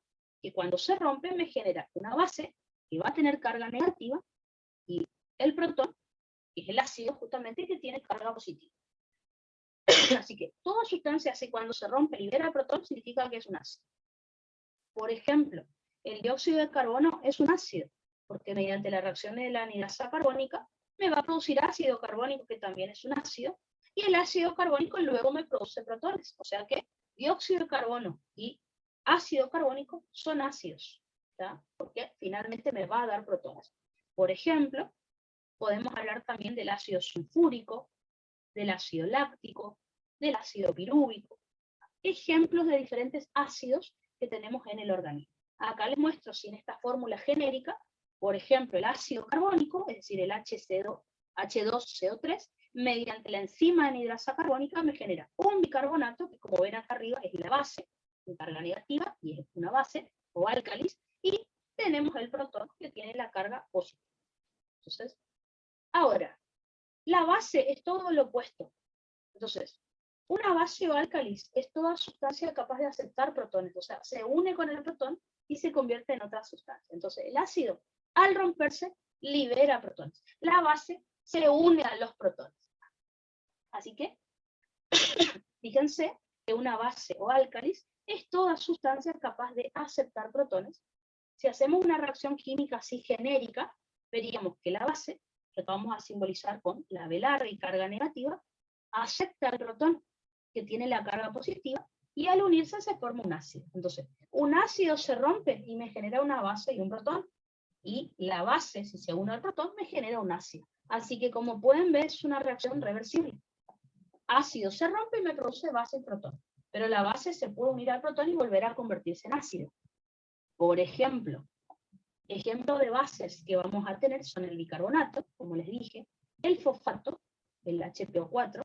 que cuando se rompe me genera una base que va a tener carga negativa, y el protón, que es el ácido justamente, que tiene carga positiva. Así que toda sustancia así cuando se rompe libera protón significa que es un ácido. Por ejemplo, el dióxido de carbono es un ácido, porque mediante la reacción de la anhidrasa carbónica me va a producir ácido carbónico, que también es un ácido, y el ácido carbónico luego me produce protones. O sea que dióxido de carbono y ácido carbónico son ácidos, ¿tá? Porque finalmente me va a dar protones. Por ejemplo, podemos hablar también del ácido sulfúrico, del ácido láctico, del ácido pirúvico. Ejemplos de diferentes ácidos que tenemos en el organismo. Acá les muestro sin esta fórmula genérica, por ejemplo, el ácido carbónico, es decir, el H2CO3, mediante la enzima anhidrasa carbónica me genera un bicarbonato, que como ven acá arriba es la base, con carga negativa, y es una base, o álcalis, y tenemos el protón, que tiene la carga positiva. Entonces, ahora, la base es todo lo opuesto. Entonces, una base o álcalis es toda sustancia capaz de aceptar protones, o sea, se une con el protón y se convierte en otra sustancia. Entonces, el ácido, al romperse, libera protones. La base se une a los protones. Así que, fíjense que una base o álcalis es toda sustancia capaz de aceptar protones. Si hacemos una reacción química así genérica, veríamos que la base, que vamos a simbolizar con la velar y carga negativa, acepta el protón, que tiene la carga positiva, y al unirse se forma un ácido. Entonces, un ácido se rompe y me genera una base y un protón, y la base, si se une al protón, me genera un ácido. Así que como pueden ver, es una reacción reversible. Ácido se rompe y me produce base y protón, pero la base se puede unir al protón y volver a convertirse en ácido. Por ejemplo, ejemplos de bases que vamos a tener son el bicarbonato, como les dije, el fosfato, el HPO4,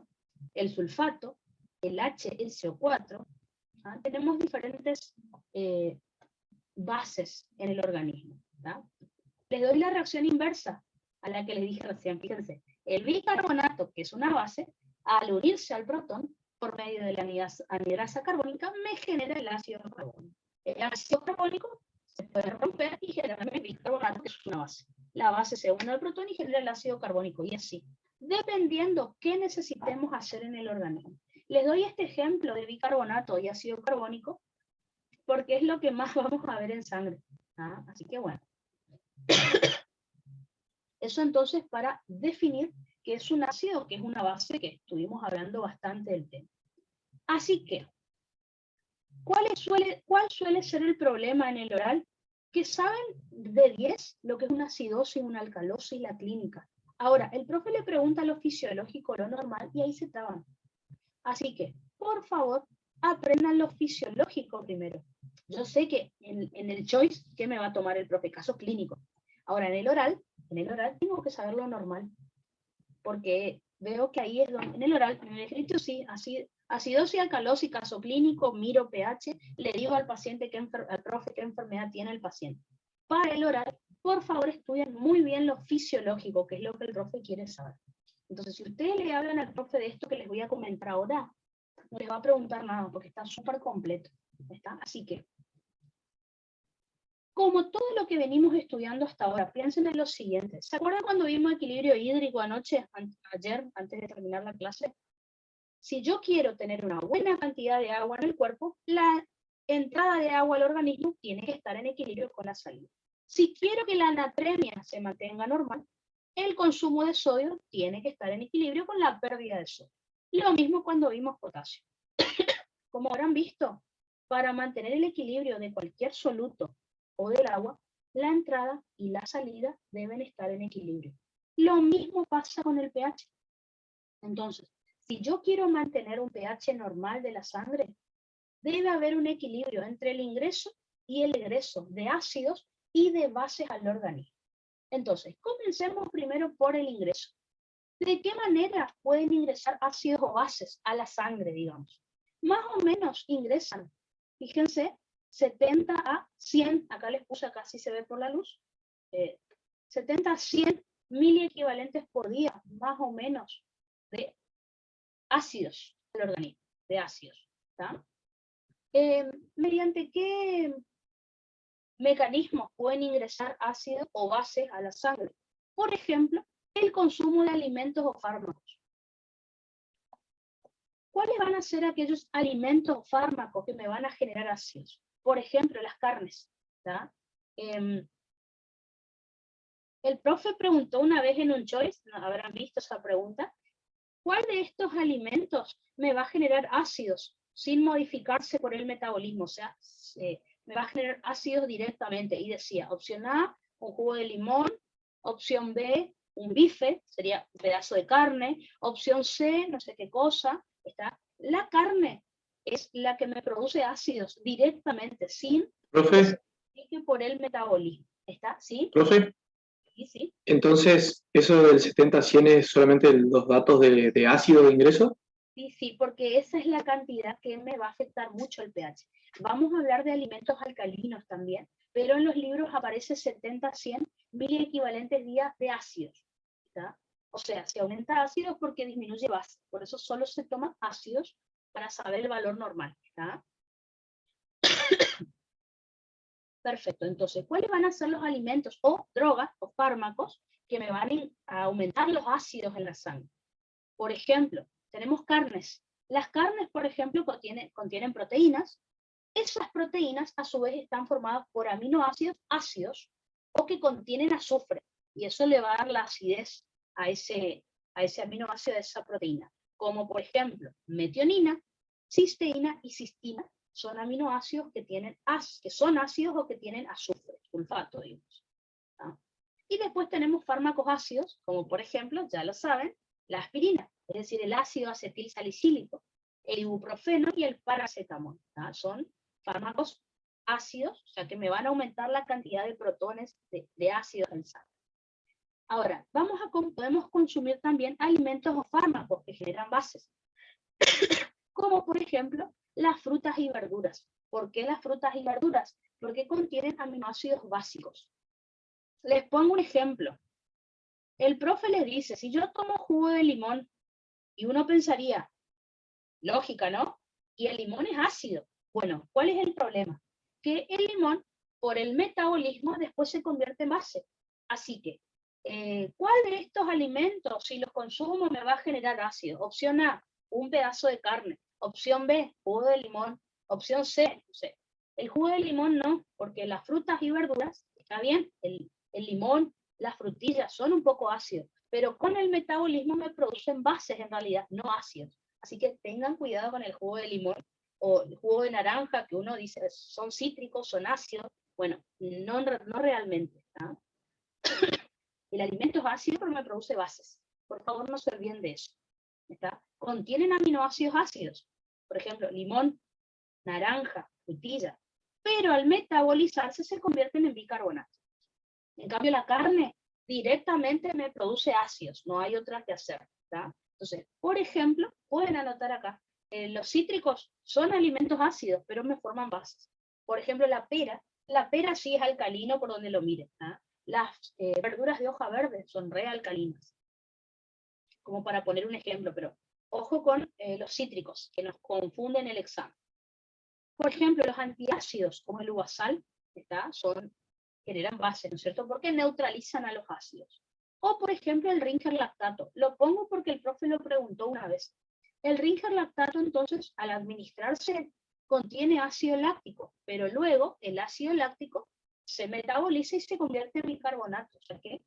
el sulfato, el HSO4. ¿Ah? Tenemos diferentes bases en el organismo. ¿Ah? Les doy la reacción inversa a la que les dije recién. Fíjense, el bicarbonato, que es una base, al unirse al protón, por medio de la anhidrasa carbónica, me genera el ácido carbónico. El ácido carbónico se puede romper y generar el bicarbonato, que es una base. La base se une al protón y genera el ácido carbónico, y así, dependiendo qué necesitemos hacer en el organismo. Les doy este ejemplo de bicarbonato y ácido carbónico, porque es lo que más vamos a ver en sangre. ¿Ah? Así que bueno. Eso entonces para definir qué es un ácido, que es una base, que estuvimos hablando bastante del tema. Así que, ¿cuál suele ser el problema en el oral? Que saben de 10 lo que es una acidosis, una alcalosis, la clínica. Ahora, el profe le pregunta lo fisiológico, lo normal, y ahí se traban. Así que, por favor, aprendan lo fisiológico primero. Yo sé que en el choice, ¿qué me va a tomar el profe? Caso clínico. Ahora, en el oral tengo que saber lo normal. Porque veo que ahí es donde, en el oral, en el escrito sí, acidosis, alcalosis, caso clínico, miro pH, le digo al paciente, al profe qué enfermedad tiene el paciente. Para el oral, por favor, estudien muy bien lo fisiológico, que es lo que el profe quiere saber. Entonces, si ustedes le hablan al profe de esto que les voy a comentar ahora, no les va a preguntar nada, porque está súper completo. ¿Está? Así que, como todo lo que venimos estudiando hasta ahora, piensen en lo siguiente. ¿Se acuerdan cuando vimos equilibrio hídrico ayer, antes de terminar la clase? Si yo quiero tener una buena cantidad de agua en el cuerpo, la entrada de agua al organismo tiene que estar en equilibrio con la salida. Si quiero que la anatremia se mantenga normal, el consumo de sodio tiene que estar en equilibrio con la pérdida de sodio. Lo mismo cuando vimos potasio. Como habrán visto, para mantener el equilibrio de cualquier soluto o del agua, la entrada y la salida deben estar en equilibrio. Lo mismo pasa con el pH. Entonces, si yo quiero mantener un pH normal de la sangre, debe haber un equilibrio entre el ingreso y el egreso de ácidos y de bases al organismo. Entonces, comencemos primero por el ingreso. ¿De qué manera pueden ingresar ácidos o bases a la sangre, digamos? Más o menos ingresan, fíjense, 70 a 100, acá les puse, acá sí se ve por la luz, 70 a 100 miliequivalentes por día, más o menos, de ácidos al organismo, de ácidos. ¿Tá? ¿Mediante qué mecanismos pueden ingresar ácidos o bases a la sangre? Por ejemplo, el consumo de alimentos o fármacos. ¿Cuáles van a ser aquellos alimentos o fármacos que me van a generar ácidos? Por ejemplo, las carnes. ¿Tá? El profe preguntó una vez en un choice, habrán visto esa pregunta, ¿cuál de estos alimentos me va a generar ácidos sin modificarse por el metabolismo? O sea, me va a generar ácidos directamente. Y decía, opción A, un jugo de limón, opción B, un bife, sería un pedazo de carne, opción C, no sé qué cosa. ¿Está? La carne es la que me produce ácidos directamente, sin Profe, que por el metabolismo. ¿Está? ¿Sí? profe, Sí, sí. entonces, ¿eso del 70-100 es solamente los datos de ácido de ingreso? Sí, sí, porque esa es la cantidad que me va a afectar mucho el pH. Vamos a hablar de alimentos alcalinos también, pero en los libros aparece 70-100 miliequivalentes días de ácidos. ¿Tá? O sea, si aumenta ácidos porque disminuye base. Por eso solo se toman ácidos para saber el valor normal. ¿Tá? Perfecto, entonces, ¿cuáles van a ser los alimentos o drogas o fármacos que me van a aumentar los ácidos en la sangre? Por ejemplo, tenemos carnes. Las carnes, por ejemplo, contienen proteínas. Esas proteínas, a su vez, están formadas por aminoácidos ácidos o que contienen azufre. Y eso le va a dar la acidez a ese aminoácido de esa proteína. Como, por ejemplo, metionina, cisteína y cistina son aminoácidos que son ácidos o que tienen azufre, sulfato, digamos. ¿Ah? Y después tenemos fármacos ácidos, como por ejemplo, ya lo saben, la aspirina, es decir, el ácido acetilsalicílico, el ibuprofeno y el paracetamol. ¿Tá? Son fármacos ácidos, o sea que me van a aumentar la cantidad de protones de ácidos en sangre. Ahora, podemos consumir también alimentos o fármacos que generan bases, como por ejemplo las frutas y verduras. ¿Por qué las frutas y verduras? Porque contienen aminoácidos básicos. Les pongo un ejemplo. El profe les dice, si yo tomo jugo de limón, y uno pensaría, lógica, ¿no? Y el limón es ácido. Bueno, ¿cuál es el problema? Que el limón, por el metabolismo, después se convierte en base. Así que, ¿cuál de estos alimentos, si los consumo, me va a generar ácido? Opción A, un pedazo de carne. Opción B, jugo de limón. Opción C, no sé. El jugo de limón no, porque las frutas y verduras, está bien, el limón, las frutillas son un poco ácidos, pero con el metabolismo me producen bases en realidad, no ácidos. Así que tengan cuidado con el jugo de limón o el jugo de naranja, que uno dice son cítricos, son ácidos. Bueno, no realmente. ¿Ah? El alimento es ácido, pero me produce bases. Por favor, no se olviden de eso. ¿Está? Contienen aminoácidos ácidos. Por ejemplo, limón, naranja, frutilla. Pero al metabolizarse se convierten en bicarbonato. En cambio, la carne directamente me produce ácidos. No hay otra que hacer. ¿Está? Entonces, por ejemplo, pueden anotar acá. Los cítricos son alimentos ácidos, pero me forman bases. Por ejemplo, la pera sí es alcalino por donde lo miren. Las verduras de hoja verde son realcalinas. Como para poner un ejemplo, pero ojo con los cítricos, que nos confunden el examen. Por ejemplo, los antiácidos, como el uvasal, generan bases, ¿no es cierto? Porque neutralizan a los ácidos. O, por ejemplo, el Ringer lactato. Lo pongo porque el profe lo preguntó una vez. El Ringer lactato, entonces, al administrarse, contiene ácido láctico, pero luego el ácido láctico se metaboliza y se convierte en bicarbonato. O sea que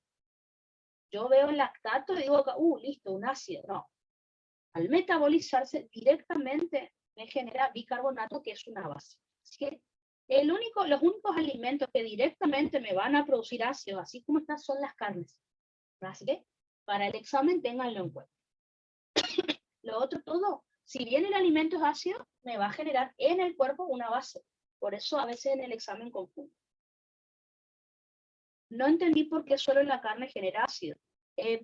yo veo el lactato y digo, listo, un ácido. No. Al metabolizarse directamente me genera bicarbonato, que es una base. Así que los únicos alimentos que directamente me van a producir ácidos, así como estas, son las carnes. Así que para el examen ténganlo en cuenta. Lo otro todo, si bien el alimento es ácido, me va a generar en el cuerpo una base. Por eso a veces en el examen confundo. No entendí por qué solo la carne genera ácido.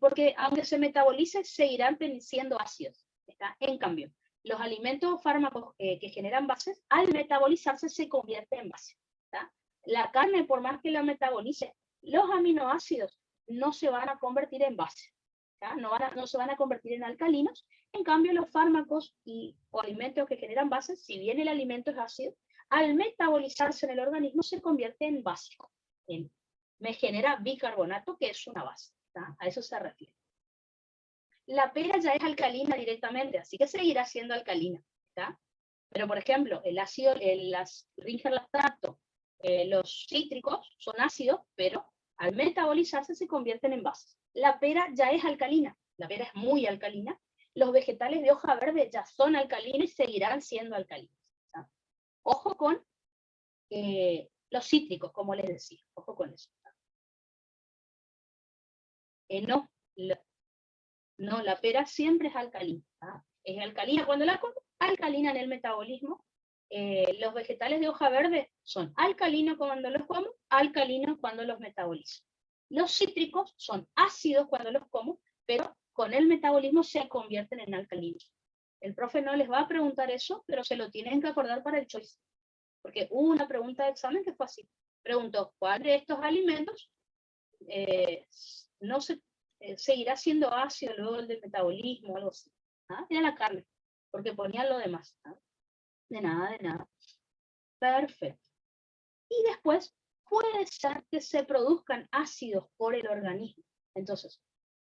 Porque aunque se metabolice, seguirán siendo ácidos. ¿Está? En cambio, los alimentos o fármacos que generan bases, al metabolizarse se convierten en base. ¿Está? La carne, por más que la metabolice, los aminoácidos no se van a convertir en base. No se van a convertir en alcalinos. En cambio, los fármacos o alimentos que generan bases, si bien el alimento es ácido, al metabolizarse en el organismo se convierte en básico. Me genera bicarbonato, que es una base. ¿Está? A eso se refiere. La pera ya es alcalina directamente, así que seguirá siendo alcalina. ¿Está? Pero, por ejemplo, el Ringer lactato, los cítricos son ácidos, pero al metabolizarse se convierten en bases. La pera ya es alcalina, la pera es muy alcalina. Los vegetales de hoja verde ya son alcalinos y seguirán siendo alcalinos. ¿Está? Ojo con los cítricos, como les decía, ojo con eso. No, la pera siempre es alcalina. Es alcalina cuando la como, alcalina en el metabolismo. Los vegetales de hoja verde son alcalinos cuando los como, alcalinos cuando los metabolizo. Los cítricos son ácidos cuando los como, pero con el metabolismo se convierten en alcalinos. El profe no les va a preguntar eso, pero se lo tienen que acordar para el choice. Porque hubo una pregunta de examen que fue así. Preguntó, ¿cuál de estos alimentos seguirá siendo ácido luego del metabolismo o algo así? Era la carne, porque ponían lo demás. De nada. Perfecto. Y después puede ser que se produzcan ácidos por el organismo. Entonces,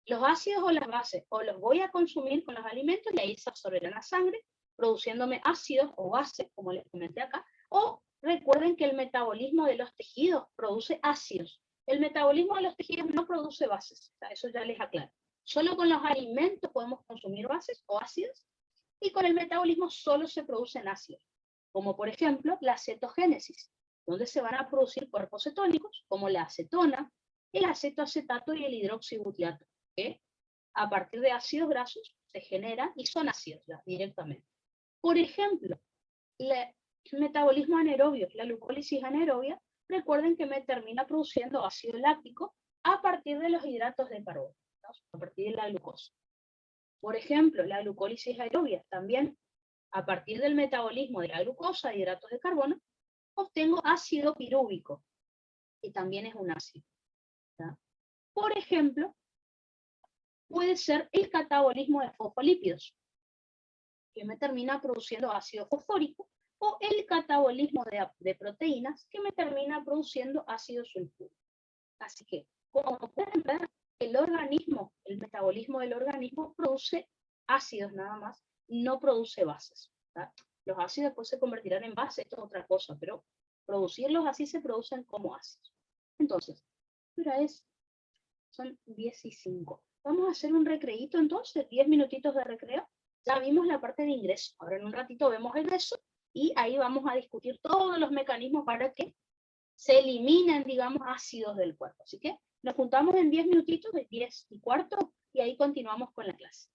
los ácidos o las bases, o los voy a consumir con los alimentos y ahí se absorberán a la sangre, produciéndome ácidos o bases, como les comenté acá, o recuerden que el metabolismo de los tejidos produce ácidos. El metabolismo de los tejidos no produce bases, eso ya les aclaro. Solo con los alimentos podemos consumir bases o ácidos, y con el metabolismo solo se producen ácidos, como por ejemplo la cetogénesis, donde se van a producir cuerpos cetónicos, como la acetona, el acetoacetato y el hidroxibutirato, que a partir de ácidos grasos se generan y son ácidos ya, directamente. Por ejemplo, el metabolismo anaerobio, la glucólisis anaerobia, recuerden que me termina produciendo ácido láctico a partir de los hidratos de carbono, ¿no? A partir de la glucosa. Por ejemplo, la glucólisis aerobia también, a partir del metabolismo de la glucosa y hidratos de carbono, obtengo ácido pirúvico, que también es un ácido. ¿Ya? Por ejemplo, puede ser el catabolismo de fosfolípidos, que me termina produciendo ácido fosfórico, o el catabolismo de proteínas, que me termina produciendo ácido sulfúrico. Así que, como pueden ver, el metabolismo del organismo produce ácidos nada más, no produce bases. ¿Tá? Los ácidos después se convertirán en bases, esto es otra cosa, pero producirlos así se producen como ácidos. Entonces, son 10:05. Vamos a hacer un recreíto entonces, 10 minutitos de recreo. Ya vimos la parte de ingreso, ahora en un ratito vemos egreso, y ahí vamos a discutir todos los mecanismos para que se eliminen, digamos, ácidos del cuerpo. Así que Nos juntamos en 10 minutitos, de 10 y cuarto, y ahí continuamos con la clase.